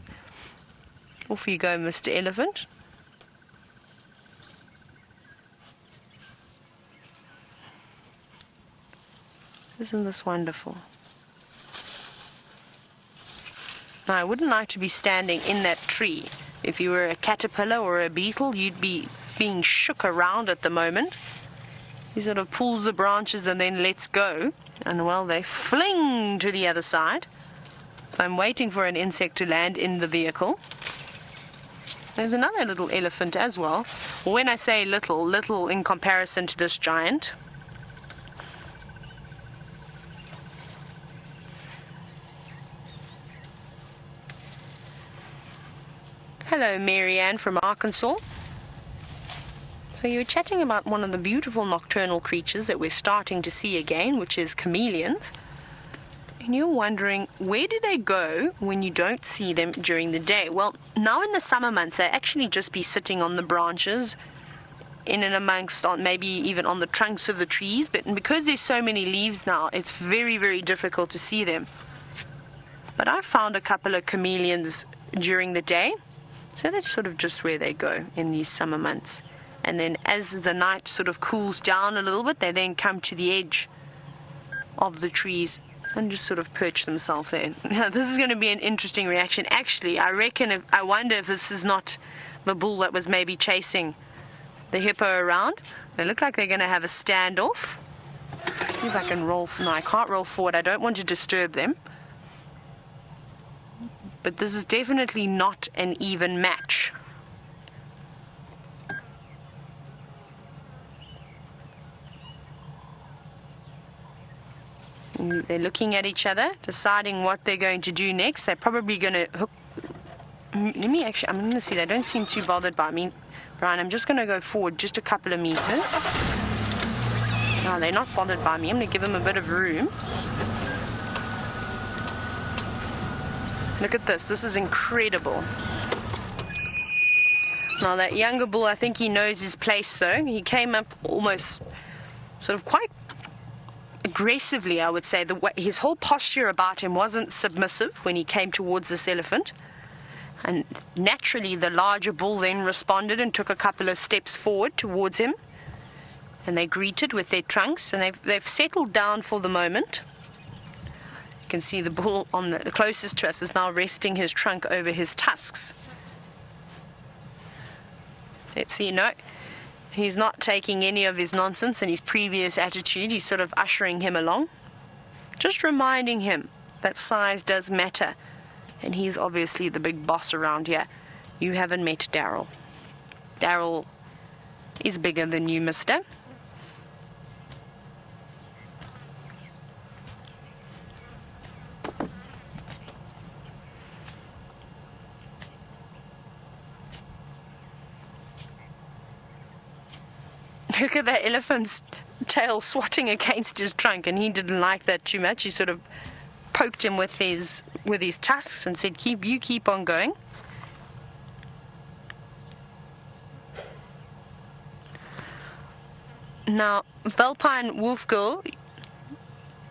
Off you go, Mr. Elephant. Isn't this wonderful? Now, I wouldn't like to be standing in that tree. If you were a caterpillar or a beetle, you'd be being shook around at the moment. He sort of pulls the branches and then lets go. And, well, they fling to the other side. I'm waiting for an insect to land in the vehicle. There's another little elephant as well. When I say little, little in comparison to this giant. Hello, Marianne from Arkansas. So you were chatting about one of the beautiful nocturnal creatures that we're starting to see again, which is chameleons. And you're wondering, where do they go when you don't see them during the day? Well, now in the summer months, they actually just be sitting on the branches, in and amongst, maybe even on the trunks of the trees. But because there's so many leaves now, it's very, very difficult to see them. But I found a couple of chameleons during the day. So that's sort of just where they go in these summer months. And then as the night sort of cools down a little bit, they then come to the edge of the trees and just sort of perch themselves there. Now, this is going to be an interesting reaction. Actually, I wonder if this is not the bull that was maybe chasing the hippo around. They look like they're going to have a standoff. See if I can roll. No, I can't roll forward. I don't want to disturb them. But this is definitely not an even match. They're looking at each other, deciding what they're going to do next. They're probably going to hook. I'm going to see. They don't seem too bothered by me. Brian, I'm just going to go forward just a couple of meters. No, they're not bothered by me. I'm going to give them a bit of room. Look at this. This is incredible. Now, that younger bull, I think he knows his place, though. He came up almost sort of quite aggressively, I would say. His whole posture about him wasn't submissive when he came towards this elephant. And naturally, the larger bull then responded and took a couple of steps forward towards him. And they greeted with their trunks, and they've settled down for the moment. You can see the bull on the closest to us is now resting his trunk over his tusks. Let's see, no. He's not taking any of his nonsense and his previous attitude. He's sort of ushering him along. Just reminding him that size does matter. And he's obviously the big boss around here. You haven't met Daryl. Daryl is bigger than you, mister. Look at that elephant's tail swatting against his trunk, and he didn't like that too much. He sort of poked him with his tusks and said, keep on going. Now, Valpine Wolf Girl,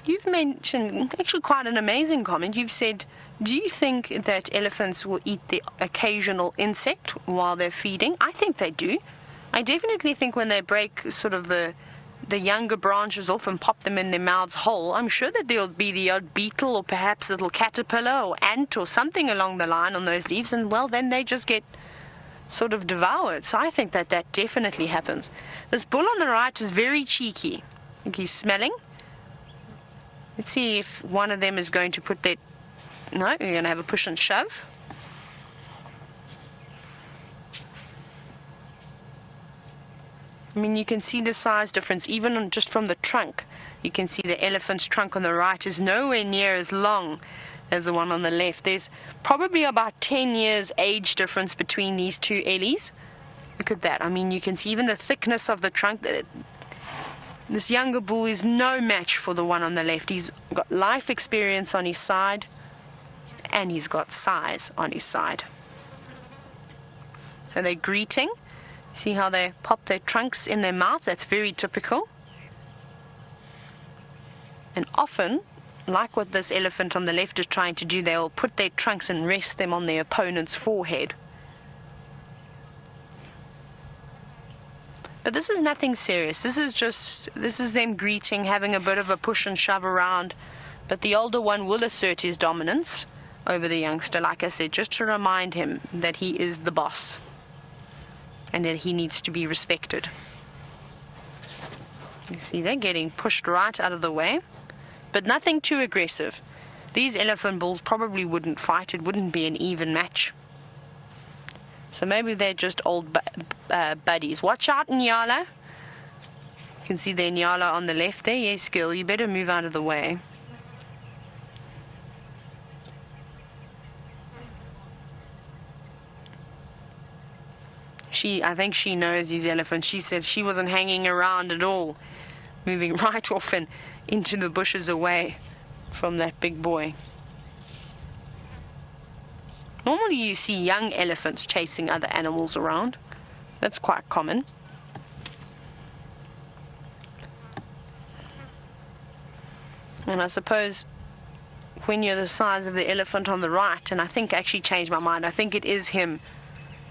you've mentioned actually quite an amazing comment. You've said, do you think that elephants will eat the occasional insect while they're feeding? I think they do. I definitely think when they break sort of the younger branches off and pop them in their mouths whole, I'm sure that there'll be the odd beetle or perhaps a little caterpillar or ant or something along the line on those leaves, and well, then they just get sort of devoured. So I think that definitely happens. This bull on the right is very cheeky. think he's smelling. Let's see if one of them is going to put their... No, you're going to have a push and shove. I mean, you can see the size difference, even just from the trunk. You can see the elephant's trunk on the right is nowhere near as long as the one on the left. There's probably about 10 years age difference between these two Ellies. Look at that. I mean, you can see even the thickness of the trunk. This younger bull is no match for the one on the left. He's got life experience on his side, and he's got size on his side. So they're greeting. See how they pop their trunks in their mouth? That's very typical. And often, like what this elephant on the left is trying to do, they'll put their trunks and rest them on their opponent's forehead. But this is nothing serious. This is them greeting, having a bit of a push and shove around. But the older one will assert his dominance over the youngster, like I said, just to remind him that he is the boss and that he needs to be respected. You see, they're getting pushed right out of the way, but nothing too aggressive. These elephant bulls probably wouldn't fight. It wouldn't be an even match. So maybe they're just old buddies. Watch out, Nyala. You can see the Nyala on the left there. Yes, girl, you better move out of the way. I think she knows these elephants. She said she wasn't hanging around at all, moving right off and into the bushes away from that big boy. Normally you see young elephants chasing other animals around. That's quite common. And I suppose when you're the size of the elephant on the right, and I think I actually changed my mind, I think it is him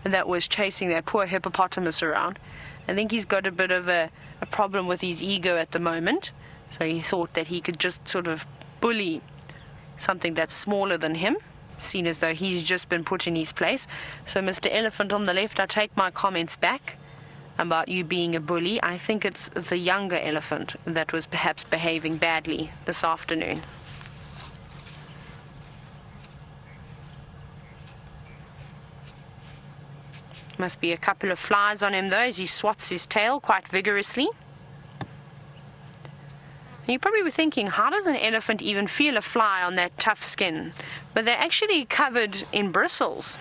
that was chasing that poor hippopotamus around. I think he's got a bit of a problem with his ego at the moment, so he thought that he could just sort of bully something that's smaller than him, seen as though he's just been put in his place. So Mr. Elephant on the left, I take my comments back about you being a bully. I think it's the younger elephant that was perhaps behaving badly this afternoon. Must be a couple of flies on him though, as he swats his tail quite vigorously. You probably were thinking, how does an elephant even feel a fly on that tough skin? But they're actually covered in bristles.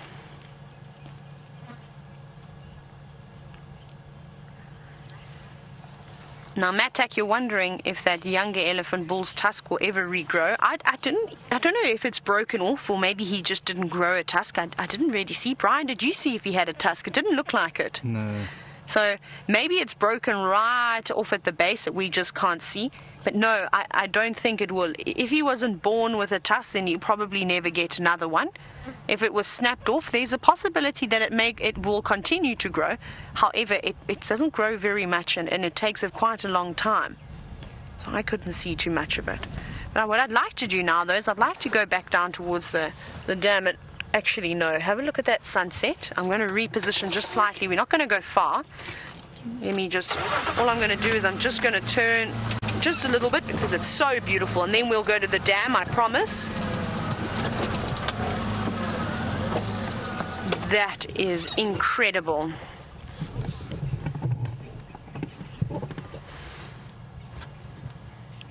Now, Matak, you're wondering if that younger elephant bull's tusk will ever regrow. I don't know if it's broken off, or maybe he just didn't grow a tusk. I didn't really see. Brian, did you see if he had a tusk? It didn't look like it. No. So maybe it's broken right off at the base that we just can't see. But no, I don't think it will. If he wasn't born with a tusk, then he'll probably never get another one. If it was snapped off, there's a possibility that it will continue to grow. However, it doesn't grow very much, and it takes quite a long time. So I couldn't see too much of it. But what I'd like to do now, though, is I'd like to go back down towards the dam. Actually, no, have a look at that sunset. I'm going to reposition just slightly. We're not going to go far. All I'm going to do is I'm just going to turn just a little bit because it's so beautiful, and then we'll go to the dam, I promise. That is incredible.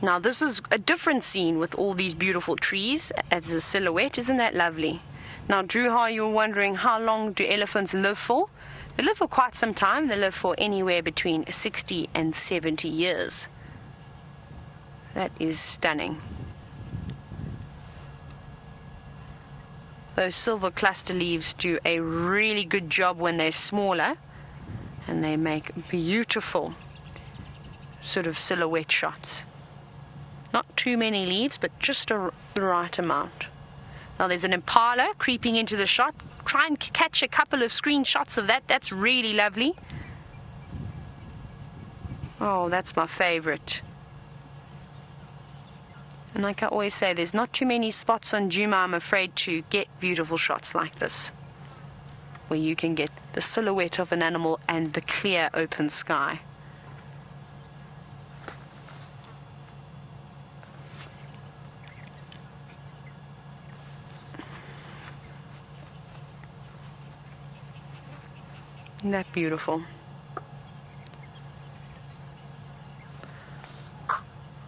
Now this is a different scene with all these beautiful trees as a silhouette. Isn't that lovely? Now, Druha, you're wondering, how long do elephants live for? They live for quite some time. They live for anywhere between 60 and 70 years. That is stunning. Those silver cluster leaves do a really good job when they're smaller, and they make beautiful sort of silhouette shots. Not too many leaves, but just the right amount. Now there's an impala creeping into the shot. Try and catch a couple of screenshots of that. That's really lovely. Oh, that's my favorite. And like I always say, there's not too many spots on Djuma, I'm afraid, to get beautiful shots like this, where you can get the silhouette of an animal and the clear open sky. Isn't that beautiful?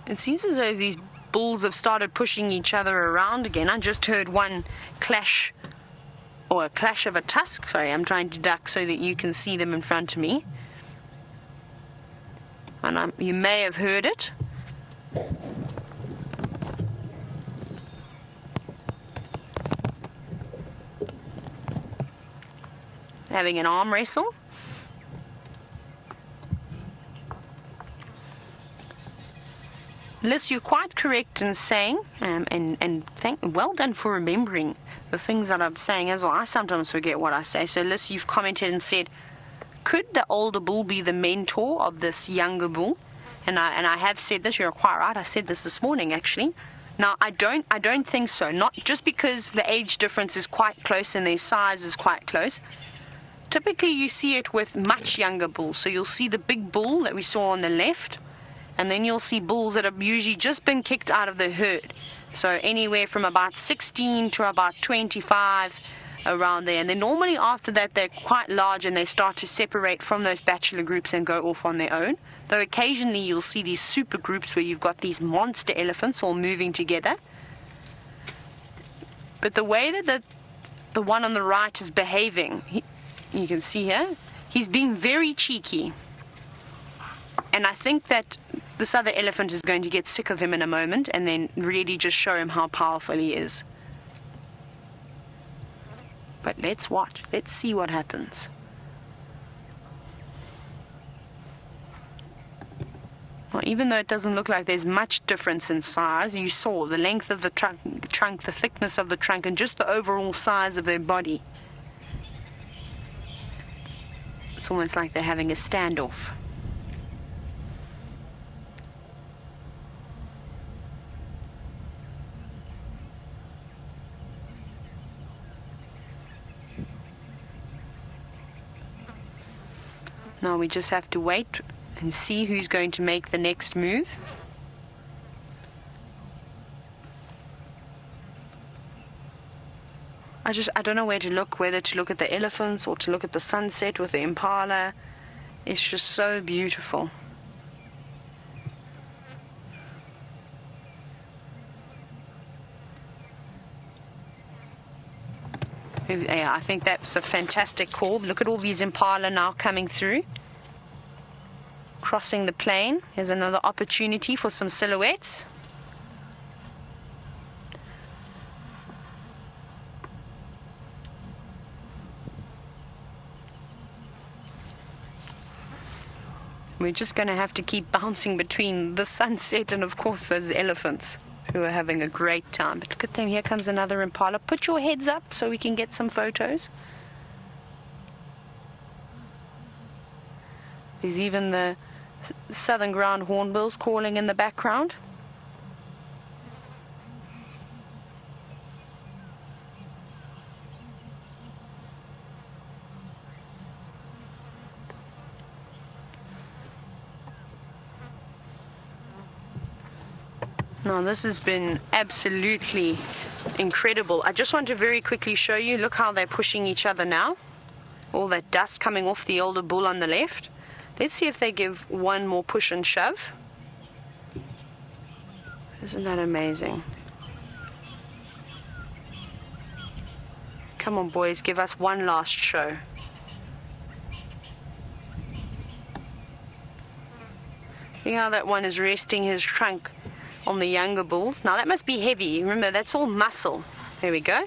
It seems as though these bulls have started pushing each other around again. I just heard one clash, or a clash of a tusk. Sorry, I'm trying to duck so that you can see them in front of me. And you may have heard it. Having an arm wrestle. Liz, you're quite correct in saying, well done for remembering the things that I'm saying as well. I sometimes forget what I say. So Liz, you've commented and said, could the older bull be the mentor of this younger bull? And I have said this. You're quite right. I said this morning, actually. Now, I don't think so. Not just because the age difference is quite close and their size is quite close. Typically, you see it with much younger bulls. So you'll see the big bull that we saw on the left, and then you'll see bulls that have usually just been kicked out of the herd. So anywhere from about 16 to about 25, around there. And then normally after that, they're quite large and they start to separate from those bachelor groups and go off on their own. Though occasionally you'll see these super groups where you've got these monster elephants all moving together. But the way that the one on the right is behaving, you can see here, he's being very cheeky. And I think that this other elephant is going to get sick of him in a moment and then really just show him how powerful he is. But let's watch. Let's see what happens. Well, even though it doesn't look like there's much difference in size, you saw the length of the trunk, the thickness of the trunk, and just the overall size of their body. It's almost like they're having a standoff. Now we just have to wait and see who's going to make the next move. I don't know where to look, whether to look at the elephants or to look at the sunset with the impala. It's just so beautiful. Yeah, I think that's a fantastic call. Look at all these impala now coming through. Crossing the plain. Here's another opportunity for some silhouettes. We're just going to have to keep bouncing between the sunset and, of course, those elephants who are having a great time. But look at them. Here comes another impala. Put your heads up so we can get some photos. There's even the southern ground hornbills calling in the background. Now this has been absolutely incredible. I just want to very quickly show you, look how they're pushing each other now. All that dust coming off the older bull on the left. Let's see if they give one more push and shove. Isn't that amazing? Come on boys, give us one last show. See how that one is resting his trunk on the younger bulls. Now that must be heavy. Remember, that's all muscle. There we go.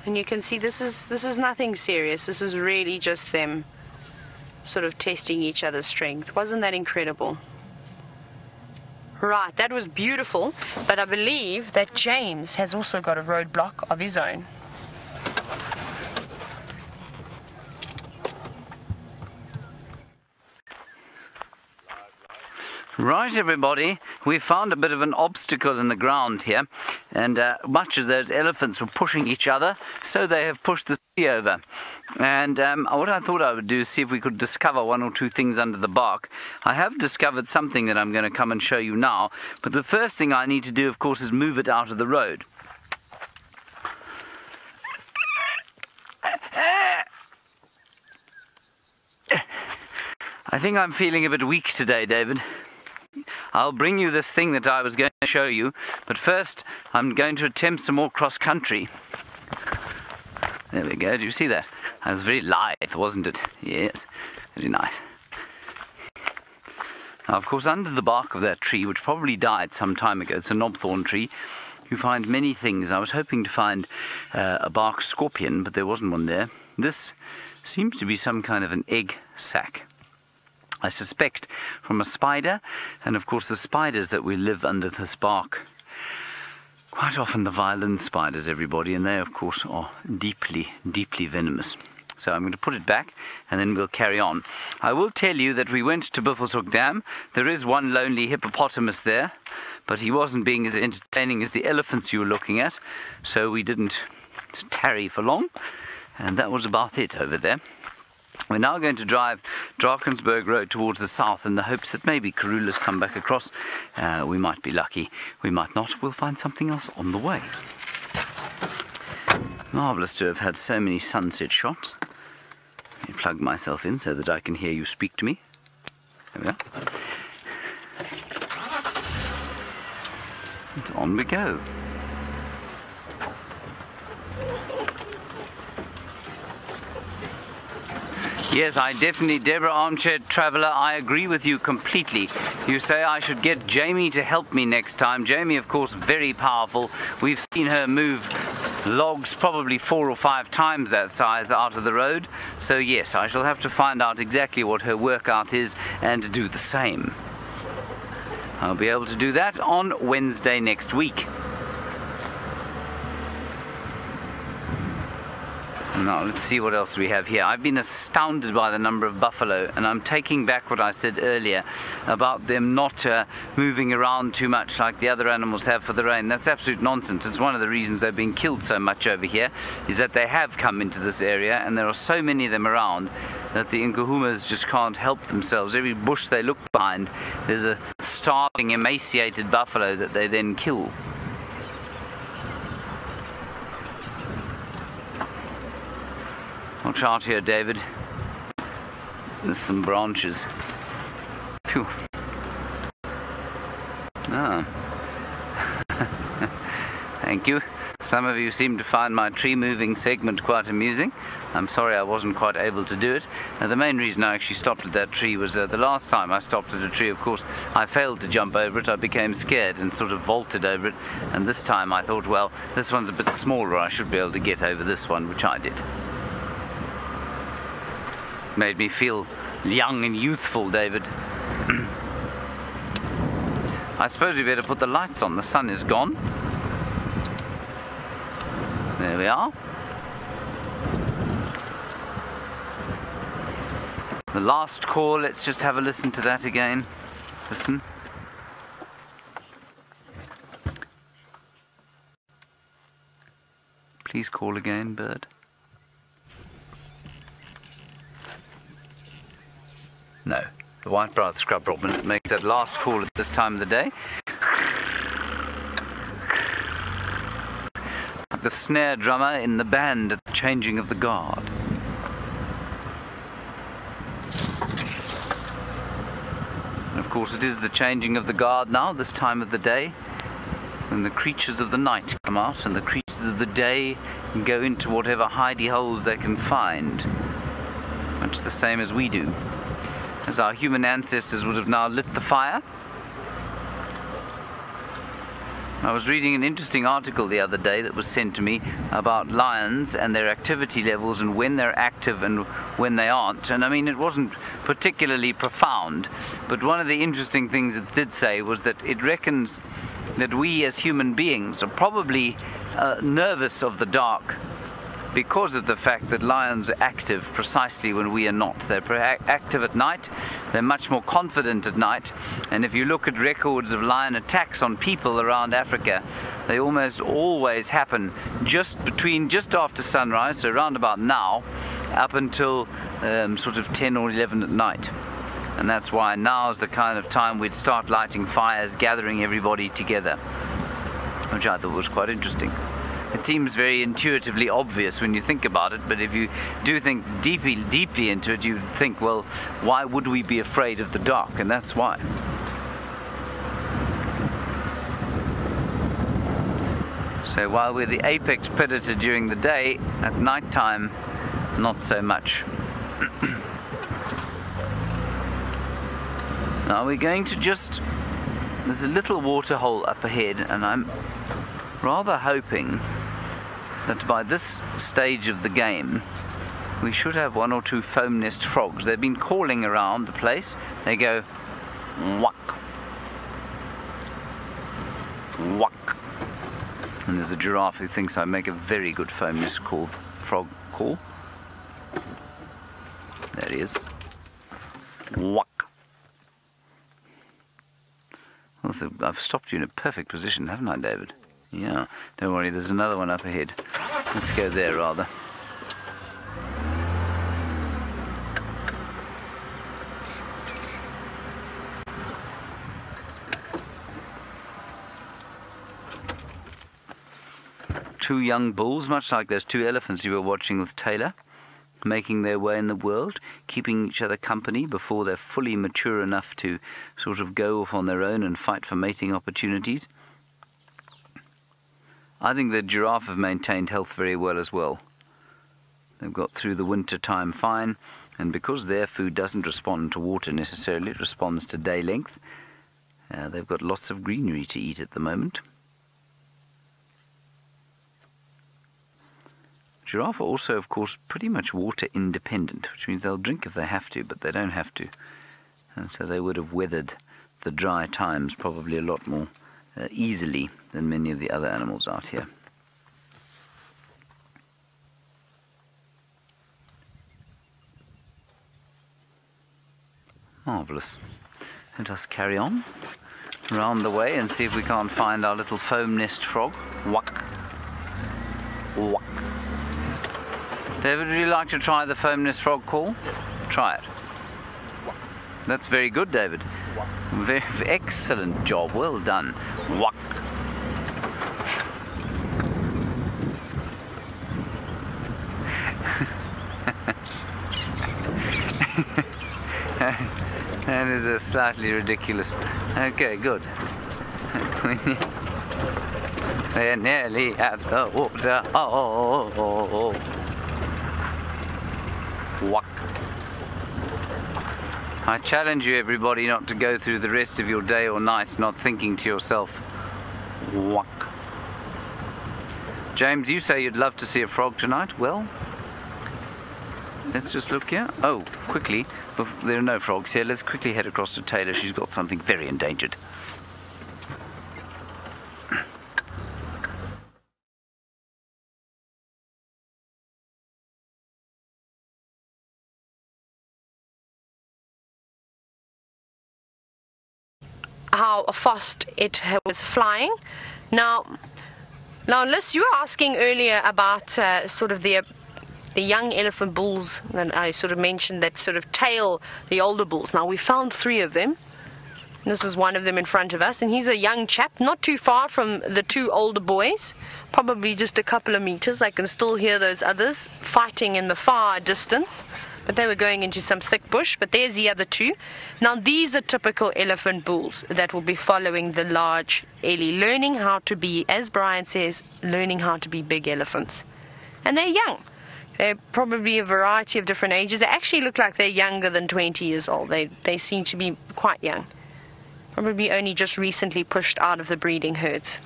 And you can see this is nothing serious. This is really just them sort of testing each other's strength. Wasn't that incredible? Right, that was beautiful, but I believe that James has also got a roadblock of his own. Right, everybody, we found a bit of an obstacle in the ground here, and much as those elephants were pushing each other, so they have pushed the sea over. And what I thought I would do is see if we could discover one or two things under the bark. I have discovered something that I'm going to come and show you now, but the first thing I need to do, of course, is move it out of the road. I think I'm feeling a bit weak today, David. I'll bring you this thing that I was going to show you, but first I'm going to attempt some more cross-country. There we go, do you see that? That was very lithe, wasn't it? Yes, very nice. Now, of course, under the bark of that tree, which probably died some time ago, it's a knobthorn tree, you find many things. I was hoping to find a bark scorpion, but there wasn't one there. This seems to be some kind of an egg sac. I suspect from a spider, and of course the spiders that we live under this bark, quite often the violin spiders, everybody, and they of course are deeply, deeply venomous. So I'm going to put it back and then we'll carry on. I will tell you that we went to Buffelshoek Dam. There is one lonely hippopotamus there, but he wasn't being as entertaining as the elephants you were looking at, so we didn't tarry for long, and that was about it over there. We're now going to drive Drakensberg Road towards the south in the hopes that maybe Karula's come back across. We might be lucky, we might not. We'll find something else on the way. Marvellous to have had so many sunset shots. Let me plug myself in so that I can hear you speak to me. There we are. And on we go. Yes, I definitely, Deborah Armchair Traveller, I agree with you completely. You say I should get Jamie to help me next time. Jamie, of course, very powerful. We've seen her move logs probably 4 or 5 times that size out of the road. So yes, I shall have to find out exactly what her workout is and do the same. I'll be able to do that on Wednesday next week. Now let's see what else we have here. I've been astounded by the number of buffalo, and I'm taking back what I said earlier about them not moving around too much like the other animals have for the rain. That's absolute nonsense. It's one of the reasons they're being killed so much over here, is that they have come into this area and there are so many of them around that the Nkuhumas just can't help themselves. Every bush they look behind, there's a starving, emaciated buffalo that they then kill. Watch out here, David. There's some branches. Phew. Ah. Thank you. Some of you seem to find my tree moving segment quite amusing. I'm sorry I wasn't quite able to do it. The main reason I actually stopped at that tree was the last time I stopped at a tree, of course, I failed to jump over it. I became scared and sort of vaulted over it. And this time I thought, well, this one's a bit smaller. I should be able to get over this one, which I did. Made me feel young and youthful, David. I suppose we better put the lights on. The sun is gone. There we are. The last call, let's just have a listen to that again. Listen. Please call again, bird. No, the white-browed scrub robin makes that last call at this time of the day. Like the snare drummer in the band at the changing of the guard. And of course it is the changing of the guard now, this time of the day, when the creatures of the night come out and the creatures of the day go into whatever hidey holes they can find. Much the same as we do. As our human ancestors would have now lit the fire. I was reading an interesting article the other day that was sent to me about lions and their activity levels and when they're active and when they aren't. And I mean, it wasn't particularly profound, but one of the interesting things it did say was that it reckons that we as human beings are probably nervous of the dark because of the fact that lions are active precisely when we are not. They're active at night, they're much more confident at night, and if you look at records of lion attacks on people around Africa, they almost always happen just after sunrise, so around about now, up until sort of 10 or 11 at night. And that's why now is the kind of time we'd start lighting fires, gathering everybody together, which I thought was quite interesting. It seems very intuitively obvious when you think about it, but if you do think deeply into it, you think, well, why would we be afraid of the dark? And that's why. So while we're the apex predator during the day, at night time, not so much. Now we're going to just, there's a little water hole up ahead, and I'm rather hoping that by this stage of the game we should have one or two foam nest frogs. They've been calling around the place. They go whack, whack. And there's a giraffe who thinks I make a very good foam nest frog call. There he is. Whack. Also, I've stopped you in a perfect position, haven't I, David? Yeah, don't worry, there's another one up ahead. Let's go there rather. Two young bulls, much like those two elephants you were watching with Taylor, making their way in the world, keeping each other company before they're fully mature enough to sort of go off on their own and fight for mating opportunities. I think the giraffe have maintained health very well as well. They've got through the winter time fine, and because their food doesn't respond to water necessarily, it responds to day length, they've got lots of greenery to eat at the moment. Giraffe are also, of course, pretty much water independent, which means they'll drink if they have to, but they don't have to. And so they would have weathered the dry times probably a lot more easily than many of the other animals out here. Marvellous. Let us carry on around the way and see if we can't find our little foam nest frog. Whack. Whack. David, would you like to try the foam nest frog call? Try it. That's very good, David. Very excellent job. Well done. Whack. That is a slightly ridiculous. Okay, good. We're nearly at the water. Oh. Whack. I challenge you, everybody, not to go through the rest of your day or night not thinking to yourself, whack. James, you say you'd love to see a frog tonight. Well, let's just look here. Oh, quickly, there are no frogs here. Let's quickly head across to Taylor. She's got something very endangered. How fast it was flying. Now Liz, you were asking earlier about sort of the young elephant bulls that I sort of mentioned that sort of tail the older bulls. Now we found 3 of them. This is one of them in front of us, and he's a young chap, not too far from the 2 older boys, probably just a couple of meters. I can still hear those others fighting in the far distance, but they were going into some thick bush. But there's the other 2. Now these are typical elephant bulls that will be following the large Ellie, learning how to be, as Brian says, learning how to be big elephants. And they're young. They're probably a variety of different ages. They actually look like they're younger than 20 years old. They seem to be quite young. Probably only just recently pushed out of the breeding herds.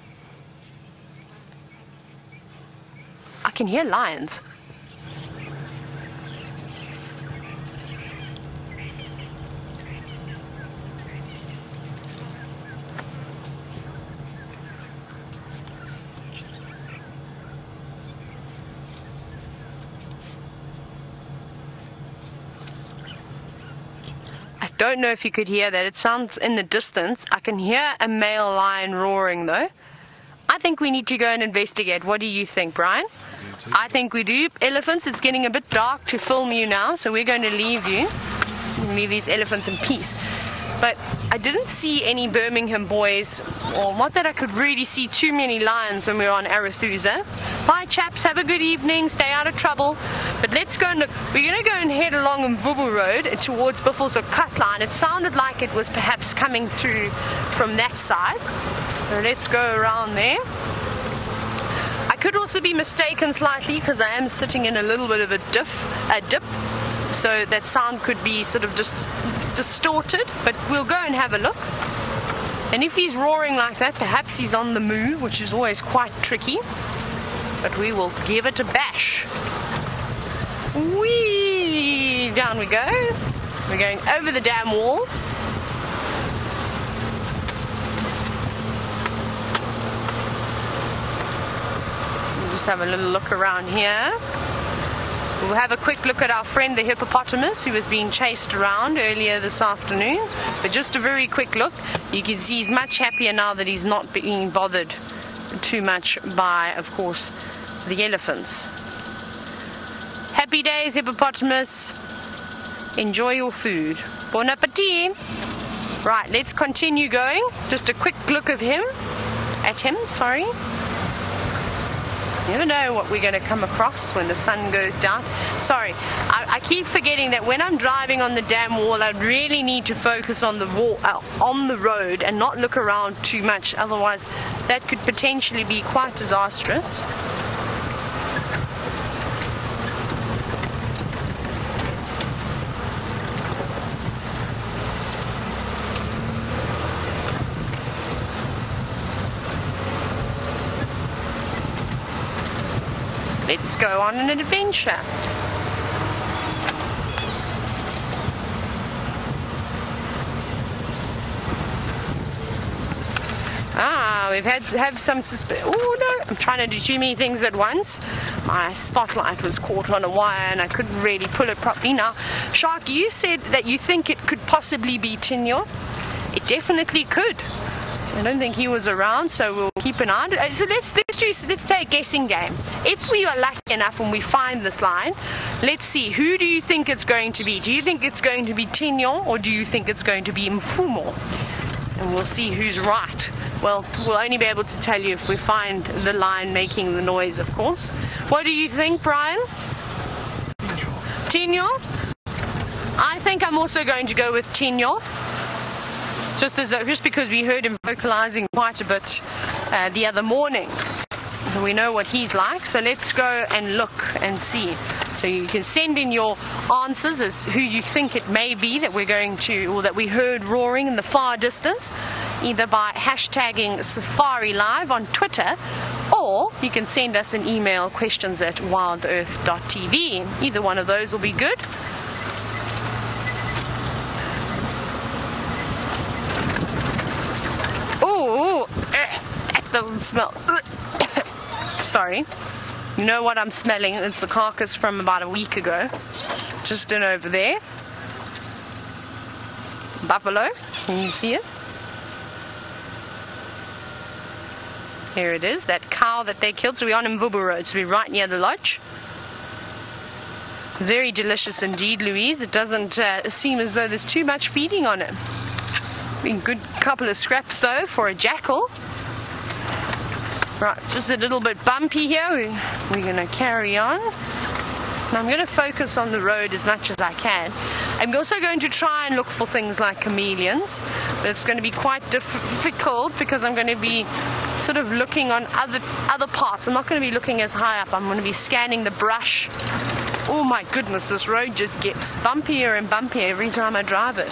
I can hear lions. I don't know if you could hear that. It sounds in the distance. I can hear a male lion roaring though. I think we need to go and investigate. What do you think, Brian? I think we do. Elephants, it's getting a bit dark to film you now, so we're going to leave you. Leave these elephants in peace. But I didn't see any Birmingham boys, or not that I could really see too many lions when we were on Arathusa. Bye chaps, have a good evening, stay out of trouble. But let's go and look. We're going to go and head along Mvubu Road towards Buffels or Cutline. It sounded like it was perhaps coming through from that side. So let's go around there. I could also be mistaken slightly because I am sitting in a little bit of a dip. So that sound could be sort of distorted, but we'll go and have a look. And if he's roaring like that, perhaps he's on the move, which is always quite tricky. But we will give it a bash. Whee! Down we go. We're going over the dam wall. We'll just have a little look around here. We'll have a quick look at our friend the hippopotamus who was being chased around earlier this afternoon. But just a very quick look. You can see he's much happier now that he's not being bothered too much by, of course, the elephants. Happy days, hippopotamus. Enjoy your food. Bon appetit. Right, let's continue going. Just a quick look at him. You never know what we're going to come across when the sun goes down. Sorry, I keep forgetting that when I'm driving on the dam wall, I really need to focus on the wall, on the road, and not look around too much. Otherwise, that could potentially be quite disastrous. Let's go on an adventure. We've have some oh no, I'm trying to do too many things at once. My spotlight was caught on a wire and I couldn't really pull it properly. Now, Shark, you said that you think it could possibly be Tinyo. It definitely could. I don't think he was around, so we'll keep an eye on it. So let's play a guessing game. If we are lucky enough and we find this line, let's see, who do you think it's going to be? Do you think it's going to be Tinyo, or do you think it's going to be Mfumo? And we'll see who's right. Well, we'll only be able to tell you if we find the line making the noise, of course. What do you think, Brian? Tinyo? I think I'm also going to go with Tinyo. Just because we heard him vocalizing quite a bit the other morning. We know what he's like, so let's go and look and see. So you can send in your answers as who you think it may be that we're going to, or that we heard roaring in the far distance, either by hashtagging Safari Live on Twitter, or you can send us an email, questions@wildearth.tv. Either one of those will be good. Oh, that doesn't smell. Sorry. You know what I'm smelling? It's the carcass from about a week ago. Just in over there. Buffalo. Can you see it? Here it is, that cow that they killed. So we're on Mvubu Road, so we're right near the lodge. Very delicious indeed, Louise. It doesn't seem as though there's too much feeding on it. Been good couple of scraps though for a jackal. Right, just a little bit bumpy here. We're going to carry on. And I'm going to focus on the road as much as I can. I'm also going to try and look for things like chameleons, but it's going to be quite difficult because I'm going to be sort of looking on other parts. I'm not going to be looking as high up. I'm going to be scanning the brush. Oh my goodness, this road just gets bumpier and bumpier every time I drive it.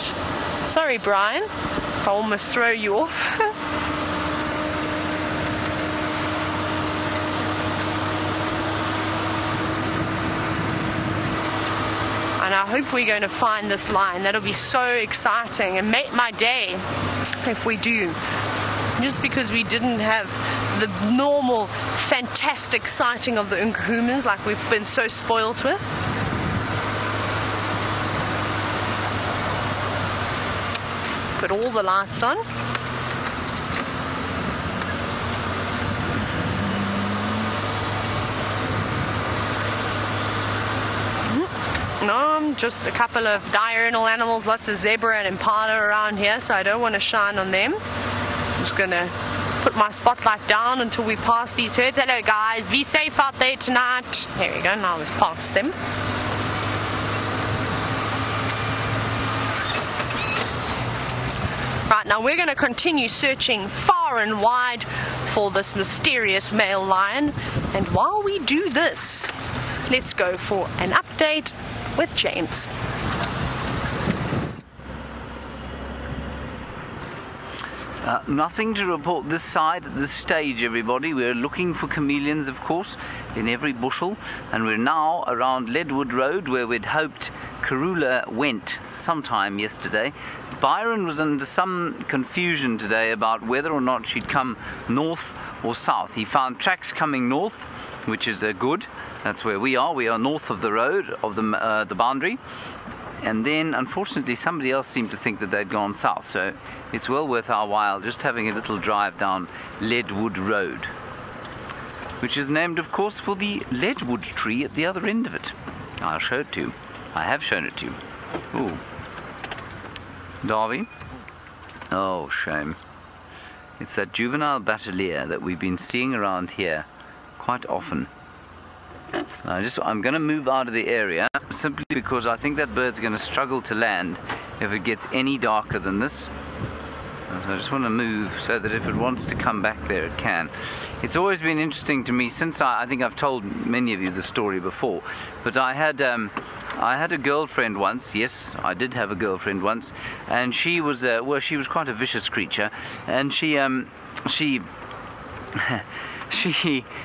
Sorry, Brian. I almost throw you off. And I hope we're going to find this line. That'll be so exciting and make my day if we do. Just because we didn't have the normal fantastic sighting of the Nkuhumas like we've been so spoiled with. Put all the lights on. again, just a couple of diurnal animals, lots of zebra and impala around here, so I don't want to shine on them. I'm just going to put my spotlight down until we pass these herds. Hello guys, be safe out there tonight. There we go, now we've passed them. Right, now we're going to continue searching far and wide for this mysterious male lion. And while we do this, let's go for an update with James. Nothing to report this side at this stage, everybody. We're looking for chameleons, of course, in every bushel, and we're now around Leadwood Road, where we'd hoped Karula went sometime yesterday. Byron was under some confusion today about whether or not she'd come north or south. He found tracks coming north, which is good. That's where we are. We are north of the road, of the boundary. And then, unfortunately, somebody else seemed to think that they'd gone south. So it's well worth our while just having a little drive down Leadwood Road, which is named, of course, for the leadwood tree at the other end of it. I'll show it to you. I have shown it to you. Ooh. Darby? Oh, shame. It's that juvenile batelier that we've been seeing around here quite often. I'm going to move out of the area simply because I think that bird's going to struggle to land if it gets any darker than this. I just want to move so that if it wants to come back there, it can. It's always been interesting to me since I think I've told many of you the story before, but I had a girlfriend once. Yes, I did have a girlfriend once, and she was well, she was quite a vicious creature, and she she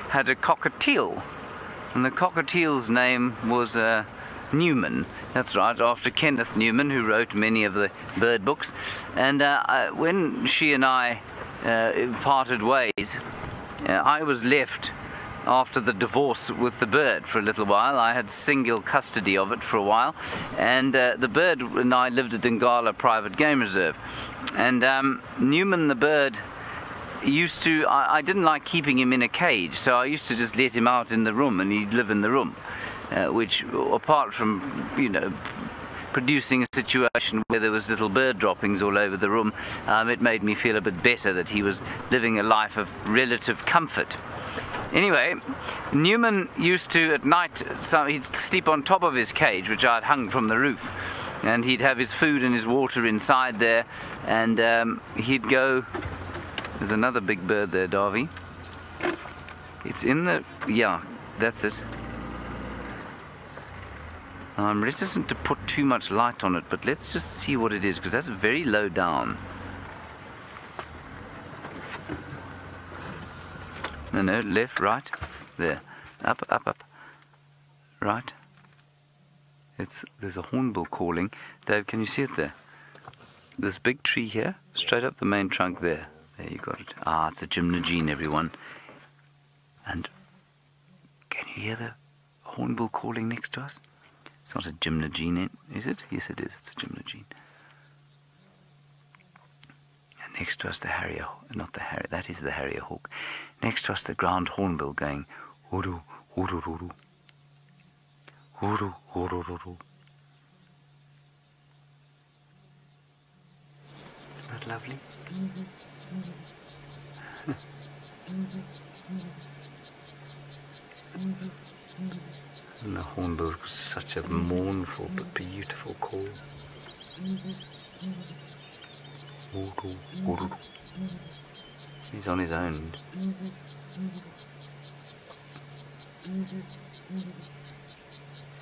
had a cockatiel. And the cockatiel's name was Newman. That's right, after Kenneth Newman, who wrote many of the bird books. And when she and I parted ways, I was left after the divorce with the bird for a little while. I had single custody of it for a while. And the bird and I lived at Dingala Private Game Reserve. And Newman the bird used to, I didn't like keeping him in a cage, so I used to just let him out in the room and he'd live in the room, which, apart from, you know, producing a situation where there was little bird droppings all over the room, it made me feel a bit better that he was living a life of relative comfort. Anyway, Newman used to, at night, he'd sleep on top of his cage, which I'd hung from the roof, and he'd have his food and his water inside there, and he'd go. There's another big bird there, Darby. It's in the... yeah, that's it. I'm reticent to put too much light on it, but let's just see what it is, because that's very low down. No, left, right, there. Up, up, up. Right. There's a hornbill calling. Dave, can you see it there? This big tree here, straight up the main trunk there. There, you got it. Ah, it's a gymnogene, everyone. And can you hear the hornbill calling next to us? It's not a gymnogene, is it? Yes, it is. It's a gymnogene. And next to us, the harrier, not the harrier, that is the harrier hawk. Next to us, the ground hornbill going, hooroo, hooroo, hooroo, hooroo, hooroo, hooroo. Isn't that lovely? And the hornbill was such a mournful but beautiful call. He's on his own.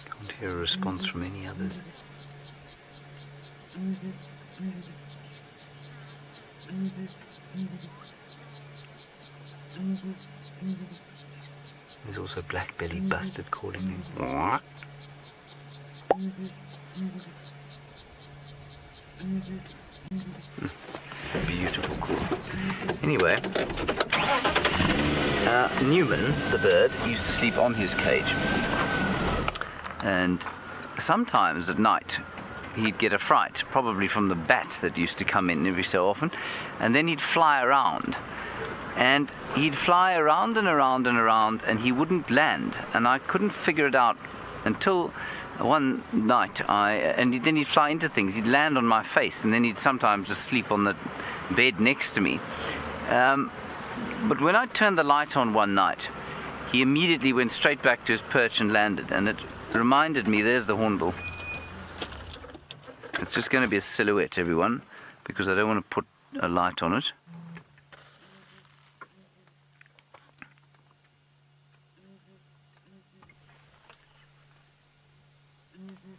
Can't hear a response from any others. There's also black-bellied bustard calling him. Beautiful call. Anyway, Newman, the bird, used to sleep on his cage. And sometimes at night, he'd get a fright, probably from the bat that used to come in every so often, and then he'd fly around. And he'd fly around and around and around, and he wouldn't land. And I couldn't figure it out until one night, and then he'd fly into things. He'd land on my face, and then he'd sometimes just sleep on the bed next to me. But when I turned the light on one night, he immediately went straight back to his perch and landed, and it reminded me, there's the hornbill. It's just going to be a silhouette, everyone, because I don't want to put a light on it.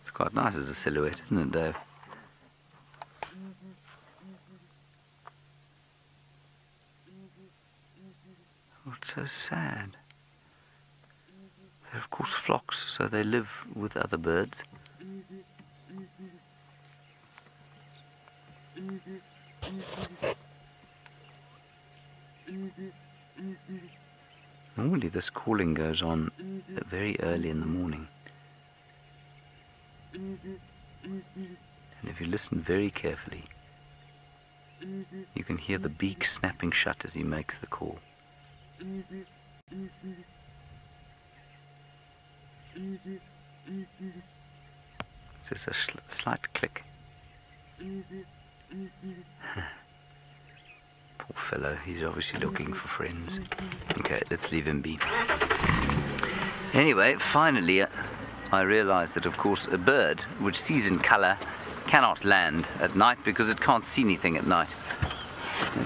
It's quite nice as a silhouette, isn't it, Dave? Oh, it's so sad. They're of course flocks, so they live with other birds. Normally this calling goes on very early in the morning. And if you listen very carefully, you can hear the beak snapping shut as he makes the call. Just a slight click. Poor fellow, he's obviously looking for friends. Okay, let's leave him be. Anyway, finally I realized that of course a bird which sees in color cannot land at night because it can't see anything at night.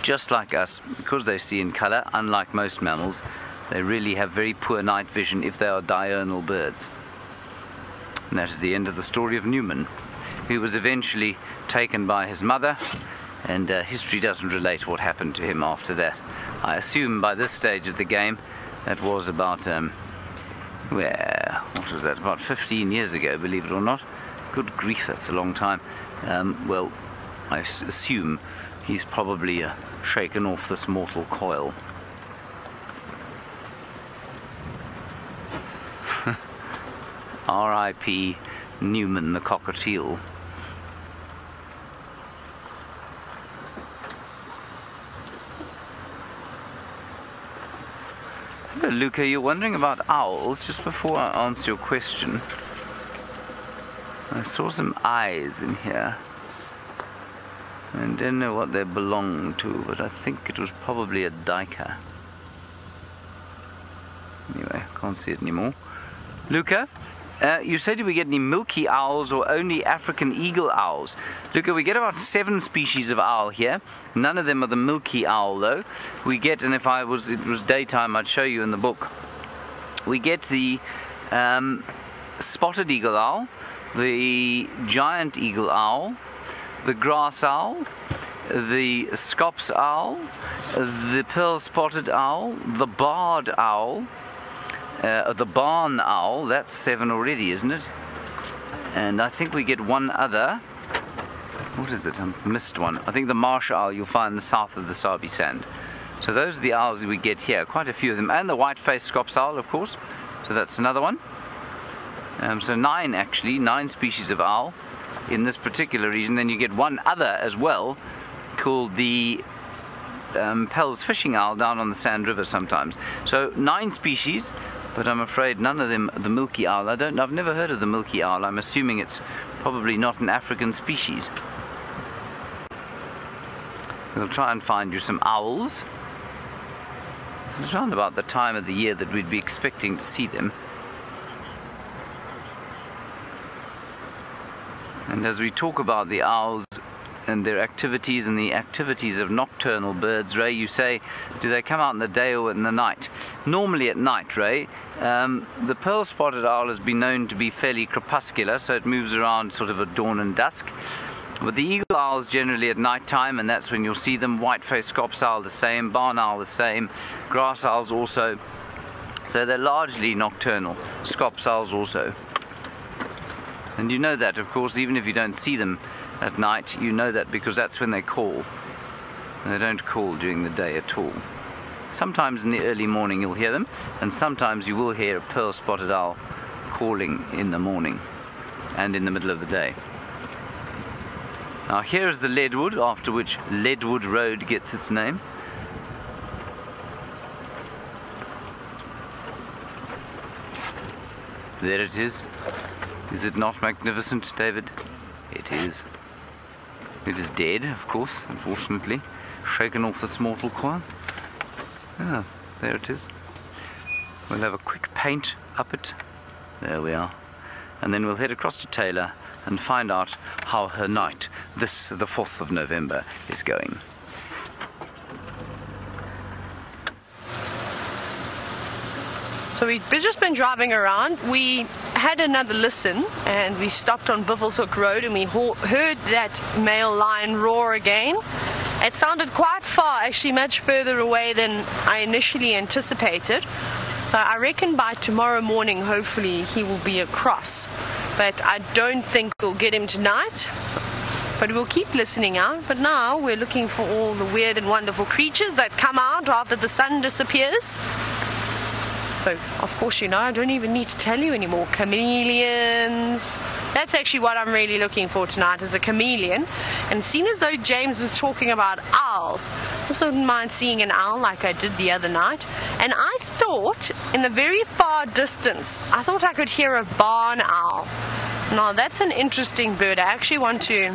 Just like us, because they see in color, unlike most mammals, they really have very poor night vision if they are diurnal birds. And that is the end of the story of Newman, who was eventually taken by his mother, and history doesn't relate what happened to him after that. I assume by this stage of the game, that was about, what was that, about 15 years ago, believe it or not. Good grief, that's a long time. Well, I assume he's probably shaken off this mortal coil. R.I.P. Newman the cockatiel. Hello, Luca, you're wondering about owls. Just before I answer your question, I saw some eyes in here. I don't know what they belong to, but I think it was probably a duiker. Anyway, can't see it anymore. Luca, you said did we get any milky owls or only African eagle owls? Luca, we get about 7 species of owl here. None of them are the milky owl though. We get, and if it was daytime, I'd show you in the book. We get the spotted eagle owl, the giant eagle owl, the grass owl, the scops owl, the pearl-spotted owl, the barred owl, the barn owl. That's 7 already, isn't it? And I think we get one other. What is it? I've missed one. I think the marsh owl you'll find in the south of the Sabi Sand. So those are the owls that we get here, quite a few of them. And the white-faced scops owl, of course. So that's another one. So 9 actually, 9 species of owl in this particular region. Then you get one other as well, called the Pell's fishing owl down on the Sand River sometimes. So 9 species, but I'm afraid none of them the milky owl. I've never heard of the milky owl. I'm assuming it's probably not an African species. We'll try and find you some owls. This is around about the time of the year that we'd be expecting to see them. And as we talk about the owls and their activities and the activities of nocturnal birds, Ray, you say, do they come out in the day or in the night? Normally at night, Ray. The pearl-spotted owl has been known to be fairly crepuscular, so it moves around sort of at dawn and dusk. But the eagle owl is generally at night time, and that's when you'll see them. White-faced scops owl the same, barn owl the same, grass owls also. So they're largely nocturnal. Scops owls also. And you know that, of course, even if you don't see them at night, you know that because that's when they call. They don't call during the day at all. Sometimes in the early morning you'll hear them, and sometimes you will hear a pearl-spotted owl calling in the morning and in the middle of the day. Now here is the Leadwood, after which Leadwood Road gets its name. There it is. Is it not magnificent, David? It is. It is dead, of course, unfortunately. Shaken off its mortal coil. Ah, there it is. We'll have a quick paint up it. There we are. And then we'll head across to Taylor and find out how her night, the 4th of November, is going. So we've just been driving around. We had another listen and we stopped on Buffelshoek Road and we heard that male lion roar again. It sounded quite far, actually much further away than I initially anticipated. I reckon by tomorrow morning hopefully he will be across, but I don't think we'll get him tonight. But we'll keep listening out. But now we're looking for all the weird and wonderful creatures that come out after the sun disappears. So, of course, you know, I don't even need to tell you anymore. Chameleons. That's actually what I'm really looking for tonight, is a chameleon. And seeing as though James was talking about owls, I also wouldn't mind seeing an owl like I did the other night. And I thought, in the very far distance, I thought I could hear a barn owl. Now, that's an interesting bird. I actually want to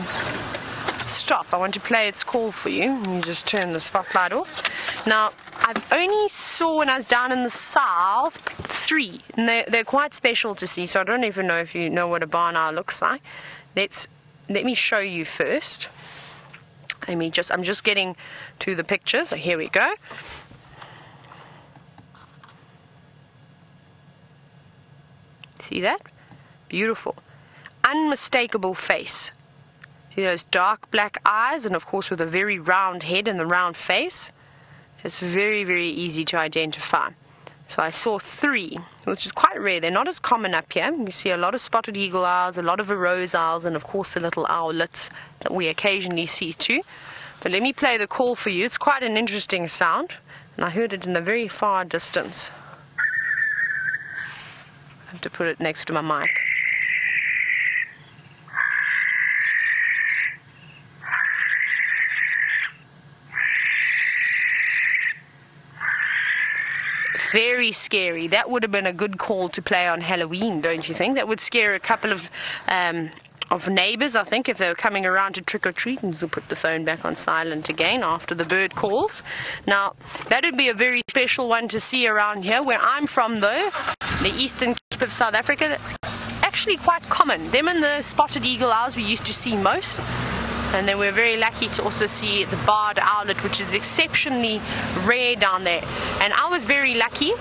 stop. I want to play its call for you. Let me just turn the spotlight off. Now, I've only saw when I was down in the south 3, and they're quite special to see, so I don't even know if you know what a barn owl looks like. Let me show you first. I'm just getting to the picture, so here we go. See that? Beautiful. Unmistakable face. See those dark black eyes, and of course with a very round head and the round face. It's very, very easy to identify. So I saw 3, which is quite rare. They're not as common up here. You see a lot of spotted eagle owls, a lot of rose owls, and of course the little owlets that we occasionally see too. But let me play the call for you. It's quite an interesting sound, and I heard it in the very far distance. I have to put it next to my mic. Very scary. That would have been a good call to play on Halloween, don't you think? That would scare a couple of neighbors, I think, if they were coming around to trick-or-treat. And we'll put the phone back on silent again after the bird calls. Now, that would be a very special one to see around here. Where I'm from, though, the eastern Cape of South Africa, actually quite common. Them and the spotted eagle owls we used to see most. And then we're very lucky to also see the barred owlet, which is exceptionally rare down there. And I was very lucky,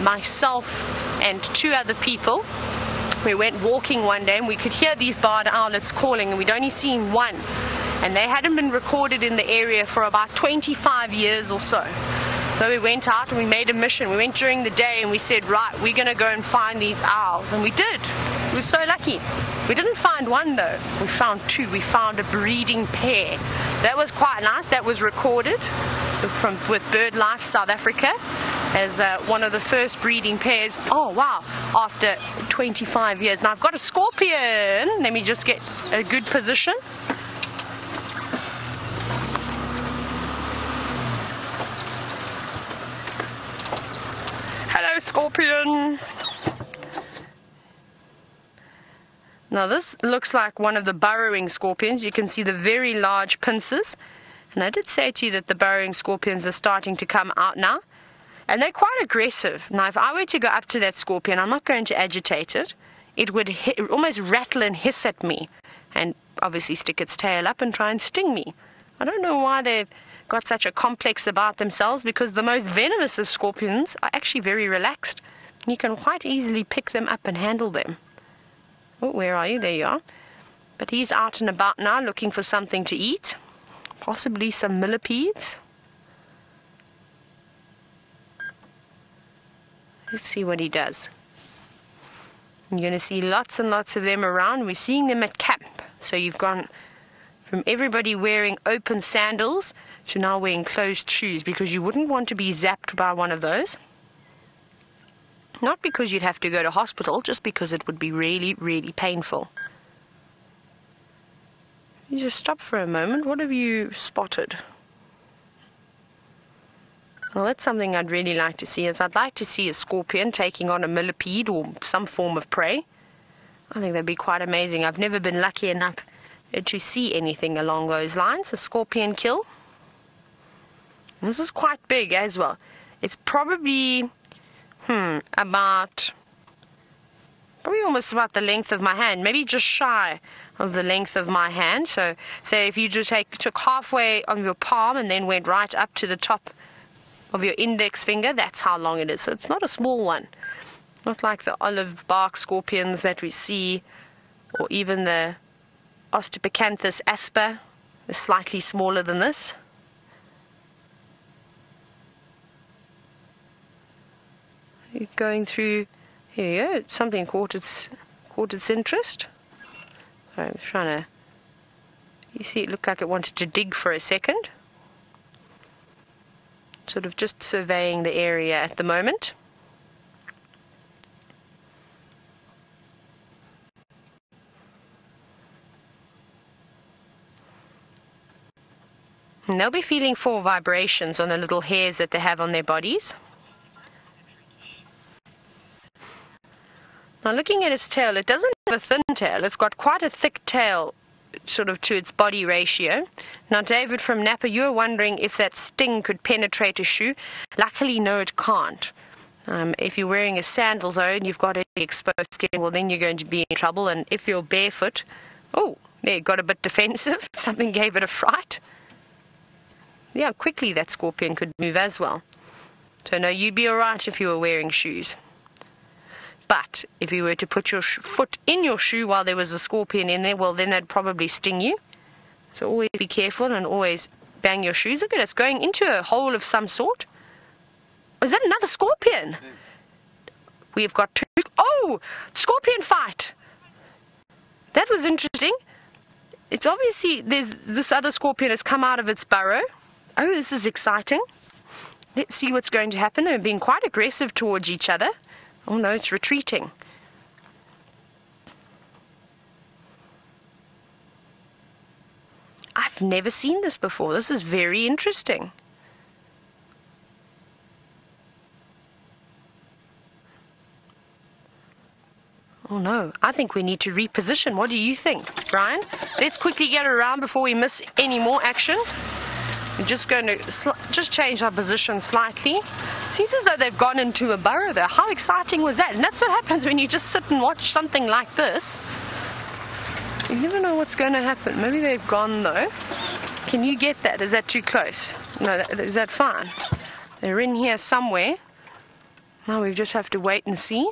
myself and 2 other people. We went walking one day and we could hear these barred owlets calling, and we'd only seen 1. And they hadn't been recorded in the area for about 25 years or so. So we went out and we made a mission. We went during the day and we said, right, we're going to go and find these owls. And we did. We were so lucky. We didn't find 1 though. We found 2. We found a breeding pair. That was quite nice. That was recorded with BirdLife South Africa as one of the first breeding pairs. Oh wow, after 25 years. Now I've got a scorpion. Let me just get a good position. Hello, scorpion. Now this looks like one of the burrowing scorpions. You can see the very large pincers. And I did say to you that the burrowing scorpions are starting to come out now. And they're quite aggressive. Now if I were to go up to that scorpion, I'm not going to agitate it. It would almost rattle and hiss at me. And obviously stick its tail up and try and sting me. I don't know why they've got such a complex about themselves, because the most venomous of scorpions are actually very relaxed. You can quite easily pick them up and handle them. Oh, where are you? There you are. But he's out and about now looking for something to eat. Possibly some millipedes. Let's see what he does. You're going to see lots and lots of them around. We're seeing them at camp. So you've gone from everybody wearing open sandals to now wearing closed shoes, because you wouldn't want to be zapped by one of those. Not because you'd have to go to hospital, just because it would be really, really painful. You just stop for a moment. What have you spotted? Well, that's something I'd really like to see. I'd like to see a scorpion taking on a millipede or some form of prey. I think that'd be quite amazing. I've never been lucky enough to see anything along those lines. A scorpion kill. This is quite big as well. It's probably probably almost about the length of my hand, maybe just shy of the length of my hand. So say if you just took halfway on your palm and then went right up to the top of your index finger, that's how long it is. So it's not a small one. Not like the olive bark scorpions that we see, or even the Ostepicanthes asper. They're slightly smaller than this. You're going through, here you go, something caught its interest. So I was trying to, you see it looked like it wanted to dig for a second. Sort of just surveying the area at the moment. And they'll be feeling for vibrations on the little hairs that they have on their bodies. Now looking at its tail, it doesn't have a thin tail. It's got quite a thick tail sort of to its body ratio. Now David from Napa, you were wondering if that sting could penetrate a shoe. Luckily, no, it can't. If you're wearing a sandal though and you've got any exposed skin, well then you're going to be in trouble. And if you're barefoot, oh, there, it got a bit defensive. Something gave it a fright. Yeah, quickly that scorpion could move as well. So no, you'd be alright if you were wearing shoes. But if you were to put your foot in your shoe while there was a scorpion in there, well, then that'd probably sting you. So always be careful and always bang your shoes. Look at it, it's going into a hole of some sort. Is that another scorpion? We've got two. Oh, scorpion fight. That was interesting. It's obviously this other scorpion has come out of its burrow. Oh, this is exciting. Let's see what's going to happen. They're being quite aggressive towards each other. Oh no, it's retreating. I've never seen this before. This is very interesting. Oh no, I think we need to reposition. What do you think, Brian? Let's quickly get around before we miss any more action. We're just going to just change our position slightly. Seems as though they've gone into a burrow there. How exciting was that? And that's what happens when you just sit and watch something like this. You never know what's going to happen. Maybe they've gone though. Can you get that? Is that too close? No, is that fine? They're in here somewhere. Now we just have to wait and see.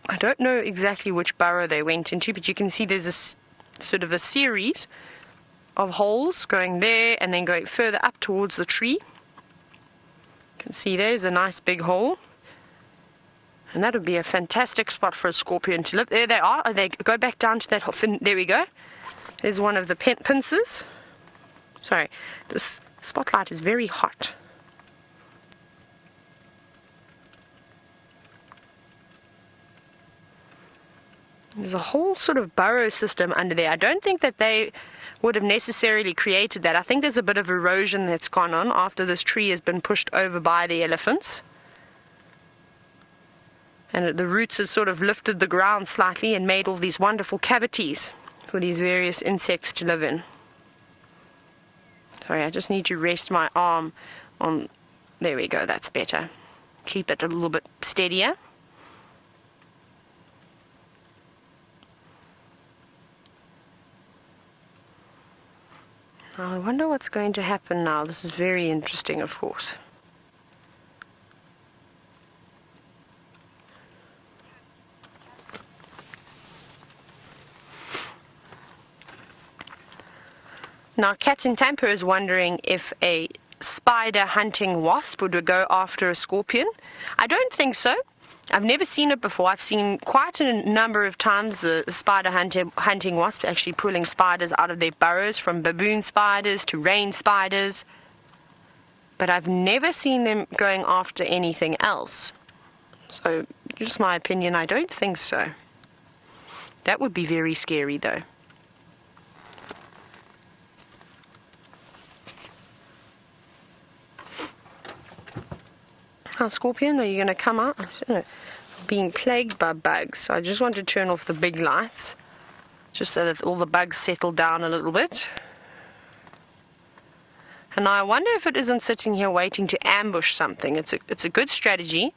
I don't know exactly which burrow they went into, but you can see there's a sort of a series of holes going there and then going further up towards the tree. You can see there's a nice big hole, and that would be a fantastic spot for a scorpion to live. There they are. They go back down to that hole. There we go. There's one of the pincers. Sorry, this spotlight is very hot. There's a whole sort of burrow system under there. I don't think that they would have necessarily created that. I think there's a bit of erosion that's gone on after this tree has been pushed over by the elephants. And the roots have sort of lifted the ground slightly and made all these wonderful cavities for these various insects to live in. Sorry, I just need to rest my arm on... There we go, that's better. Keep it a little bit steadier. I wonder what's going to happen now. This is very interesting, of course. Now, Cat in Tampa is wondering if a spider hunting wasp would go after a scorpion. I don't think so. I've never seen it before. I've seen quite a number of times the spider hunting wasps actually pulling spiders out of their burrows, from baboon spiders to rain spiders. But I've never seen them going after anything else. So, just my opinion, I don't think so. That would be very scary though. Now, Scorpion, are you going to come out? Being plagued by bugs. So I just want to turn off the big lights, just so that all the bugs settle down a little bit. And now I wonder if it isn't sitting here waiting to ambush something. It's a good strategy.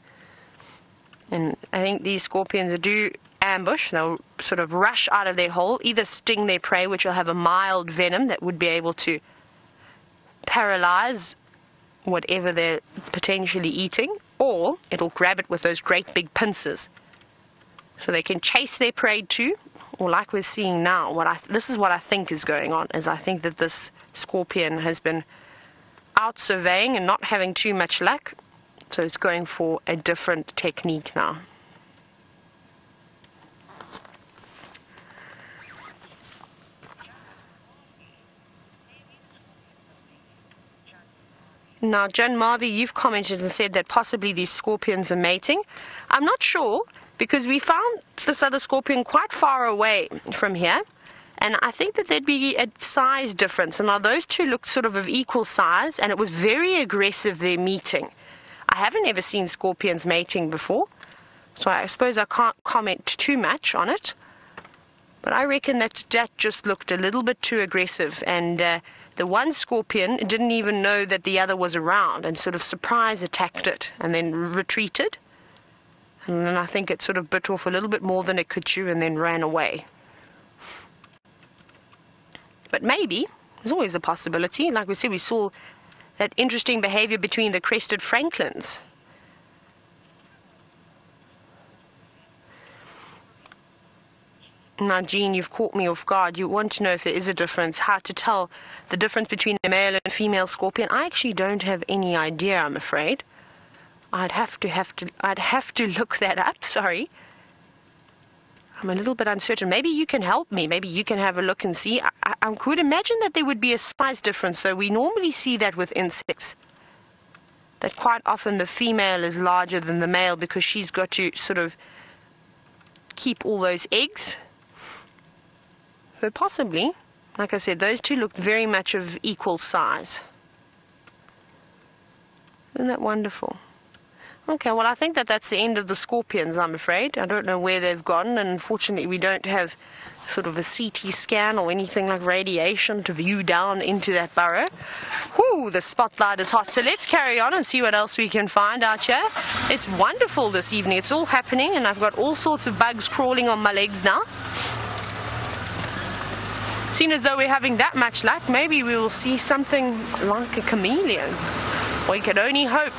And I think these scorpions do ambush. They'll sort of rush out of their hole, either sting their prey, which will have a mild venom that would be able to paralyze whatever they're potentially eating, or it'll grab it with those great big pincers. So they can chase their prey too, or like we're seeing now, this is what I think is going on, is I think that this scorpion has been out surveying and not having too much luck, so it's going for a different technique now. Now, Jen Marvey, you've commented and said that possibly these scorpions are mating. I'm not sure, because we found this other scorpion quite far away from here, and I think that there'd be a size difference. And now those two looked sort of equal size, and it was very aggressive, their meeting. I haven't ever seen scorpions mating before, so I suppose I can't comment too much on it. But I reckon that just looked a little bit too aggressive, and the one scorpion didn't even know that the other was around and sort of surprise attacked it and then retreated. And then I think it sort of bit off a little bit more than it could chew and then ran away. But maybe, there's always a possibility. Like we said, we saw that interesting behavior between the crested francolins. Now, Jean, you've caught me off guard. You want to know if there is a difference, how to tell the difference between a male and female scorpion. I actually don't have any idea, I'm afraid. I'd have to look that up, sorry. I'm a little bit uncertain. Maybe you can help me. Maybe you can have a look and see. I could imagine that there would be a size difference. So we normally see that with insects, that quite often the female is larger than the male because she's got to sort of keep all those eggs. So possibly, like I said, those two look very much of equal size. Isn't that wonderful? Okay, well, I think that that's the end of the scorpions, I'm afraid. I don't know where they've gone, and unfortunately we don't have sort of a CT scan or anything like radiation to view down into that burrow. Whoo, the spotlight is hot. So let's carry on and see what else we can find out here. It's wonderful this evening. It's all happening, and I've got all sorts of bugs crawling on my legs now. Seeing as though we're having that much luck, maybe we will see something like a chameleon. We can only hope.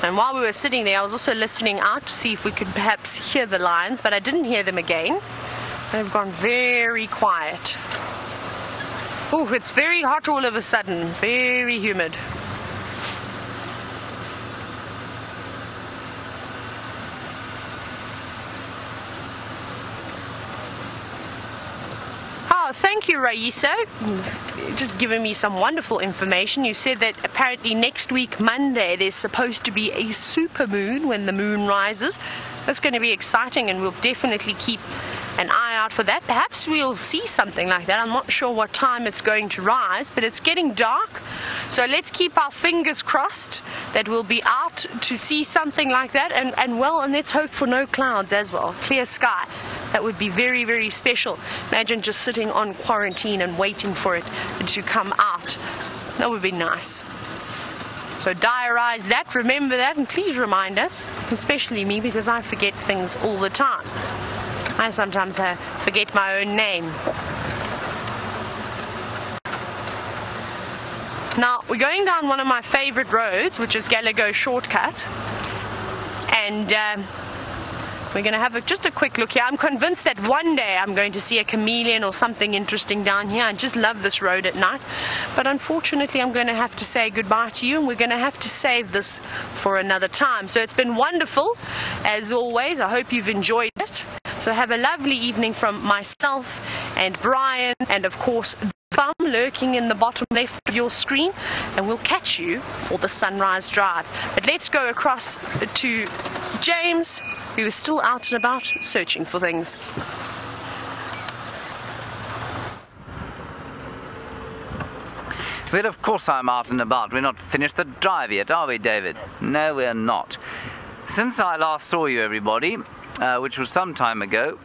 And while we were sitting there, I was also listening out to see if we could perhaps hear the lions, but I didn't hear them again. They've gone very quiet. Oh, it's very hot all of a sudden, very humid. Oh, thank you, Raisa. Just giving me some wonderful information. You said that apparently next week, Monday, there's supposed to be a supermoon when the moon rises. That's going to be exciting, and we'll definitely keep an eye out for that. Perhaps we'll see something like that. I'm not sure what time it's going to rise, but it's getting dark. So let's keep our fingers crossed that we'll be out to see something like that. And let's hope for no clouds as well. Clear sky. That would be very, very special. Imagine just sitting on quarantine and waiting for it to come out. That would be nice. So diarize that, remember that, and please remind us, especially me, because I forget things all the time. I sometimes forget my own name. Now, we're going down one of my favorite roads, which is Gallagher Shortcut, and we're going to have just a quick look here. I'm convinced that one day I'm going to see a chameleon or something interesting down here. I just love this road at night. But unfortunately, I'm going to have to say goodbye to you, and we're going to have to save this for another time. So it's been wonderful, as always. I hope you've enjoyed it. So have a lovely evening from myself and Brian, and of course, the thumb lurking in the bottom left of your screen, and we'll catch you for the sunrise drive. But let's go across to James, who is still out and about searching for things. Well, of course I'm out and about. We're not finished the drive yet, are we, David? No, we're not. Since I last saw you, everybody, which was some time ago,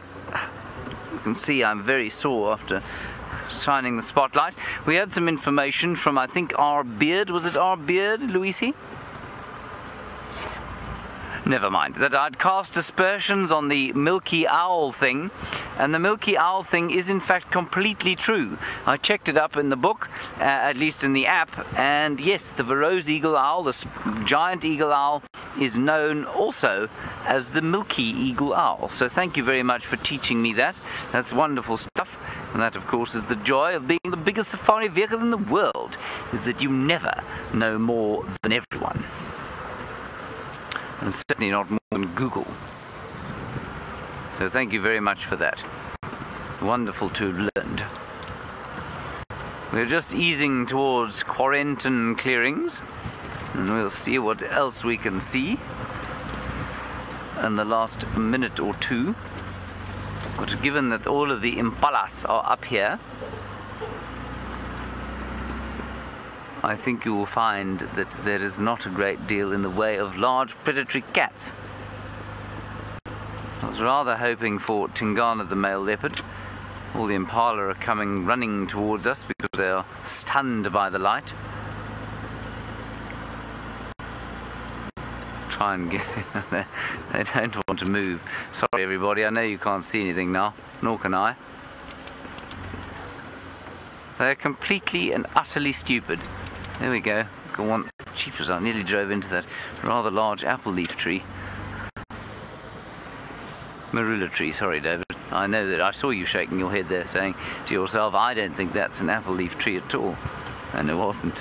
you can see I'm very sore after shining the spotlight. We had some information from, I think, R. Beard. Was it R. Beard, Luisi? Never mind. That I'd cast aspersions on the Milky Owl thing, and the Milky Owl thing is in fact completely true. I checked it up in the book, at least in the app, and yes, the Verreaux's eagle owl, the giant eagle owl, is known also as the Milky Eagle Owl. So thank you very much for teaching me that. That's wonderful stuff. And that, of course, is the joy of being the biggest safari vehicle in the world, is that you never know more than everyone. And certainly not more than Google. So thank you very much for that. Wonderful to have learned. We're just easing towards Quarentin clearings, and we'll see what else we can see in the last minute or two. But given that all of the impalas are up here, I think you will find that there is not a great deal in the way of large predatory cats. I was rather hoping for Tingana the male leopard. All the impala are coming running towards us because they are stunned by the light. Let's try and get in. They don't want to move. Sorry everybody, I know you can't see anything now, nor can I. They're completely and utterly stupid. There we go. Go on. Jeepers, I nearly drove into that rather large apple leaf tree. Marula tree, sorry David. I know that I saw you shaking your head there saying to yourself, I don't think that's an apple leaf tree at all. And it wasn't.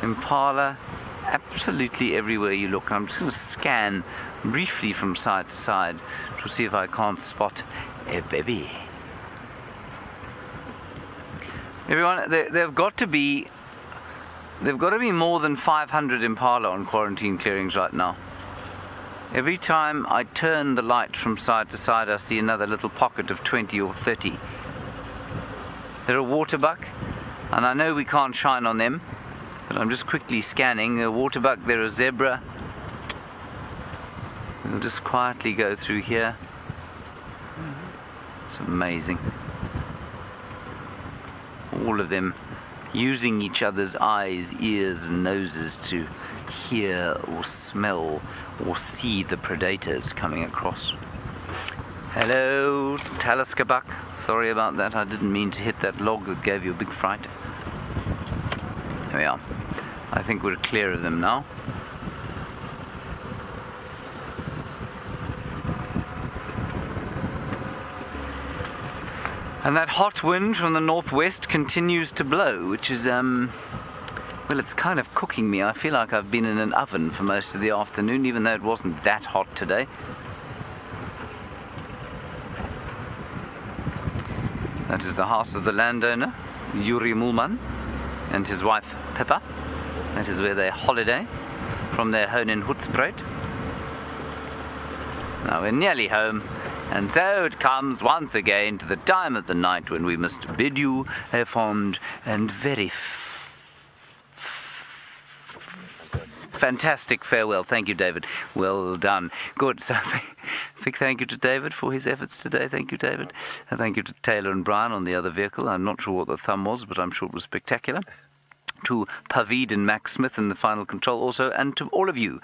Impala, absolutely everywhere you look. I'm just going to scan briefly from side to side to see if I can't spot a baby. Everyone, there've got to be more than 500 impala on quarantine clearings right now. Every time I turn the light from side to side, I see another little pocket of 20 or 30. They're a waterbuck, and I know we can't shine on them, but I'm just quickly scanning. A waterbuck, they're a zebra. We'll just quietly go through here. It's amazing. All of them using each other's eyes, ears and noses to hear or smell or see the predators coming across. Hello, Talisker buck. Sorry about that, I didn't mean to hit that log that gave you a big fright. There we are. I think we're clear of them now. And that hot wind from the northwest continues to blow, which is, well, it's kind of cooking me. I feel like I've been in an oven for most of the afternoon, even though it wasn't that hot today. That is the house of the landowner, Yuri Mulman, and his wife, Pippa. That is where they holiday from their home in Hoedspruit. Now we're nearly home. And so it comes once again to the time of the night when we must bid you a fond and very fantastic farewell. Thank you, David. Well done. Good. So big thank you to David for his efforts today. Thank you, David. And thank you to Taylor and Brian on the other vehicle. I'm not sure what the thumb was, but I'm sure it was spectacular. To Pavid and Max Smith in the final control also, and to all of you